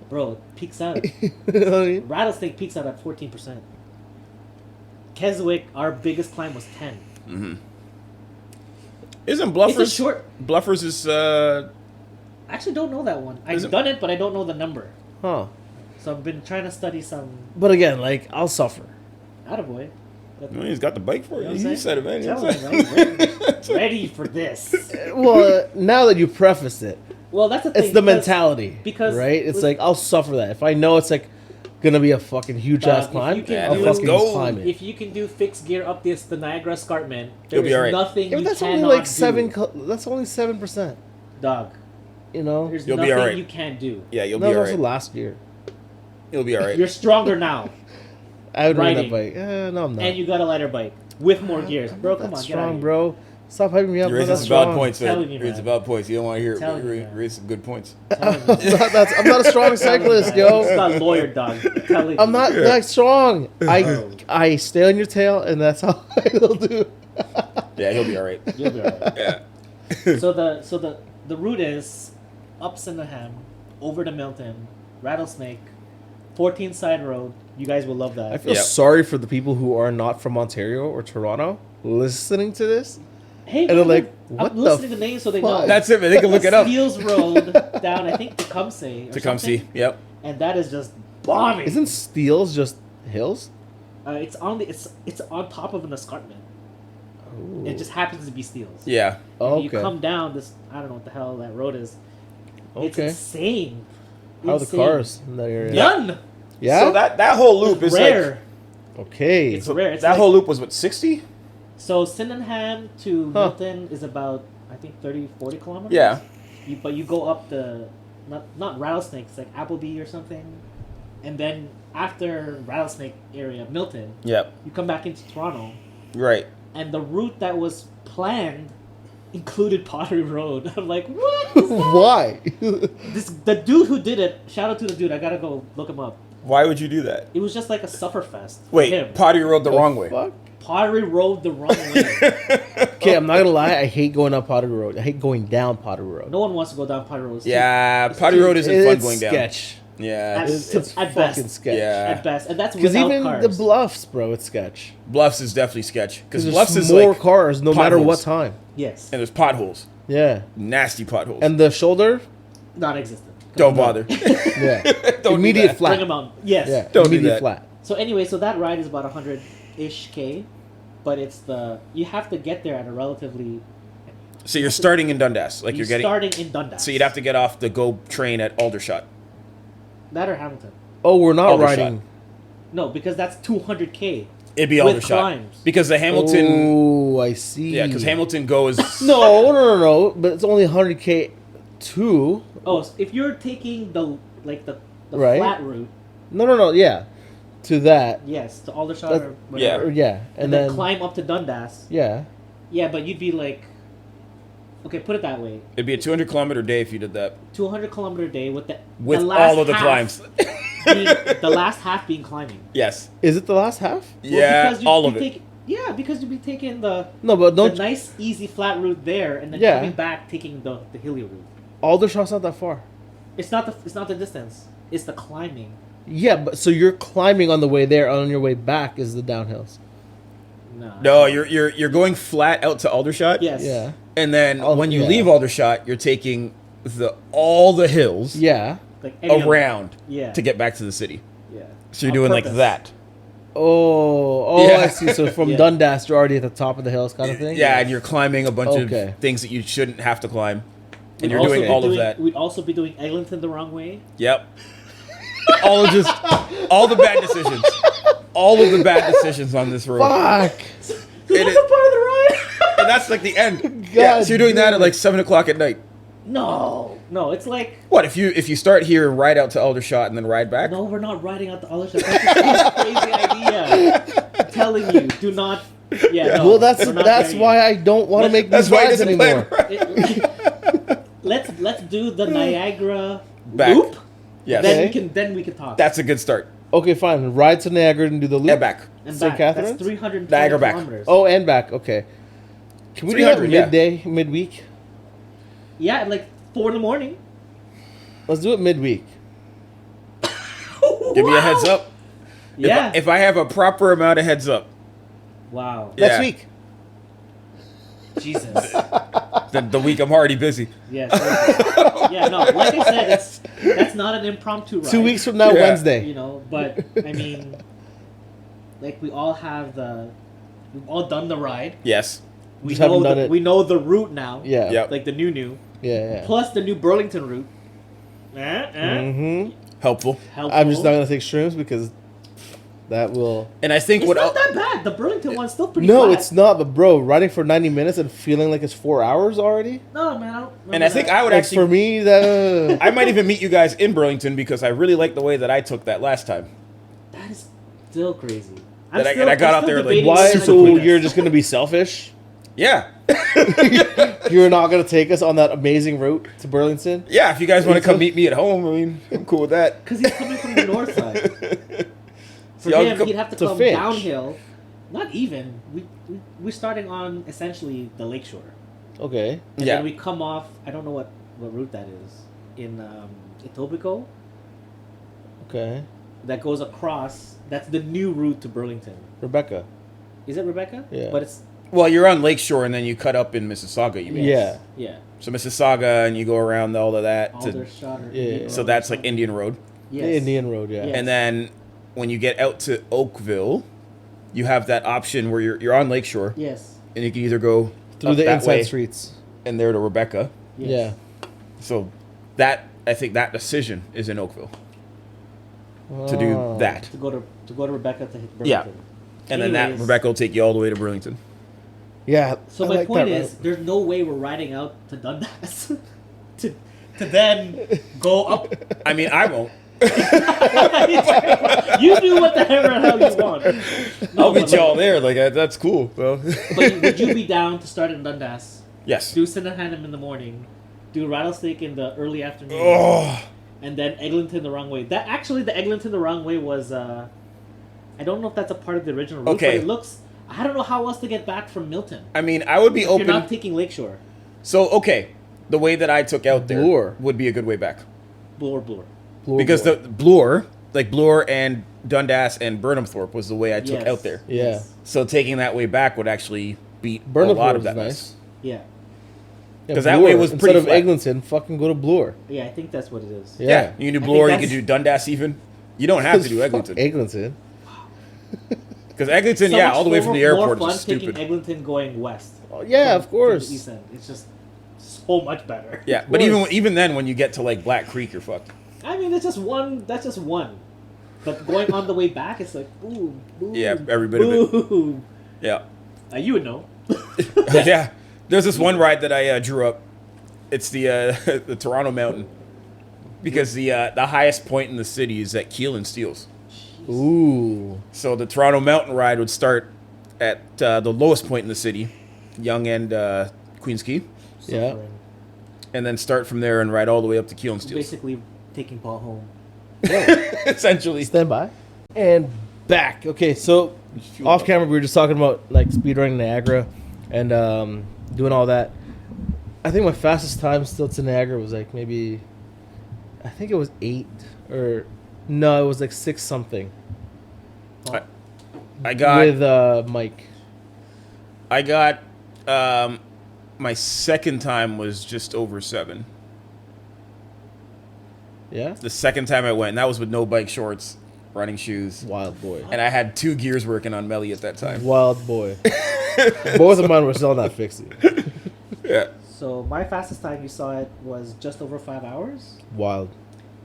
Bro, it peaks out. You know what I mean? Rattlesnake peaks out at 14%. Keswick, our biggest climb was 10. Isn't Bluffers? It's a short. Bluffers is I actually don't know that one. I've Is it- done it, but I don't know the number. Huh. So I've been trying to study some. But again, like, I'll suffer. Attaboy. well, he's got the bike for You know it. what I'm You saying? said it, man. You Tell said him, it. right? Ready for this. Well, now that you preface it, Well, that's the thing. it's the because- mentality. because- right? It's listen- like, I'll suffer that. If I know it's like gonna be a fucking huge ass if climb, you can Yeah, I'll dude, let's fucking go. climb it. If you can do fixed gear up the Niagara Escarpment, You'll there be is alright. nothing Yeah, you but that's cannot only like do. That's only 7%. Dog. You know, There's You'll be nothing alright. you can't do. Yeah, you'll that be was also alright. last year. You'll be alright. You're stronger now, I would ride that Riding. bike. No, I'm not. and you got a lighter bike with more gears, bro. Come That's on, get out strong, of here. bro. Stop hyping me up. You're bro. raising That's some valid strong. points, Telling man. you, You're raising man. valid points. You don't want to hear Telling you, it. man. Raise some good points. Telling you. I'm not a strong cyclist, It's yo. not lawyer, dog. Telling I'm you. not that strong. I stay on your tail, and that's how I'll do. Yeah, he'll be alright. You'll be alright. Yeah. So the route is up Sydenham, over to Milton, Rattlesnake, 14 side road. You guys will love that. I feel Yep. sorry for the people who are not from Ontario or Toronto listening to this. Hey, And they're man, like, what I'm the listening to names so they know. fuck? That's it, man. They can look it up. Steeles Road down, I think, Tecumseh. or Tecumseh. something. Yep. And that is just bombing. Isn't Steels just hills? It's on the it's on top of an escarpment. Ooh. It just happens to be Steeles. Yeah. Oh, You okay. come down this. I don't know what the hell that road is. It's Okay. insane. How are the Insane. cars in that area? None. Yeah. So that whole loop It's is rare. Okay. It's rare. It's that like- whole loop was what 60? So Sydenham to Huh. Milton is about, I think, 30, 40 kilometers. Yeah. But you go up the not Rattlesnake, it's like Appleby or something, and then after Rattlesnake area, Milton, Yep. you come back into Toronto, Right. and the route that was planned included Pottery Road. I'm like, what? is that? Why? The dude who did it. Shout out to the dude. I gotta go look him up. Why would you do that? It was just like a sufferfest. for Wait, him. Pottery Road the wrong way. Fuck? Pottery Road the wrong way. Okay, I'm not gonna lie. I hate going up Pottery Road. I hate going down Pottery Road. No one wants to go down Pottery Road. It's Yeah, it's Pottery too- Road isn't fun It's going down. sketch. Yeah. It's- It's at fucking best. sketch. Yeah. at best, and that's Because without even cars. the bluffs, bro, it's sketch. Bluffs is definitely sketch. Because Because Bluffs there's is more like cars, no matter what potholes. time. Yes, and there's potholes. Yeah, Nasty potholes. and the shoulder, non-existent. don't bother. yeah, Don't do immediate that. flat. Bring them out. Yes. Yeah, Don't do immediate that. flat. So anyway, so that ride is about 100-ish K, but you have to get there at a relatively. So you're starting in Dundas, like you're getting. starting in Dundas. So you'd have to get off the GO train at Aldershot. that or Hamilton. Oh, we're not Aldershot. riding. No, because that's 200 K. It'd be With Aldershot climbs. because the Hamilton. Oh, I see. Yeah, because Hamilton goes. No. But it's only 100K too. Oh, so if you're taking the Right. flat route, No. Yeah, to that. yes, to Aldershot That- or whatever, Or, yeah, and then climb up to Dundas. Yeah. Yeah, but you'd be like, okay, put it that way, It'd be a 200-kilometer day if you did that 200-kilometer day with the with last all of the half climbs. being, the last half being climbing. Yes. Is it the last half? Well, Yeah, because all you of it. take, yeah, because you'd be taking the No, but the don't. nice easy flat route there, and then Yeah. coming back taking the hilly route. Aldershot's not that far. It's not the distance. It's the climbing. Yeah, but so you're climbing on the way there. On your way back is the downhills. No, you're going flat out to Aldershot. Yes. Yeah. And then when you yeah. leave Aldershot, you're taking all the hills Yeah. Like any of them. around Yeah. to get back to the city. Yeah. So you're On doing purpose. like that. Oh, Yeah. I see. So from Yeah. Dundas, you're already at the top of the hills, kind of thing. Yeah, and you're climbing a bunch Okay. of things that you shouldn't have to climb. And We'd you're also doing be all of that. We'd also be doing Eglinton the wrong way. Yep. all the bad decisions. All of the bad decisions on this road. Fuck. Dude, It that's is- a part of the ride. And that's like the end. Yeah, God so you're doing that damn at it. like 7 o'clock at night. No, it's like What if you start here and ride out to Aldershot and then ride back? no, we're not riding out the Aldershot. That's a crazy idea. I'm telling you, do not. Yeah, no. Well, that's we're not that's there why yet. I don't want to Let's- make That's these why he rides doesn't plan anymore. right. Let's do the Niagara Back. loop. Yes. Then Okay. we can talk. That's a good start. Okay, fine. Ride to Niagara and do the loop. And back. and St. back. Catharines? That's 320 Niagara back. kilometers. Oh, and back. Okay. Can we do that 300, yeah. midday, midweek? Yeah, at like 4 in the morning. Let's do it midweek. Give me a heads up. Yeah. If I have a proper amount of heads up, Wow. Yeah. Next week. Jesus. then the week I'm already busy. Yeah. Yeah. No. Like I said, that's not an impromptu ride. 2 weeks from now, Yeah. Wednesday. You know, but I mean, like we've all done the ride. Yes. We Just haven't know done it. we know the route now. Yeah. Yep. Like the new. Yeah. Plus the new Burlington route. Mm-hmm. Helpful. Helpful. I'm just not gonna take shrooms because that will. And I think It's what not that bad. The Burlington one's still pretty. No, flat. it's not. But bro, riding for 90 minutes and feeling like it's 4 hours already. No, man. I don't and I think I would Like actually for me, that I might even meet you guys in Burlington because I really like the way that I took that last time. That is still crazy. That I got out there, like, debating why? whether to So do this. you're just gonna be selfish? Yeah. You're not gonna take us on that amazing route to Burlington? Yeah, if you guys want to come meet me at home, I mean, I'm cool with that. Because he's coming from the north side. For See, I'll him, come he'd have to to come Finch. downhill. Not even. We're starting on essentially the lakeshore. Okay. And Yeah. then we come off, I don't know what route that is, in Etobicoke. Okay. That goes across. That's the new route to Burlington. Rebecca. Is it Rebecca? Yeah. But it's, Well, you're on Lakeshore and then you cut up in Mississauga, you mean? Yeah. yeah. So Mississauga and you go around all of that. Aldershot or Yeah. Indian So Road that's or like Indian Road. Yes. The Indian Road, yeah. Yeah. And then when you get out to Oakville, you have that option where you're on Lakeshore Yes. and you can either go Through up the that inside way streets. and there to Rebecca. Yes. Yeah. So that I think that decision is in Oakville to do Oh. that. To go to Rebecca to hit Yeah. Burlington. And then that Anyways, Rebecca will take you all the way to Burlington. Yeah. So I my like point that is, route. there's no way we're riding out to Dundas to then go up. I mean, I won't. You do what the hell you want. No, I'll meet but y'all there. Like that's cool. Well, But would you be down to start in Dundas? yes. Do Sydenham in the morning, do Rattlesnake in the early afternoon, Oh, and then Eglinton the wrong way. That actually, the Eglinton the wrong way was. I don't know if that's a part of the original route, Okay. but it looks. I don't know how else to get back from Milton. I mean, I would be If open. you're not taking Lakeshore, So okay, the way that I took out there Bloor. would be a good way back Bloor. Blue because boy. the Bloor, like Bloor and Dundas and Burnhamthorpe was the way I took Yes. out there. Yeah. Yes. So taking that way back would actually beat Burnham a lot of Thorpe that is mess. Yeah. Yeah, 'Cause that way was Bloor. pretty Instead flat. of Eglinton, fucking go to Bloor. Yeah, I think that's what it is. Yeah. Yeah, you can do I Bloor, you think can do that's- Dundas even. You don't have to do Fuck Eglinton. Eglinton. Because Eglinton, So yeah, much all the way from the more airport fun is just taking stupid. Eglinton going west. Oh, yeah, of from course. the east end. It's just so much better. Yeah, but course. even then, when you get to like Black Creek, you're fucked. I mean, it's just one. That's just one. But going on the way back, it's like boom, boom. Yeah, every bit of it. boom. Yeah, You would know. yeah. There's this one ride that I drew up. It's the the Toronto Mountain, because the highest point in the city is at Keele and Steeles. Ooh. So the Toronto Mountain ride would start at the lowest point in the city, Yonge and Queens Quay, Yeah. Suffering. and then start from there and ride all the way up to Keele and Steeles. Basically, taking Paul home. Essentially. Stand by. And back. Okay, so off camera we were just talking about like speedrunning Niagara and doing all that. I think my fastest time still to Niagara was like maybe I think it was 8 or no, it was like 6 something I got with Mike. I got my second time was just over 7. Yeah, The second time I went, and that was with no bike shorts, running shoes, wild boy, and I had 2 gears working on Melly at that time. wild boy. Both of mine were still not fixing. Yeah. So my fastest time you saw it was just over 5 hours. Wild.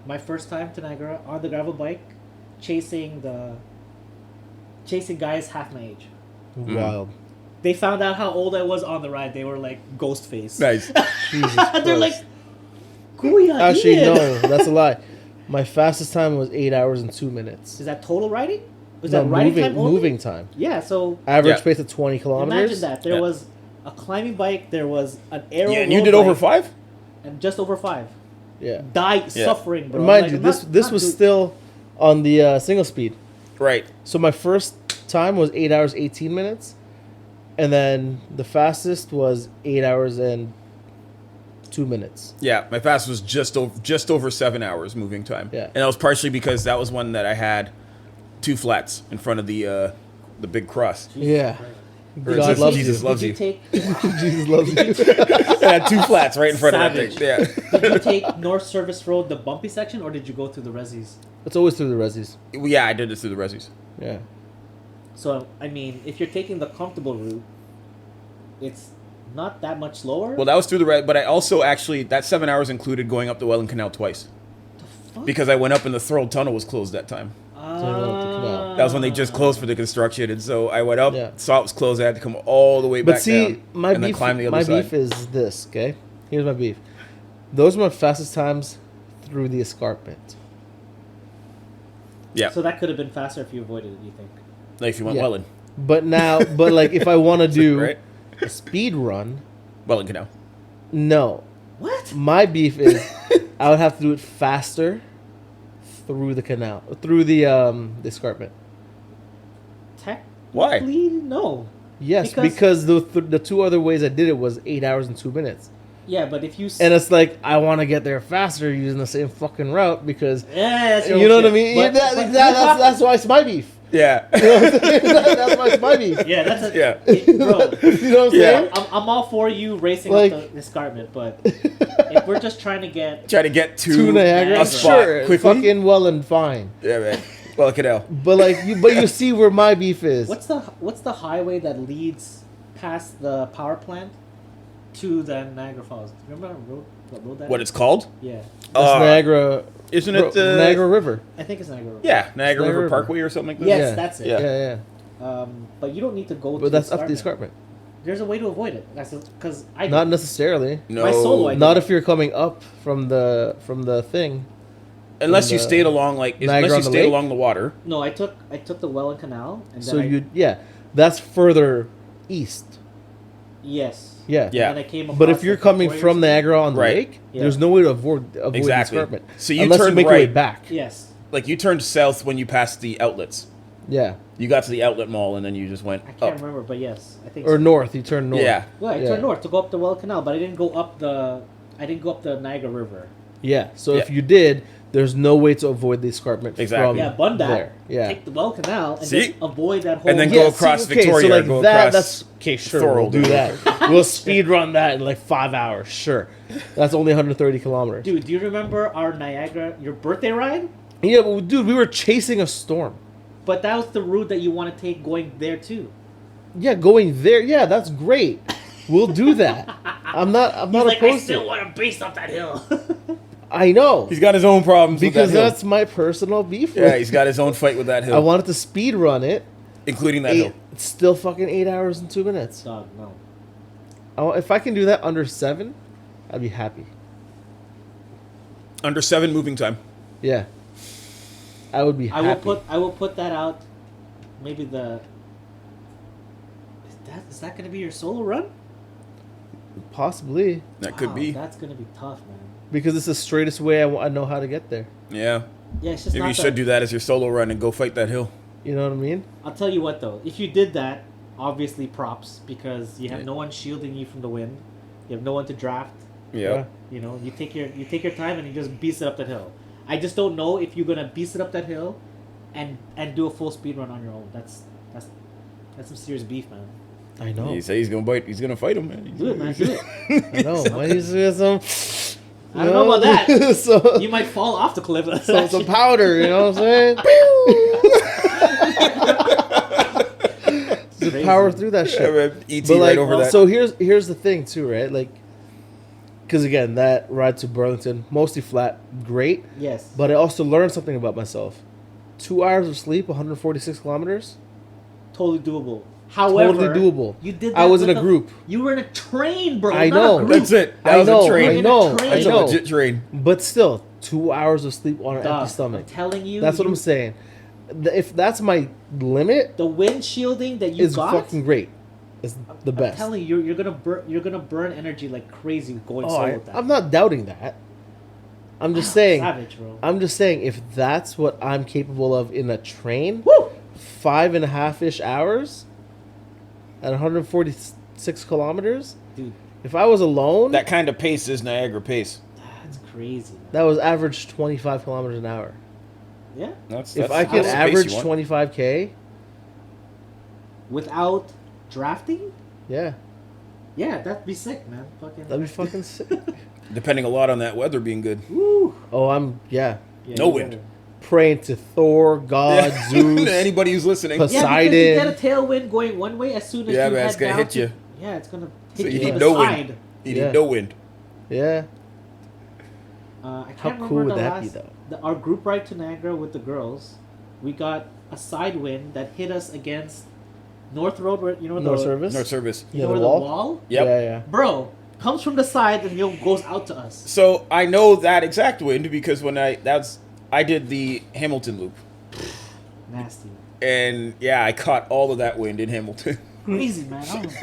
My first time to Niagara on the gravel bike, chasing guys half my age. Wild. They found out how old I was on the ride. They were like ghost face. Nice. Jesus They're Christ. like, Kuya, Actually, Ian." no, that's a lie. My fastest time was 8 hours and 2 minutes. Is that total riding? Was No, that riding moving, time only? moving time. Yeah. So Average Yeah. pace of 20 kilometers. imagine that there Yeah. was a climbing bike, there was an aero. Yeah, and you road did over bike, 5? and just over 5. Yeah. Die suffering, bro. Mind Like, you, I'm this not- this not was do- still on the single speed. Right. So my first time was 8 hours 18 minutes, and then the fastest was 8 hours and 2 minutes. Yeah, my fast was just over 7 hours moving time. Yeah. And that was partially because that was one that I had 2 flats in front of the big cross. Yeah. Or God Jesus- loves Jesus you. loves Did you. you take? Jesus loves you. I had 2 flats right in front of that Savage. thing. Yeah. Did you take North Service Road, the bumpy section, or did you go through the resis? It's always through the resis. Yeah, I did it through the resis. Yeah. So I mean, if you're taking the comfortable route, it's not that much slower. Well, that was through the red, but I also actually that 7 hours included going up the Welland Canal twice Fuck. because I went up and the Thorold Tunnel was closed that time. That was when they just closed for the construction, and so I went up, Yeah. saw it was closed. I had to come all the way But back see, down my and then beef, climb the other my side. beef is this. Okay, here's my beef. Those are my fastest times through the escarpment. Yeah, So that could have been faster if you avoided it. You think? like if you went Yeah. Welland, But now, but like if I want to do right? a speed run, Welland Canal. no. What? My beef is I would have to do it faster through the canal, through the escarpment. Why? Technically, no. Yes, because the 2 other ways I did it was 8 hours and 2 minutes. Yeah, but if you And it's like I want to get there faster using the same fucking route because yeah, that's your you know own what I shit. mean. But- Yeah, but that's why it's my beef. Yeah, You know what I'm saying? That's why it's my beef. yeah, that's a Yeah. bro. You know what I'm Yeah. saying? I'm all for you racing Like- up the escarpment, but if we're just trying to get try to get to To Niagara, a spot sure, quickly. fucking well and fine. Yeah, man. Welland Canal. But like, you see where my beef is. what's the highway that leads past the power plant to the Niagara Falls? Remember what road that What is? it's called? Yeah, That's Niagara. Isn't it the Niagara River? I think it's Niagara. Road. Yeah, Niagara Niagara River River. Parkway or something like that. Yes, Yeah. that's it. Yeah. Yeah, yeah. But you don't need to go. But to that's the up the escarpment. escarpment. There's a way to avoid it. That's because I Not necessarily. No, My solo idea. Not if you're coming up from the thing. unless you the stayed along like Niagara unless you on the stayed lake? along the water. No, I took the Welland Canal and then So that's further east. yes. Yeah. Yeah. And then I came But across if you're the coming Warriors from thing. Niagara on the Right. lake, Yeah. there's no way to avoid Exactly. the escarpment. So you unless turned you make your way right. back. Yes, Like you turned south when you passed the outlets. Yeah. You got to the outlet mall and then you just went I can't up. remember, but yes, I think. Or so. north. You turn north. Yeah. Yeah, I Yeah. turned north to go up the Welland Canal, but I didn't go up the. I didn't go up the Niagara River. Yeah. So if Yeah. you did, there's no way to avoid the escarpment Exactly. from Yeah, bun that. there. Yeah. Take the Welland Canal and See? just avoid that whole. And then Yeah, go across see, Victoria So or like go that, across that's okay. Sure, Thorold we'll do or that. We'll speed run that in like 5 hours. Sure, that's only 130 kilometers. Dude, do you remember our Niagara, your birthday ride? Yeah, but dude, we were chasing a storm. But that was the route that you want to take going there too. Yeah, going there. Yeah, that's great. We'll do that. I'm not He's opposed like, I to still it. want to base up that hill. I know He's got his own problems because with that hill. that's my personal beef. Yeah, with he's got his own fight with that hill, I wanted to speed run it. including that hill. It's still fucking 8 hours and 2 minutes. Dog, no. If I can do that under 7, I'd be happy. Under 7 moving time. Yeah, I would be happy. I will put that out. Maybe the. Is that gonna be your solo run? Possibly That could Wow, be. That's gonna be tough, man. because it's the straightest way I know how to get there. Yeah. Yeah, it's just Maybe not you should do that as your solo run and go fight that hill. You know what I mean? I'll tell you what though, if you did that, obviously props because you have Yeah. no one shielding you from the wind. You have no one to draft. Yeah. You know, you take your time and you just beast it up that hill. I just don't know if you're gonna beast it up that hill, and do a full speed run on your own. That's some serious beef, man. I know. He said he's gonna bite. He's gonna fight him, man. Do it, man. Do it. I know. Why is there some? I don't know about that. So, You might fall off the cliff. some powder. You know what I'm saying? Just Crazy. power through that Yeah, shit. man. ET But right over that. so here's the thing too, right? Like, because again, that ride to Burlington, mostly flat, great. Yes. But I also learned something about myself. 2 hours of sleep, 146 kilometers. Totally doable. However, Totally doable. You did. I that was in with a group. You were in a train, bro. I not know. a group. That's it. That I was know, a train. I know, train. I That's a know. legit train. But still, 2 hours of sleep on an Dog, empty stomach. I'm telling you. That's what I'm saying. If that's my limit, The wind shielding that you it's got. fucking great. It's the I'm best. telling you, you're gonna burn energy like crazy going solo with that. I'm not doubting that. I'm just saying. Savage, bro. I'm just saying, if that's what I'm capable of in a train, Woo! 5.5-ish hours at 146 kilometers. Dude, If I was alone, That kind of pace is Niagara pace. that's crazy. Man. that was average 25 kilometers an hour. Yeah. If I could that's the pace average you want. 25K, Without drafting, yeah, yeah, that'd be sick, man. Fucking. that'd be fucking sick. Depending a lot on that weather being good. Woo. Oh, Yeah, No you wind. gotta- praying to Thor, God, Yeah. Zeus. Anybody who's listening. Pos- Yeah, because Poseidon. you get a tailwind going one way as soon as Yeah, you man, head it's gonna down hit to- you. Yeah, it's gonna So hit you you need from no the wind. side. You Yeah. need no wind. Yeah, I How can't remember cool would the that be, last- though? Our group ride to Niagara with the girls, we got a side wind that hit us against North Road, where you know no the service. North Service. you Yeah, know the where wall? the wall, Yep. Yeah, yeah. bro, comes from the side and goes out to us. So I know that exact wind because when I did the Hamilton loop, Nasty, and yeah, I caught all of that wind in Hamilton. crazy, man. I don't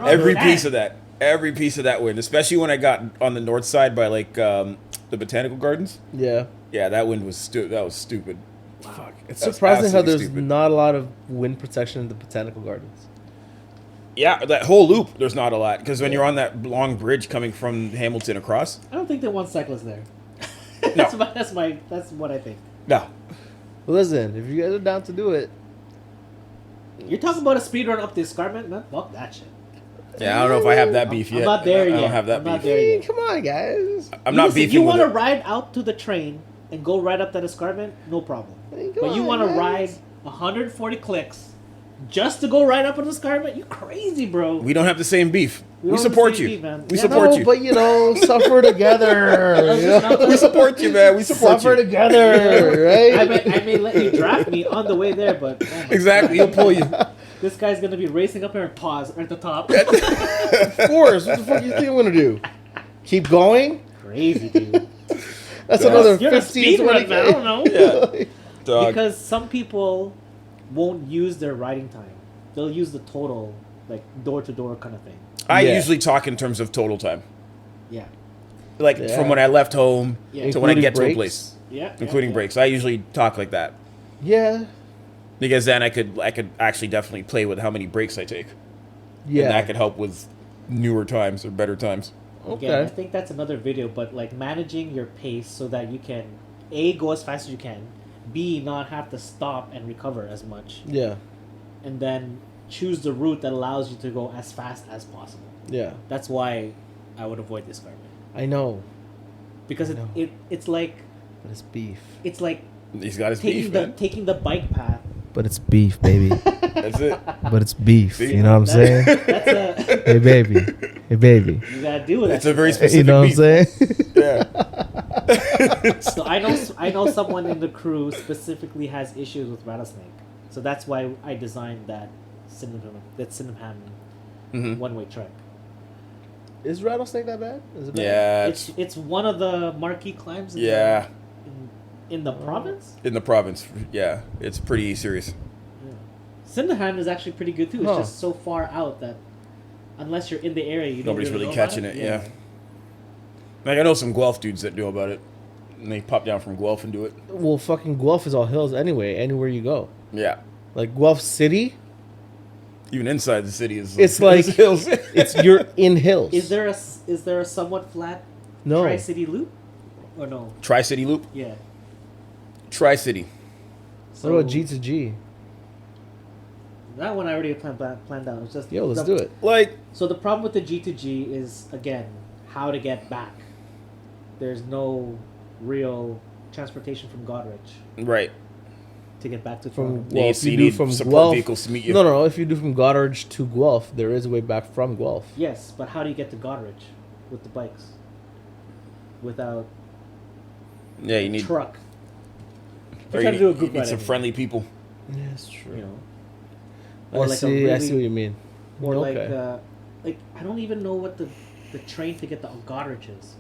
Every understand. piece of that wind, especially when I got on the north side by like the botanical gardens. Yeah. Yeah, that wind was that was stupid. Wow. Fuck, It's that's surprising how absolutely there's stupid. not a lot of wind protection in the botanical gardens. Yeah, that whole loop, there's not a lot because when you're on that long bridge coming from Hamilton across, I don't think they want cyclists there. No. That's what I think. no, Well, listen, if you guys are down to do it, You're talking about a speed run up the escarpment, man. Fuck that shit. yeah, I don't know if I have that beef I'm yet. not there I yet. don't have that I'm not beef. there hey, yet. come on, guys. I'm not Listen, beefing you with want to it. ride out to the train and go right up that escarpment, no problem. Hey, come But you on, want to guys. ride 140 clicks just to go right up an escarpment? You crazy, bro. We don't have the same beef. We don't have the support same you. beef, man. We Yeah, support No, you. but suffer together. You know? We support you, man. We support Suffer you. together, right? I may let you draft me on the way there, but oh my Exactly. He'll pull you. God, this guy's gonna be racing up here and pause at the top. Of course. What the fuck you think I'm gonna do? Keep going? Crazy, dude. That's Yeah. another You're a 15, speed 20 run, man. I don't know. Yeah. Dog. Because some people won't use their riding time. They'll use the total, like door to door kind of thing. I Yeah. usually talk in terms of total time. Yeah. Like Yeah. from when I left home Yeah. to when I Including get to a breaks? place. Yeah. Including yeah. breaks. I usually talk like that. Yeah. Because then I could actually definitely play with how many breaks I take. And Yeah. that could help with newer times or better times. Again, I Okay. think that's another video, but like managing your pace so that you can A, go as fast as you can, B, not have to stop and recover as much, Yeah. and then choose the route that allows you to go as fast as possible. Yeah. That's why I would avoid the escarpment. I know. Because I know. it's like But it's beef. He's got his beef, man. taking the bike path. But it's beef, baby. That's it. But it's beef. See? You know what I'm saying? That's a Hey, baby. Hey, baby. you gotta deal with It's that. a very You specific know what I'm beef. saying? Yeah. So I know someone in the crew specifically has issues with rattlesnake. So that's why I designed that Sydenham Mhm. one-way trek. Is rattlesnake that bad? Is it bad? Yeah. It's one of the marquee climbs in Yeah. in the province. In the province. Yeah. It's pretty serious. Sydenham is actually pretty good too. It's Huh. just so far out that unless you're in the area, you Nobody's don't really really know about catching it, yeah. Like I know some Guelph dudes that know about it. And they pop down from Guelph and do it. Well, fucking Guelph is all hills anyway, anywhere you go. Yeah. Like Guelph City, Even inside the city is It's like hills. you're in hills. Is there a somewhat flat No. Tri-City loop? Or no? Tri-City Loop? Yeah. Tri-City. What about G to G? That one I already planned out. It's just Yo, let's do it. Like, So the problem with the G2G is, again, how to get back. There's no real transportation from Goderich right. to get back to From Toronto. well, Needs- if you you do need from support Guelph, vehicles to meet you. No. If you do from Goderich to Guelph, there is a way back from Guelph. Yes, but how do you get to Goderich with the bikes? Without Yeah, you a need. truck. Or We're trying to do a group you need ride some anyway, friendly people. Yeah, that's true. You know, I or like a see. I really- see what you mean. or Okay. like I don't even know what the train to get to Goderich is.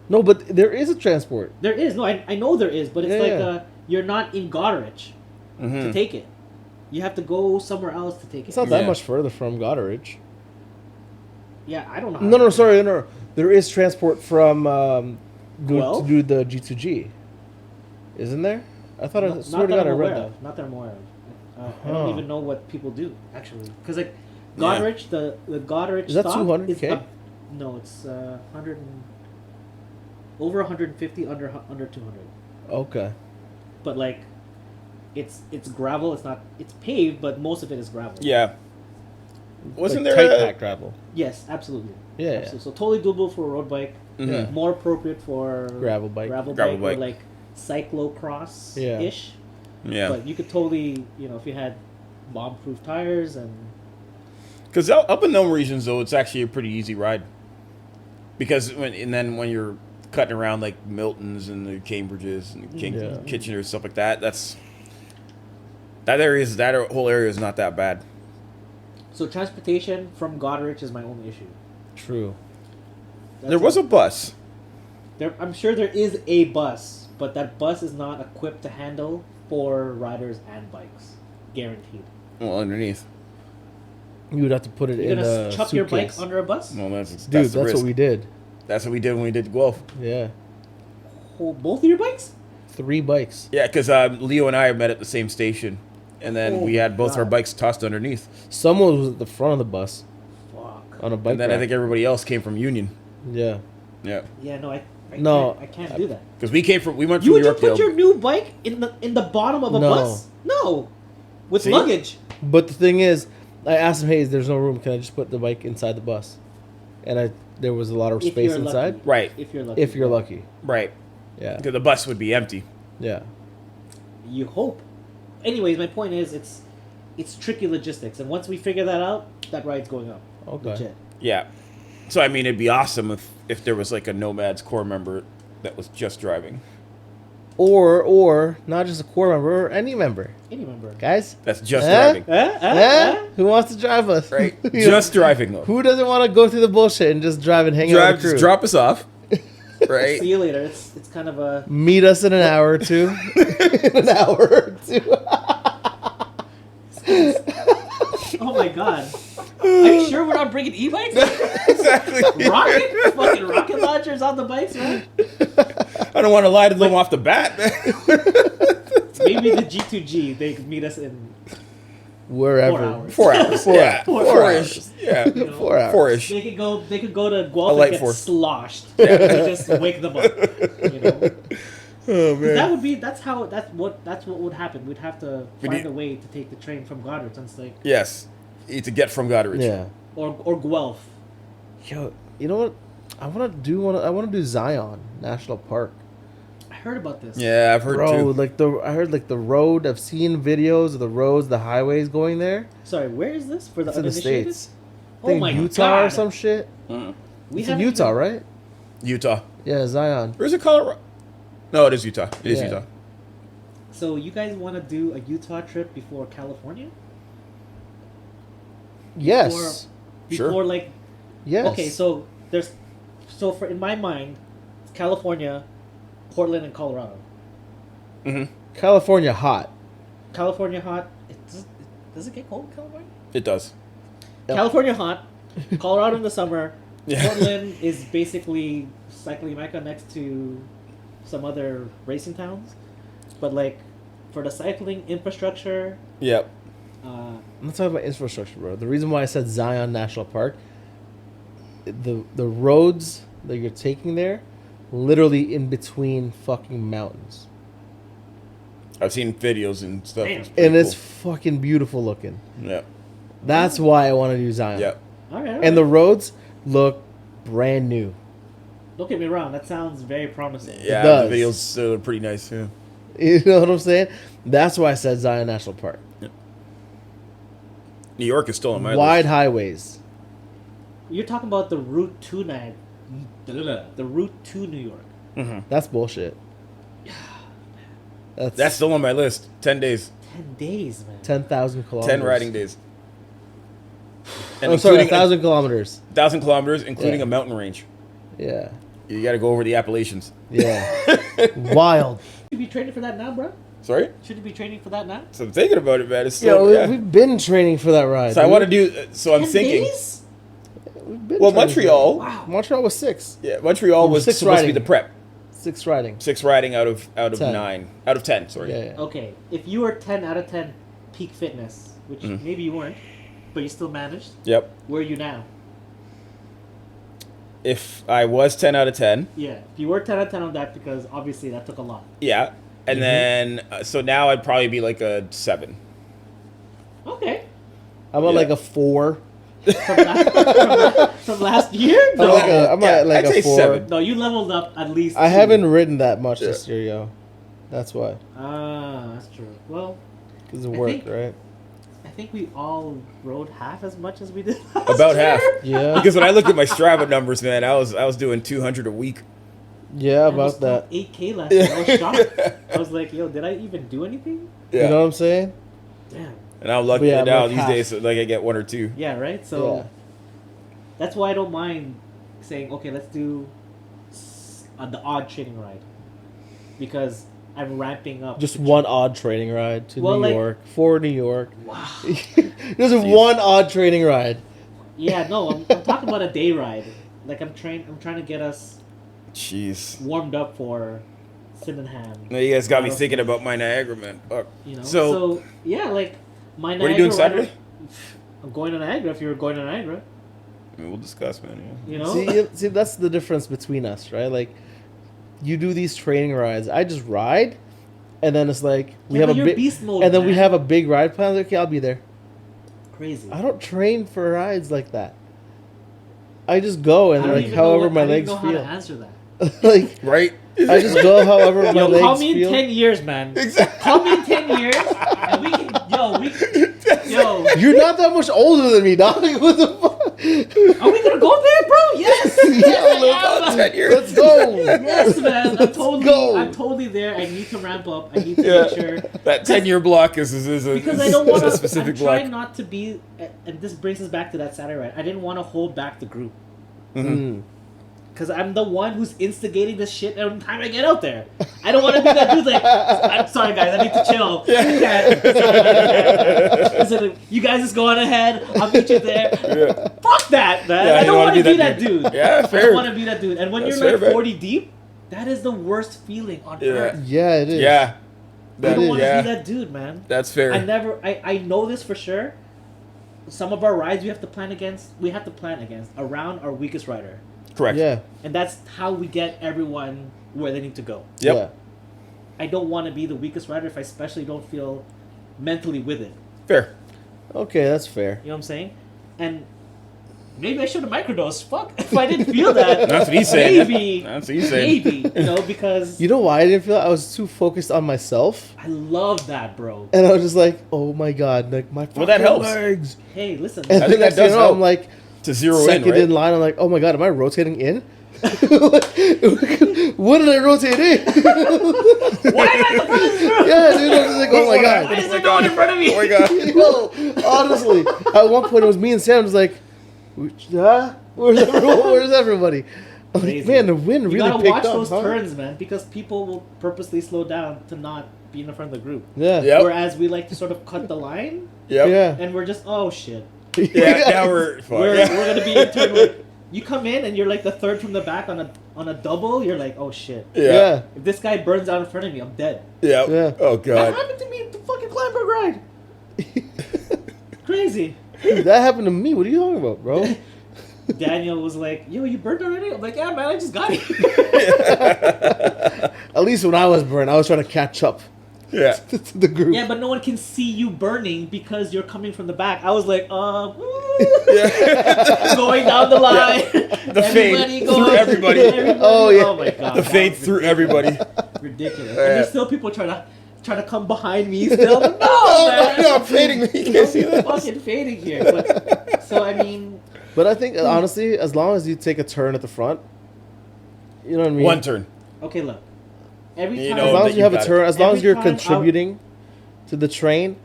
No, but there is a transport. There is no, I know there is, but it's Yeah. you're not in Goderich to take it. You have to go somewhere else to take It's it. not that Yeah. much further from Goderich. Yeah, I don't know. How No, to- sorry, no. There is transport from Guelph? to do the G2G. Isn't there? I thought I Not swear to that God I I'm read aware that. of. Not that I'm aware of. I Huh. don't even know what people do actually, because like Yeah. Goderich, the Goderich Is that stop 200K? is no, it's 100 over 150, under 200. Okay. But like, it's gravel. It's not. It's paved, but most of it is gravel. Yeah. Wasn't Like there tight a- pack gravel? Yes, absolutely. Yeah, yeah. Absolutely. So totally doable for a road bike. Mhm. Yeah. More appropriate for Gravel bike. Gravel Gravel bike, or bike. like cyclocross ish. Yeah. But you could totally, if you had bomb-proof tires and Because up in those regions, though, it's actually a pretty easy ride. Because when you're cutting around like Milton's and the Cambridges and the Yeah. Kitchener stuff like that, that whole area is not that bad. so transportation from Goderich is my only issue. True. There was a bus. I'm sure there is a bus, but that bus is not equipped to handle 4 riders and bikes, guaranteed. Well, underneath. You would have to put it You're in gonna a chuck your bike suitcase. under a bus? Well, that's Dude, the that's risk. what we did. That's what we did when we did Guelph. Yeah. Oh, both of your bikes? 3 bikes. Yeah, because Leo and I met at the same station, and then Oh we had both our God. bikes tossed underneath. Someone was at the front of the bus Fuck. on a bike And then I rack. think everybody else came from Union. Yeah. Yeah, Yeah, no, I No. can't do that. because we went You from would you put Yorkdale. your new bike in the bottom of a No. bus? No, with See? luggage. But the thing is, I asked him, "Hey, there's no room. Can I just put the bike inside the bus?" And there was a lot of If space you're inside. lucky. Right. If you're lucky. If you're lucky. Right, Yeah. because the bus would be empty. Yeah. You hope. Anyways, my point is, it's tricky logistics, and once we figure that out, that ride's going up. Okay. Legit. Yeah. So I mean, it'd be awesome if there was like a Nomads core member that was just driving. Or not just a core member, or any member, Any member. guys. That's just Huh? driving. Who wants to drive us? Right. You know, Just driving though. Who doesn't want to go through the bullshit and just drive and hang out with the crew? Just drop us off. Right. See you later. It's kind of a. Meet us in an hour or two. In an hour or two. Oh my god. Are you sure we're not bringing e-bikes? Exactly. Fucking rocket launchers on the bikes, man. I don't want to lie to them off the bat. Maybe the G2G, they could meet us in Wherever. 4 hours. 4 hours. Yeah. Four Four-ish. hours. Yeah. You know? 4 hours. 4-ish. They could go to A Guelph light and get four. sloshed. Yeah. Just wake them up. You know? Oh 'Cause that would be that's what would happen. We'd have to We find need- a way to take the train from Goddard, since like Yes. To get from Goderich. Yeah. or Guelph. Yo, you know what? I want to do Zion National Park. I heard about this. Yeah, I've heard Bro, too. I heard the road. I've seen videos of the roads, the highways going there. Sorry, where is this for the It's in the uninitiated? States. I Oh think my Utah god! or some shit. Mm. We It's in haven't Utah, even- right? Utah. Yeah, Zion. Or is it Colorado? No, it is Utah. It is Yeah. Utah. So you guys want to do a Utah trip before California? Yes. Sure. Before like Yes. okay, so for in my mind, it's California, Portland, and Colorado. Mm-hmm. California hot. California hot. Does it get cold in California? It does. Yep. California hot. Colorado in the summer. Yeah. Portland is basically cycling mecca next to some other racing towns, but like for the cycling infrastructure, Yep. I'm not talking about infrastructure, bro. The reason why I said Zion National Park, the roads that you're taking there, literally in between fucking mountains, I've seen videos and stuff. Damn. It's pretty and it's cool. fucking beautiful looking. Yeah. That's why I want to do Zion. Yeah. all right. And the roads look brand new. Don't get me wrong. That sounds very promising. Yeah. does. The videos still are pretty nice. Yeah. You know what I'm saying? That's why I said Zion National Park. New York is still on my Wide list. highways. You're talking about the route to the route to New York. Mm-hmm. That's bullshit. That's still on my list. 10 days. 10 days, man. 10,000 kilometers. 10 riding days. Oh, sorry, including 1,000 kilometers. 1,000 kilometers, including Yeah. a mountain range. Yeah. You got to go over the Appalachians. Yeah. Wild. Should you be training for that now, bro? Sorry? Should you be training for that now? So I'm thinking about it, man. It's Yo, still, yeah. we've been training for that ride. So I dude. want to do. So I'm 10 thinking. days? We've been Well, training for Montreal. Wow. that. Montreal was 6. Yeah, Montreal was 6 supposed to be riding. the prep. 6 riding. 6 riding out of 10. 9, out of 10. Sorry. Yeah, yeah. Okay, if you were 10 out of 10 peak fitness, which Mhm. maybe you weren't, but you still managed, Yep. where are you now? If I was 10 out of 10, Yeah, if you were 10 out of 10 on that, because obviously that took a lot. yeah, and then so now I'd probably be like a 7. Okay. I'm at Yeah. like a 4. From last year? I'm No, like a, I'm at like I'd say a 4. 7. no, you leveled up at least. I 2. haven't ridden that much Yeah. this year, yo. That's why. Ah, that's true. Well, Because of I work, think- right? I think we all rode half as much as we did last About year. half. Yeah. Because when I look at my Strava numbers, man, I was doing 200 a week. Yeah, I about almost that. did 8K last year. I was shocked. I was like, yo, did I even do anything? Yeah. You know what I'm saying? Damn. And I'm lucky But yeah, now like these half. days, so like I get 1 or 2. Yeah, right? So Yeah. that's why I don't mind saying, okay, let's do the odd training ride. Because I'm ramping up. Just to one odd training ride to Well, New like- York. For New York. Wow. There's one odd training ride. Yeah, no, I'm talking about a day ride. Like I'm trying to get us Jeez. warmed up for Sydenham. Now you guys got me thinking about my Niagara, man. Fuck. You know. So- So yeah, like my What are you doing Niagara rider- Saturday? I'm going to Niagara. If you were going to Niagara, I mean, we'll discuss, man. Yeah. you know. See, that's the difference between us, right? Like, you do these training rides. I just ride, and then it's like we Yeah, have but a you're big, beast mode, and then we man. have a big ride plan. Okay, I'll be there. Crazy. I don't train for rides like that. I just go and I don't like even know however what- my I don't legs even know how to feel. answer that. Like Right? I just go however my Yo, legs call me in feel. 10 years, man. Exactly. Call me in 10 years, and we can. Yo, You're not that much older than me, dog. What the fuck? are we gonna go there, bro? Yes. Yeah, I am. 10 years. let's go. Yes, man. Let's go. I'm totally there. I need to ramp up. I need to Yeah. make sure. That 10-year block is a, Because I don't want a to. specific I'm block. trying not to be, and this brings us back to that Saturday ride. I didn't want to hold back the group Mm. because I'm the one who's instigating this shit every time I get out there. I don't want to be that dude like, I'm sorry guys, I need to chill. Listen, you guys just go on ahead. I'll meet you there. Yeah. Fuck that, man. Yeah, I you don't wanna want to be be that that dude. Yeah, I fair. don't want to be that dude. And when That's you're fair, like man. 40 deep, that is the worst feeling on Yeah. earth. Yeah, it is. Yeah. I That don't is, want to yeah. be that dude, man. That's fair. I know this for sure. Some of our rides we have to plan against around our weakest rider. Correct. Yeah. And that's how we get everyone where they need to go. Yep. Yeah. I don't want to be the weakest rider if I especially don't feel mentally with it. Fair. Okay, that's fair. You know what I'm saying? And maybe I should have microdosed. Fuck. If I didn't feel that. That's what he's saying. Maybe. That's what he's saying. Maybe. You know, because You know why I didn't feel? I was too focused on myself, I love that, bro. and I was just like, "Oh my god, like my Well, that fucking helps. legs." Hey, listen. And I the think next that thing does you know, help. I'm like, To zero in, second right? in line. I'm like, "Oh my god, am I rotating in? What did I rotate in?" Why am I the first row? Yeah, dude. I was just like, "Oh my Why god." is there no one in front of me? Oh my god. Yo, honestly, at one point it was me and Sam. Was like, "Huh? Where's everyone? Where's everybody?" I'm like, Crazy. man, the wind You really gotta picked watch up. those huh? turns, man, because people will purposely slow down to not be in the front of the group. Yeah. Yep. Whereas we like to sort of cut the line, Yep. Yeah. and we're just, oh shit, Yeah. Now we're. Fuck. we're, Yeah. we're gonna be in turn. Like, you come in and you're like the third from the back on a double. You're like, oh shit. Yeah. If this guy burns out in front of me, I'm dead. Yeah. Yeah. Oh That god. happened to me at the fucking Kleinberg ride. crazy. Dude, that happened to me. What are you talking about, bro? Daniel was like, yo, you burned already? I'm like, yeah, man, I just got it. At least when I was burned, I was trying to catch up Yeah. to the group. Yeah, but no one can see you burning because you're coming from the back. I was like, woo. Going down the line. The fade through everybody. Oh, yeah. Oh, my God. The fade through everybody. Ridiculous. And there's still people trying to come behind me still. No, man. No, I'm fading. You can't see that. Fucking fading here. But, so, I mean... But I think, honestly, as long as you take a turn at the front, you know what I mean? One turn. Okay, look. Every You time... know As long that as you have a got it. turn, as long as Every you're time contributing to the train,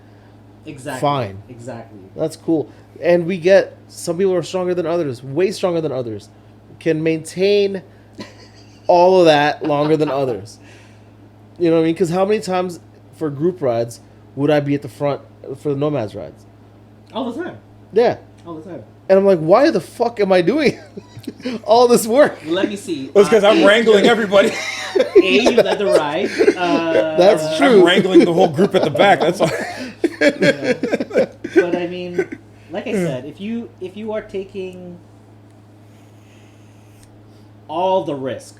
Exactly. fine. Exactly. That's cool. And we get, some people are stronger than others, way stronger than others, can maintain all of that longer than others. You know what I mean? Because how many times for group rides would I be at the front for the Nomads rides? All the time. Yeah. All the time. And I'm like, why the fuck am I doing all this work? Let me see. Well, it's because I'm wrangling everybody. You led the ride. That's true. I'm wrangling the whole group at the back. That's all. But I mean, like I said, if you are taking all the risk,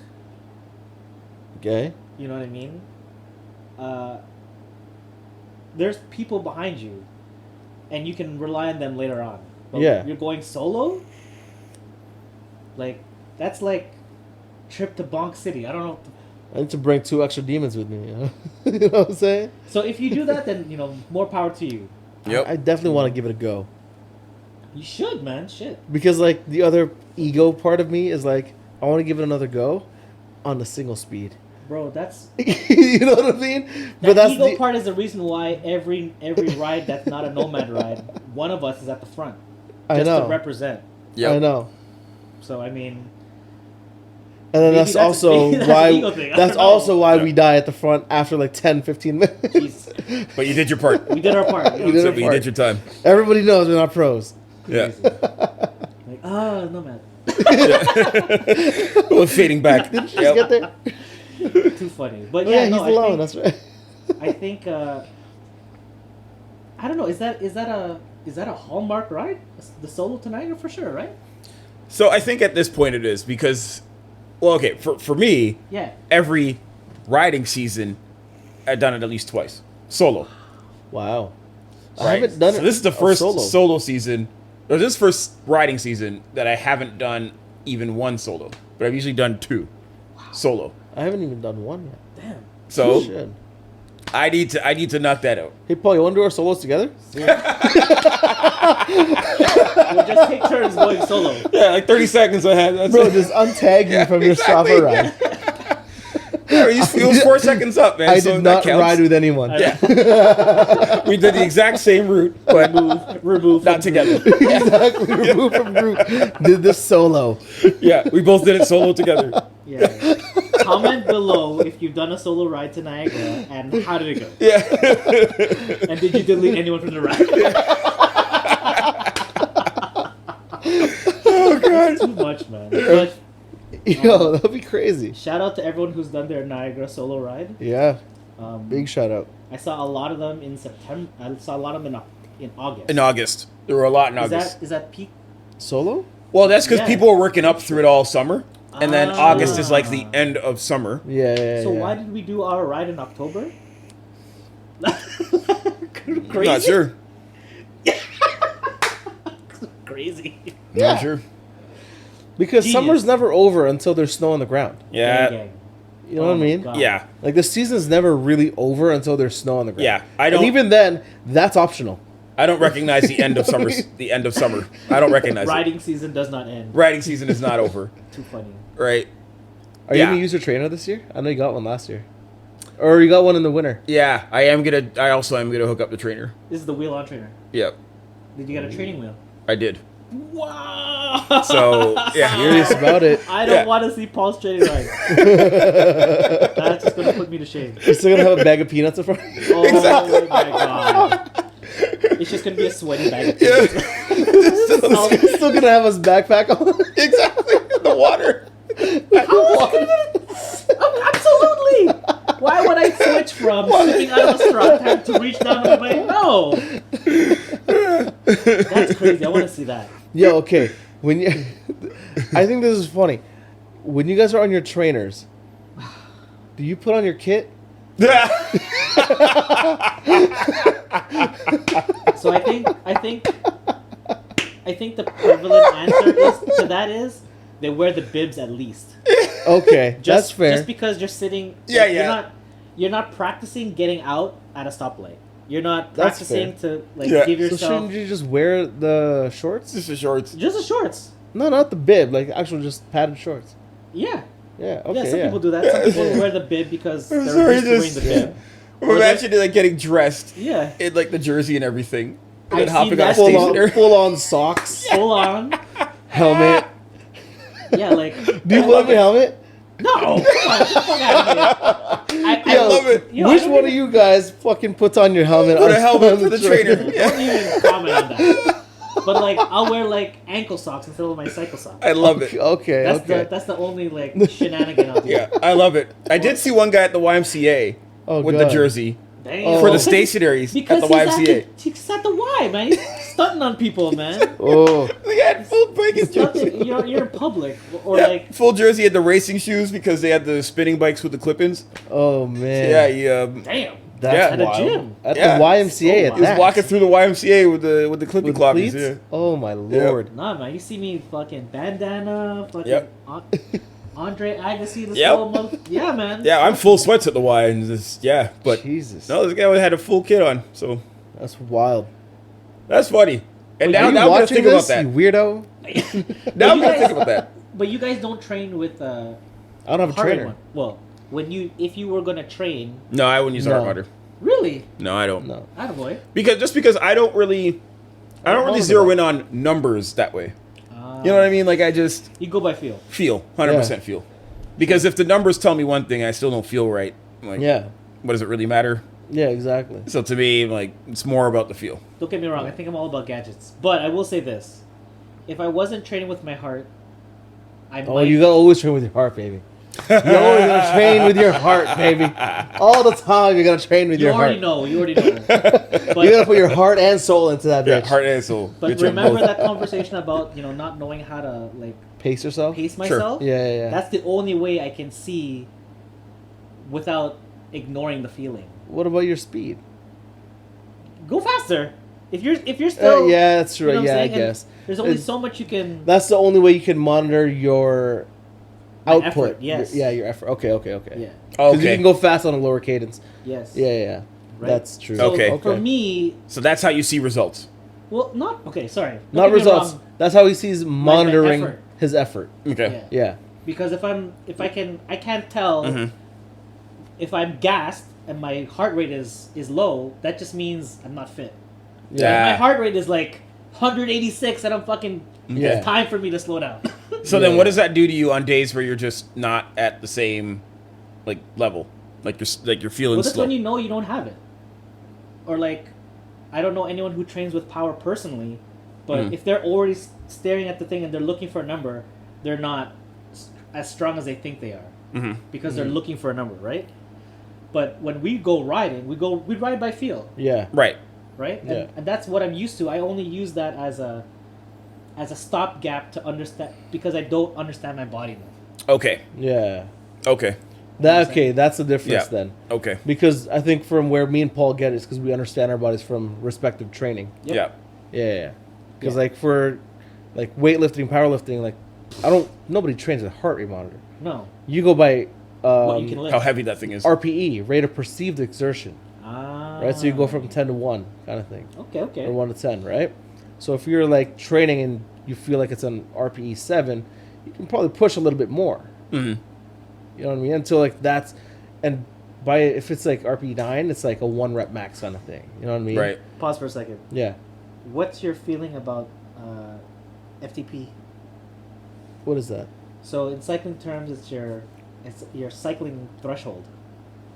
Okay. you know what I mean? There's people behind you, and you can rely on them later on. But Yeah. you're going solo. Like that's like trip to Bonk City. I don't know. I need to bring 2 extra demons with me. You know, you know what I'm saying? So if you do that, then more power to you. Yep. I definitely want to give it a go. You should, man. Shit. Because, like, the other ego part of me is like, I want to give it another go on the single speed. Bro, that's You know what I mean? that ego part is the reason why every ride that's not a Nomad ride, one of us is at the front. I Just know. to represent. Yep. I know. So I mean, And then Maybe that's that's- also maybe that's why an ego thing. I that's don't know. also why Yeah. we die at the front after like 10, 15 minutes. jeez, But you did your part. we did our part. We did So our you part. did your time. Everybody knows we're not pros. Yeah. Like, Nomad. Well, fading back. Didn't you just get there? Too funny. But Oh, yeah, yeah, no, he's alone. I think, That's right. I think I don't know. Is that a Hallmark ride? The solo tonight for sure, right? So I think at this point it is because, well, okay, for me, Yeah. every riding season, I've done it at least twice. Solo. Wow. I Right. haven't done it. So this is the a first solo. solo season, or this first riding season that I haven't done even one solo, but I've usually done 2 solo. I haven't even done one yet. Damn. So Shit. I need to knock that out. Hey, Paul, you want to do our solos together? We'll just take turns going solo. Yeah, like 30 seconds I had. That's Bro, it. just untag me from your exactly, Strava ride. Yeah, it was 4 seconds up, man. I so did that not counts. ride with anyone. Yeah. We did the exact same route, but Remove. not together. Exactly. Removed from group. Did this solo. Yeah, we both did it solo together. Yeah. Comment below if you've done a solo ride to Niagara and how did it go? Yeah. And did you delete anyone from the ride? Oh god. Too much, man. But Yo, that'd be crazy. shout out to everyone who's done their Niagara solo ride. Yeah. Um, Big shout out. I saw a lot of them in September. I saw a lot of them in August. In August, there were a lot in August. Is that peak? Solo? Well, that's because Yeah. people were working up through it all summer, and then Ah. August is like the end of summer. Yeah. So why did we do our ride in October? Crazy. Not sure. Crazy. Yeah. Not sure. Because Genius. summer's never over until there's snow on the ground. Yeah. Gang. You know Oh what I my mean? God. Yeah. Like the season's never really over until there's snow on the ground. Yeah. I And don't. even then, that's optional. I don't recognize the end of summer. The end of summer. I don't recognize it. Riding season does not end. Riding season is not over. Too funny. Right. Are you Yeah. gonna use your trainer this year? I know you got one last year. Or you got one in the winter. Yeah. I also am gonna hook up the trainer. This is the wheel on trainer. Yep. Did you get a training wheel? I did. Wow. So yeah. Curious about it. I don't Yeah. want to see Paul's training ride. That's just gonna put me to shame. You're still gonna have a bag of peanuts in front of you? Oh my god. It's just gonna be a sweaty bag. Yeah. Still gonna have his backpack on? Exactly. The water. Absolutely. Why would I switch from sitting out of a straw tank to reach down to my bike? No. That's crazy. I want to see that. Yo, okay. When you, I think this is funny. When you guys are on your trainers, do you put on your kit? So I think the prevalent answer to that is they wear the bibs at least. Okay, that's fair. Just because you're sitting. Yeah, like, yeah. You're not practicing getting out at a stoplight. You're not That's practicing fair. to like Yeah. give So yourself shouldn't you just wear the shorts? Just the shorts. just the shorts. No, not the bib. Like actual just padded shorts. Yeah. Yeah. Okay. Yeah, some people do that. Some people wear the bib because I'm they're sorry, used to wearing just- the bib. Well, imagine like getting dressed Yeah. in like the jersey and everything, and I've then hopping seen on that. stage. Full on, full on socks, Full on. helmet. Yeah, like Do you love your helmet? no. Come on, get the fuck out of here. I Yo, love it. Yo, I Which don't one of even- you guys fucking puts on your helmet? Put on a helmet on for the trainer. Yeah. Don't even comment on that. But like, I'll wear like ankle socks instead of my cycle socks. I love it. Okay. That's the only like shenanigan I'll do. Yeah, I love it. I did see one guy at the YMCA Oh, with God. the jersey Damn. for the Because- stationaries because at the he's YMCA. He's at the Y, man. He's stunting on people, man. Oh, They had full bike Stunting, jersey. you're in public or Yeah, like full jersey had the racing shoes because they had the spinning bikes with the clip-ins. oh man. Yeah, he damn. That's Yeah. At a wild. gym. At Yeah. the YMCA Oh, at wow. he was that. walking through the YMCA with the clippy with cloppies. cleats? Yeah. Oh my lord. Nah, man. You see me fucking bandana, fucking Yep. Andre Agassi, this Yep. whole month. Yeah, man. Yeah, I'm full sweats at the Y, and just but Jesus. no, this guy had a full kit on, so That's wild. that's funny. And Are now, you now I'm gonna watching think about this, that. you weirdo? Now I'm you gonna guys- think about that. But you guys don't train with I don't have a heart rate trainer. one. Well, if you were gonna train, No, I wouldn't use a heart No. monitor. really, No, I don't. No. attaboy. Because I don't really wrong zero with in on numbers that way. Uh, You know what I mean? Like I just You go by feel. feel 100% feel. Because if the numbers tell me one thing, I still don't feel right. Like, Yeah. what does it really matter? Yeah, exactly. So to me, like it's more about the feel. Don't get me wrong. I think I'm all about gadgets, but I will say this: if I wasn't training with my heart, I Oh, might. you gotta always train with your heart, baby. You're always gonna train with your heart, baby. All the time, you're gonna train with You your already heart. know. You already know. You gotta put your heart and soul into that Yeah, bitch. heart and soul. But Get your remember both. that conversation about not knowing how to like Pace yourself. pace Sure. myself. Yeah, yeah, yeah. That's the only way I can see without ignoring the feeling. What about your speed? Go faster. If you're still Yeah, that's true. you know what I'm Yeah, I saying? And guess there's only It- so much you can. that's the only way you can monitor your My output. effort, yes. Your effort. Okay. Yeah. Because Okay. you can go fast on a lower cadence. Yes. Yeah, yeah, yeah. Right? That's true. So Okay. for me, So that's how you see results. well, not okay. Sorry. Don't Not get me results. wrong. That's how he sees monitoring effort. his effort. Okay. Yeah. Yeah. Because I can't tell Mhm. if I'm gassed and my heart rate is low. That just means I'm not fit. Yeah. If my heart rate is like 186 and I'm fucking. Yeah. It's time for me to slow down. So Yeah. then, what does that do to you on days where you're just not at the same like level, like you're feeling Well, that's slow? when you know you don't have it. Or like, I don't know anyone who trains with power personally, but Mhm. if they're already staring at the thing and they're looking for a number, they're not as strong as they think they are hmm because they're looking for a number, right? But when we go riding, we ride by feel, Yeah. Right. right? Yeah. And that's what I'm used to. I only use that as a stopgap to understand because I don't understand my body enough. Okay. Yeah. Okay. That's the difference Yeah. then. Okay. Because I think from where me and Paul get it is because we understand our bodies from respective training. Yep. Yeah. Yeah. Because Yeah. like for like weightlifting, powerlifting, like nobody trains with a heart rate monitor. No. You go by What you can lift. How heavy that thing is. RPE, rate of perceived exertion, Ah. right? So you go from 10 to 1 kind of thing, Okay. Okay. or 1 to 10, right? So if you're like training and you feel like it's an RPE 7, you can probably push a little bit more. hmm You know what I mean? Until like that's, and by if it's like RPE 9, it's like a 1 rep max kind of thing. You know what I mean? Right. Pause for a second. Yeah. What's your feeling about FTP? What is that? So in cycling terms, it's your cycling threshold.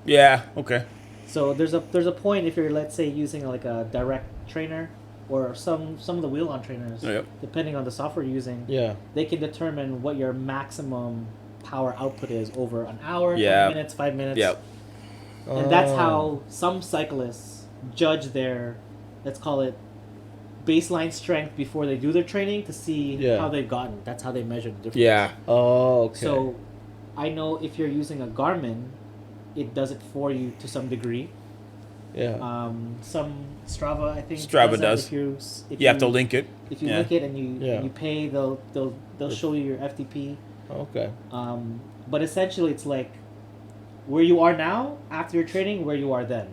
Yeah. Okay. So there's a point if you're, let's say, using like a direct trainer or some of the wheel-on trainers, Yep. depending on the software you're using, Yeah. they can determine what your maximum power output is over an hour, Yeah. 10 minutes, 5 minutes. Yep. And that's Oh. how some cyclists judge their, let's call it, baseline strength before they do their training to see Yeah. how they've gotten. That's how they measure the difference. Yeah. Oh, okay. So, I know if you're using a Garmin, it does it for you to some degree. yeah. Some Strava, I think. Strava that. does. If You have to link it. If you Yeah. link it and you Yeah. and you pay, they'll show you your FTP. Okay. But essentially, it's like where you are now after your training, where you are then.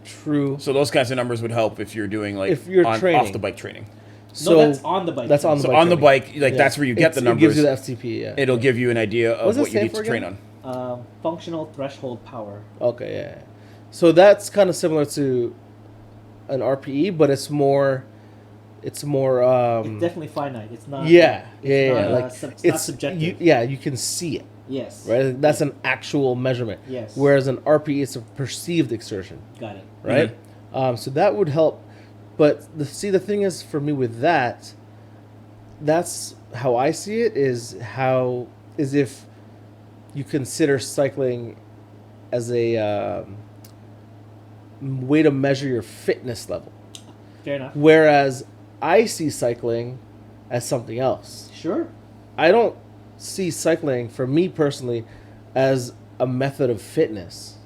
True. So those kinds of numbers would help if you're doing like If you're off training. the bike training. So No, that's on the bike. that's on the So bike on the training. bike, like Yeah. that's where you get the It numbers. gives you the FTP. Yeah. It'll give you an idea of What's it what you stand need for to train again? on. Functional threshold power. Okay. Yeah. So that's kind of similar to an RPE, but it's more. It's more. It's definitely finite. It's not. Yeah. It's Yeah. not, Yeah. Like it's not subjective. You can see it. Yes. Right. That's an actual measurement. Yes. Whereas an RPE is a perceived exertion. Got it. Right. So that would help, but the thing is for me with that. That's how I see it. Is if you consider cycling as a way to measure your fitness level, Fair enough. whereas I see cycling as something else. Sure. I don't see cycling, for me personally, as a method of fitness.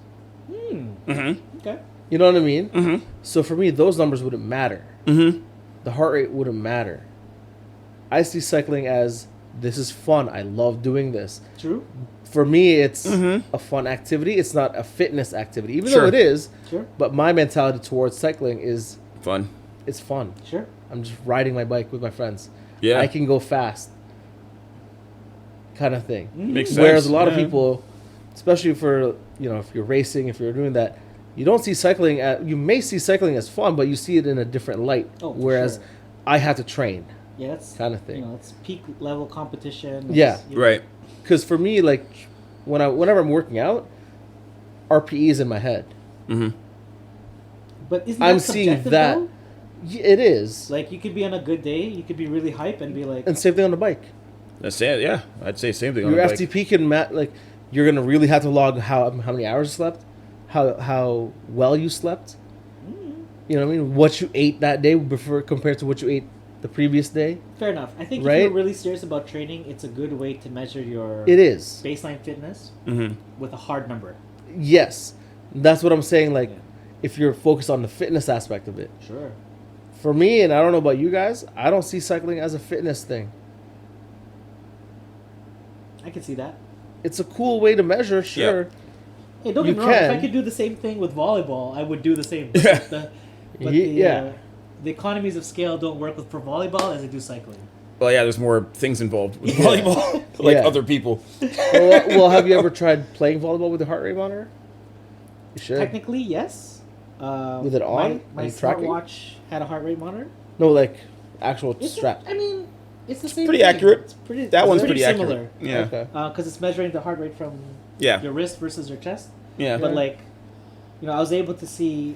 Okay. You know what I mean? Mm-hmm. So for me, those numbers wouldn't matter. Mm-hmm. The heart rate wouldn't matter. I see cycling as, this is fun. I love doing this. True. For me, it's Mm-hmm. a fun activity. It's not a fitness activity, even Sure. though it is. Sure. But my mentality towards cycling is, Fun. it's fun. Sure. I'm just riding my bike with my friends. Yeah. I can go fast, kind of thing. Makes sense. Whereas a lot of Yeah. people, especially for, if you're racing, if you're doing that, you don't see cycling you may see cycling as fun, but you see it in a different light. Oh, for whereas sure. I have to train, Yeah, that's kind of thing. it's peak level competition. Yeah. It's, you know, Right. Because for me, like whenever I'm working out, RPE is in my head. Mm-hmm. But isn't I'm that seeing subjective that. though? It is, Like you could be on a good day, you could be really hype and be like, and same thing on the bike. That's it. Yeah, I'd say same thing on Your the bike. FTP can like you're gonna really have to log how many hours you slept, how well you slept. You know what I mean? What you ate that day before compared to what you ate the previous day. fair enough. I think if Right? you're really serious about training, it's a good way to measure your It is. baseline fitness Mm-hmm. with a hard number. Yes, that's what I'm saying. Like, Yeah. if you're focused on the fitness aspect of it, Sure. for me, and I don't know about you guys, I don't see cycling as a fitness thing. I can see that. It's a cool way to measure, sure. Hey, don't You get me wrong. If I can. could do the same thing with volleyball, I would do the same. Yeah. But Yeah. the economies of scale don't work for volleyball as they do cycling. Well, yeah, there's more things involved with volleyball, like Yeah. other people. Well, have you ever tried playing volleyball with a heart rate monitor? You should. Technically, yes. With it on? My Are you tracking? smartwatch had a heart rate monitor. No, like actual It's strap. I mean, it's the same. pretty thing. accurate. It's pretty. That it's one's pretty pretty similar. accurate. Yeah. Okay. Because it's measuring the heart rate from Yeah. your wrist versus your chest. Yeah. But like, I was able to see,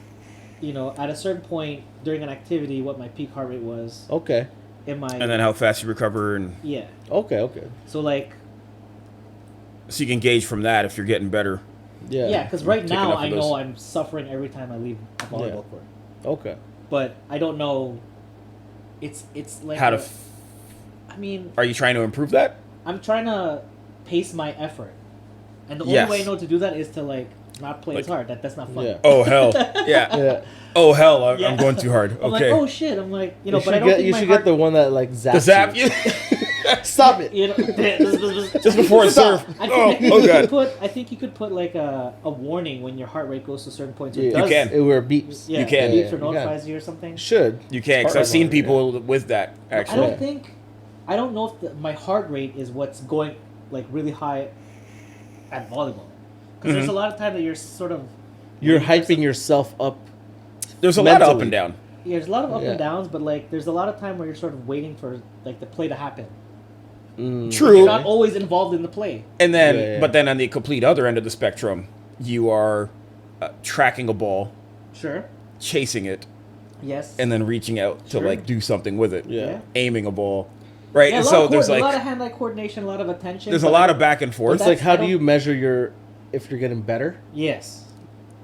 at a certain point during an activity what my peak heart rate was Okay. in my. And then how fast you recover, and Yeah. Okay. So like. so you can gauge from that if you're getting better. Yeah. Yeah, because right Taking now enough of I those. know I'm suffering every time I leave a volleyball court, Okay. but I don't know. It's like How to? I mean, Are you trying to improve that? I'm trying to pace my effort, and the Yes. only way I know to do that is to like not play as hard. That's not fun. Yeah. Oh hell, yeah. Yeah. Oh hell, I'm Yeah. going too hard. I'm Okay. like, oh shit! I'm like, You but I should don't get think you my should heart, get the one that like zaps The zap you. you Stop it. just before it serve. I Oh, think oh you could god. put. I think you could put like a warning when your heart rate goes to certain points. It Yeah. does, You can. It where it beeps. Yeah, You can. it beeps Yeah, or you can. notifies you or something. Should. You can, because Heart I've seen rate monitor, people with that I actually. don't think. I don't know if my heart rate is what's going like really high at volleyball. Because there's a lot of time that you're sort of. You're hyping yourself up. There's a lot of up mentally. and down. Yeah, there's a lot of up Yeah. and downs, but like there's a lot of time where you're sort of waiting for like the play to happen. True. You're not always involved in the play. And then, Yeah, yeah. but then on the complete other end of the spectrum, you are tracking a ball, Sure. chasing it, Yes. and then reaching out to Sure. like do something with it. Yeah. aiming a ball, right? Yeah, And a lot so of there's a lot like of hand-eye coordination, a lot of attention. there's a but lot I- of back and forth. It's like, that's- how I do don't- you measure if you're getting better? Yes.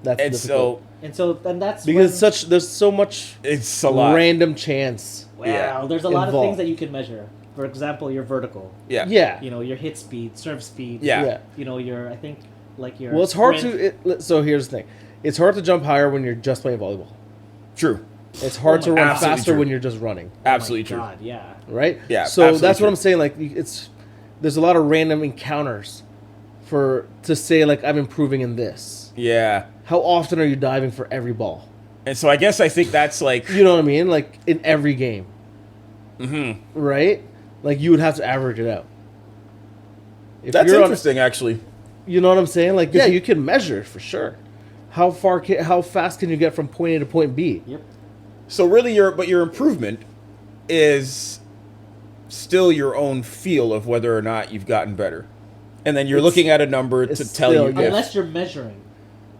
That's And difficult. And that's Because when, there's so much it's a lot. random chance. well, Yeah. there's a lot of Involved. things that you can measure. For example, your vertical. Yeah. Yeah. You know, your hit speed, serve speed. Yeah. You know, your I think like your. Well, it's hard sprint. to. So here's the thing: it's hard to jump higher when you're just playing volleyball. True. It's hard Oh to my run God. Absolutely faster true. when you're just running, Absolutely Oh true. my God, yeah. right? Yeah, So absolutely that's what true. I'm saying. Like, there's a lot of random encounters to say like I'm improving in this. Yeah. How often are you diving for every ball? And so I guess I think that's like, You know what I mean? Like in every game, mm-hmm. right? Like you would have to average it out. If That's you're on- interesting, actually. you know what I'm saying? Like, yeah, you can measure for sure. How fast can you get from point A to point B? Yep. So really, your improvement is still your own feel of whether or not you've gotten better, and then you're It's- looking at a number to it's tell still- you. yeah. Unless you're measuring.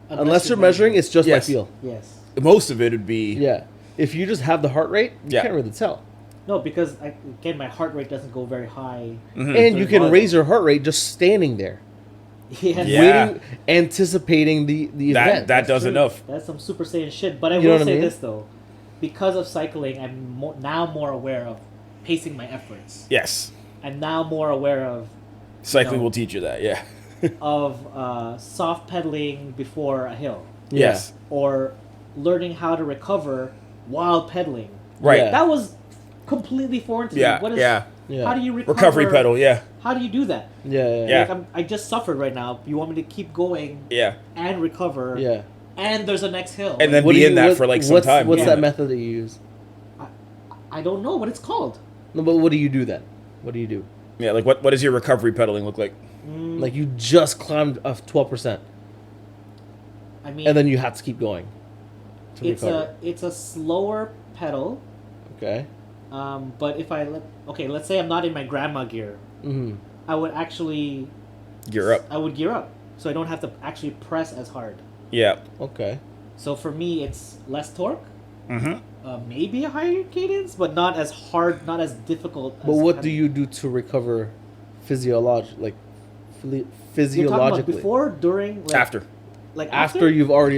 Unless you're measuring, it's just Yes. my feel. Yes. Most of it would be. Yeah. If you just have the heart rate, you Yeah. can't really tell. No, because again, my heart rate doesn't go very high. Mhm. And you can Volleyball. raise your heart rate just standing there, Yes. Yeah. waiting, anticipating the event. that does True. enough. That's some Super Saiyan shit. But I You know will what I say mean? this though, because of cycling, I'm now more aware of pacing my efforts. Yes, I'm now more aware of cycling No. will teach you that. Yeah. soft pedaling before a hill, Yeah. Yes. or learning how to recover while pedaling. Right. Yeah. That was completely foreign to Yeah. me. What is, Yeah. Yeah. How do you recover? Recovery pedal. Yeah. How do you do that? Yeah. Yeah. Like I just suffered right now. You want me to keep going Yeah. and recover? Yeah. And there's a next hill. And then What be do in you- that what- for like some what's, time. What's yeah. that method that you use? I don't know what it's called. No, but what do you do then? What do you do? Yeah. Like what does your recovery pedaling look like? Like you just climbed up 12%, I mean, and then you have to keep going to it's recover. it's a slower pedal. Okay. But if let's say I'm not in my grandma gear, Mm-hmm. I would actually Gear up. I would gear up, so I don't have to actually press as hard. Yeah. Okay. So for me, it's less torque, Mm-hmm. maybe a higher cadence, but not as hard, not as difficult. But as what do you do to recover physiologically? You're talking about Physiologically, before, during, like, After. like after you've already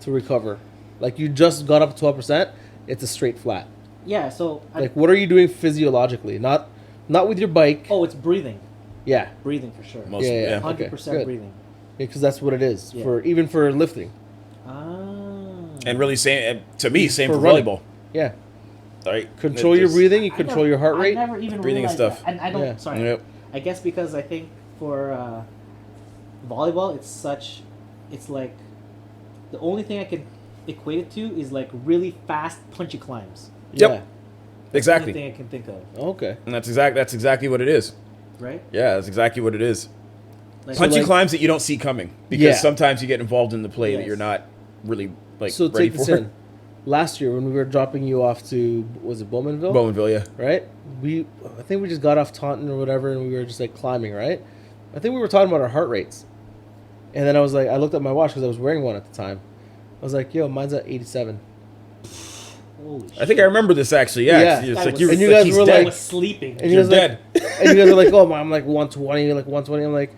to recover, like you just got up 12%, it's a straight flat. Yeah. So Like what are you doing physiologically? Not with your bike. it's breathing, Yeah, breathing for sure. Most. Yeah, Yeah. yeah. 100% good. breathing. because that's what it is Yeah. even for lifting. And really, same to me, same For for running. volleyball. Yeah, Right. control It your just- breathing. You control your heart rate. I never even breathing and realized stuff. that. And I don't. Yeah. Sorry. Yep. I guess because I think for volleyball, it's like the only thing I can equate it to is like really fast, punchy climbs. Yep. Yeah. That's the Exactly. only thing I can think of. Okay. And that's exactly what it is. Right? Yeah, that's exactly what it is. Like, Punchy like- climbs that you don't see coming because Yeah. sometimes you get involved in the play that Yes. you're not really like So ready take this for. in. Last year when we were dropping you off to was it Bowmanville? Bowmanville, yeah. Right? I think we just got off Taunton or whatever, and we were just like climbing. Right? I think we were talking about our heart rates, and then I was like, I looked at my watch because I was wearing one at the time. I was like, yo, mine's at 87. holy I think I remember this actually. Yeah, Yeah. it's That like was- you're, And you like guys he's were dead. I like- was sleeping. And You're you guys dead. and you guys are like, oh, I'm like 120, like 120. I'm like,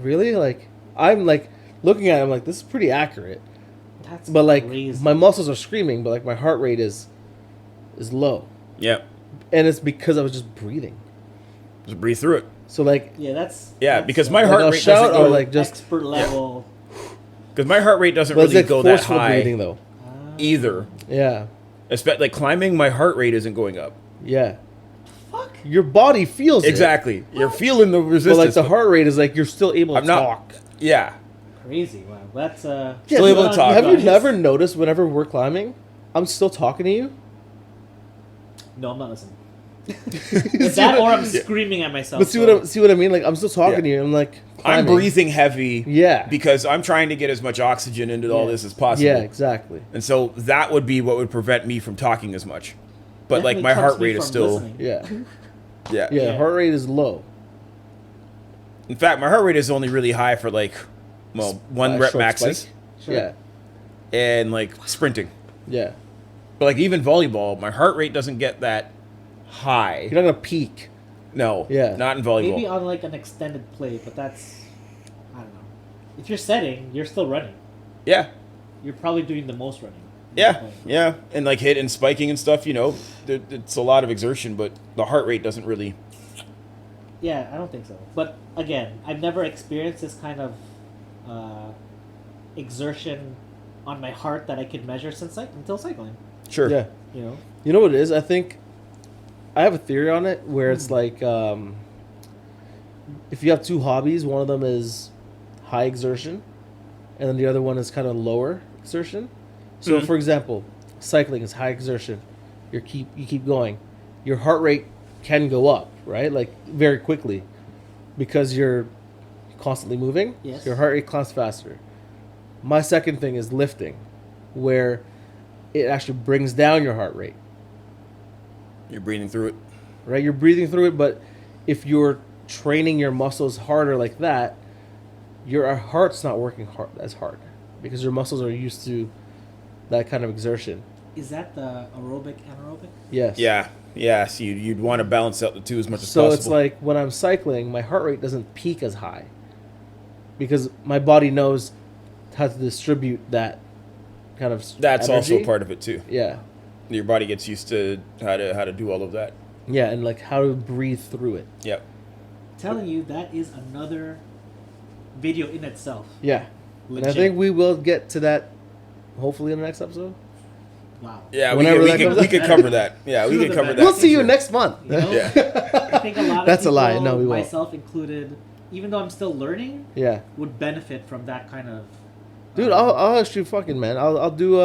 really? Like, I'm like looking at it, I'm like, this is pretty accurate. That's But like, crazy. my muscles are screaming, but like my heart rate is low, Yeah, and it's because I was just breathing. just breathe through it. So like, yeah, that's Because uh, my like heart I'll rate shout doesn't or go, like just, expert level. because my heart rate doesn't but it's really like go that forceful high breathing though. either. Yeah, Especially like climbing, my heart rate isn't going up. yeah. Fuck. Your body feels Exactly, you're feeling the it, but resistance. like the heart rate is like you're still able to I'm not- talk. Yeah, Crazy. Wow. That's Yeah, Still able to talk. Have you guys. never noticed whenever we're climbing, I'm still talking to you? No, I'm not listening. It's that or I'm screaming at myself. But see what I mean? Like I'm still talking Yeah. to you. I'm like I'm climbing. breathing heavy. Yeah. because I'm trying to get as much oxygen into all Yeah. this as possible. Yeah, exactly. And so that would be what would prevent me from talking as much. But like Definitely my keeps heart me rate is from still listening. Yeah. yeah. Yeah, Yeah. heart rate is low. In fact, my heart rate is only really high for like one rep short maxes spike. Sure. Yeah. and like sprinting. Yeah. But like even volleyball, my heart rate doesn't get that high. You're not gonna peak. No, Yeah. not in volleyball. Maybe on like an extended play, but that's I don't know. If you're setting, you're still running. Yeah. you're probably doing the most running. Yeah, yeah, and like hit and spiking and stuff, it's a lot of exertion, but the heart rate doesn't really. Yeah, I don't think so. But again, I've never experienced this kind of exertion on my heart that I could measure until cycling. Sure. Yeah. You know, You know what it is? I think I have a theory on it where it's like if you have two hobbies, one of them is high exertion, and then the other one is kind of lower exertion. So, for example, cycling is high exertion. You keep going. Your heart rate can go up, right? Like very quickly, because you're constantly moving. Yes. Your heart rate climbs faster. My second thing is lifting, where it actually brings down your heart rate. You're breathing through it. Right? You're breathing through it, but if you're training your muscles harder like that, your heart's not working as hard because your muscles are used to that kind of exertion. is that the aerobic anaerobic? Yes. Yeah, yeah. So you'd want to balance out the two as much as So possible. it's like when I'm cycling, my heart rate doesn't peak as high because my body knows how to distribute that kind of that's energy. also part of it too. Yeah. Your body gets used to how to do all of that. Yeah, and like how to breathe through it. Yep. Telling you that is another video in itself. Yeah. And I Legit. think we will get to that hopefully in the next episode. Wow. Yeah, Whenever that comes we up. could cover that. Yeah, we Sooner could the cover better. that. We'll for see you sure. next month. You know? Yeah. I think a lot of That's a people, lie. No, we won't. myself included, even though I'm still learning, Yeah. would benefit from that kind of. Dude, I'll actually fucking man. I'll do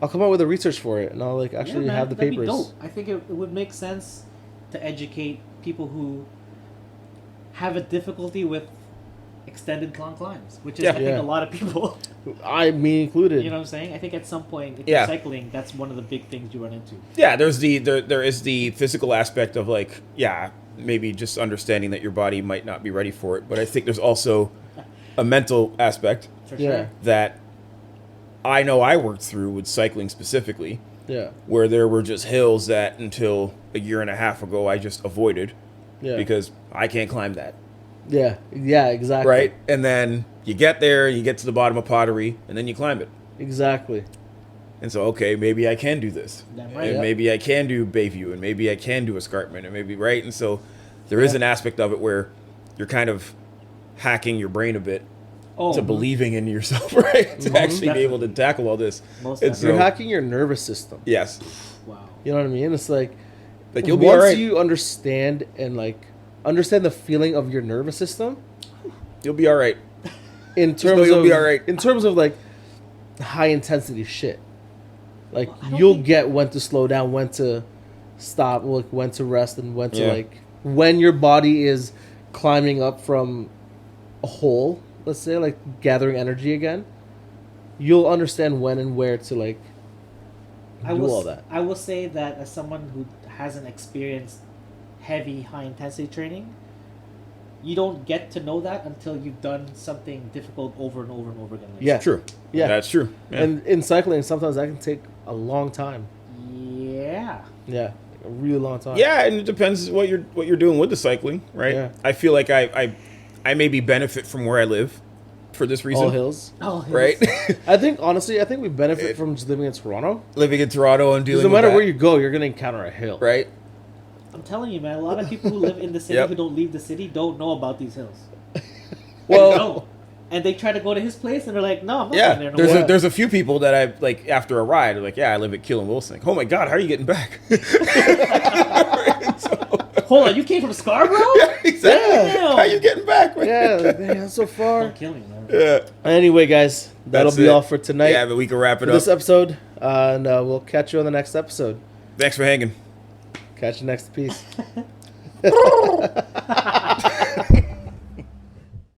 I'll come up with a research for it and I'll like actually have the that'd be papers. dope. I think it would make sense to educate people who have a difficulty with extended long climbs, which is Yeah. I think Yeah. a lot of people. Me included. You know what I'm saying? I think at some point if Yeah. you're cycling, that's one of the big things you run into. Yeah, there is the physical aspect of like, yeah, maybe just understanding that your body might not be ready for it, but I think there's also a mental aspect For Yeah. sure. that I know I worked through with cycling specifically, Yeah. where there were just hills that until a year and a half ago I just avoided Yeah. because I can't climb that. Yeah. Yeah, exactly. Right? And then you get there, you get to the bottom of Pottery, and then you climb it. Exactly. And so, okay, maybe I can do this. Damn right. And Yep. maybe I can do Bayview, and maybe I can do escarpment, and maybe, right? And so there is Yeah. an aspect of it where you're kind of hacking your brain a bit Oh, to believing in yourself, right? To actually be able to tackle all this. Most And definitely. You're so, hacking your nervous system. yes. Wow. You know what I mean? It's like Like, you'll be once all right. you understand and like understand the feeling of your nervous system You'll be all right. in Just know terms you'll of be all right. in terms of like high intensity shit. Like Well, I don't you'll think- get when to slow down, when to stop, like when to rest, and when to Yeah. like when your body is climbing up from a hole, let's say, like gathering energy again. You'll understand when and where to like do all that. I will say that as someone who hasn't experienced heavy, high intensity training, you don't get to know that until you've done something difficult over and over and over again. Yeah. True. Yeah. That's true. Yeah. And in cycling, sometimes that can take a long time. Yeah. Yeah, a really long time. Yeah, and it depends what you're doing with the cycling, right? Yeah. I feel like I maybe benefit from where I live for this reason. All hills. Oh, Right? I think honestly, I think we benefit from just living in Toronto. Living in Toronto and Because dealing no matter with where that, you go, you're gonna encounter a hill. right? I'm telling you, man. A lot of people who live in the city Yep. who don't leave the city don't know about these hills. Well, No. And they try to go to his place, and they're like, "No, I'm not yeah, going there no more." there's a few people that I like after a ride, like, yeah, I live at Kiel and Wilson. Like, oh my God, how are you getting back? Hold on, you came from Scarborough? Exactly. Damn. How are you getting back? Man? Yeah, like, man, that's so far. Don't kill me, man. Yeah. Anyway, guys, that'll That's be it. all for tonight. Yeah, but we can wrap it for up. this episode, and we'll catch you on the next episode. Thanks for hanging. Catch you next piece.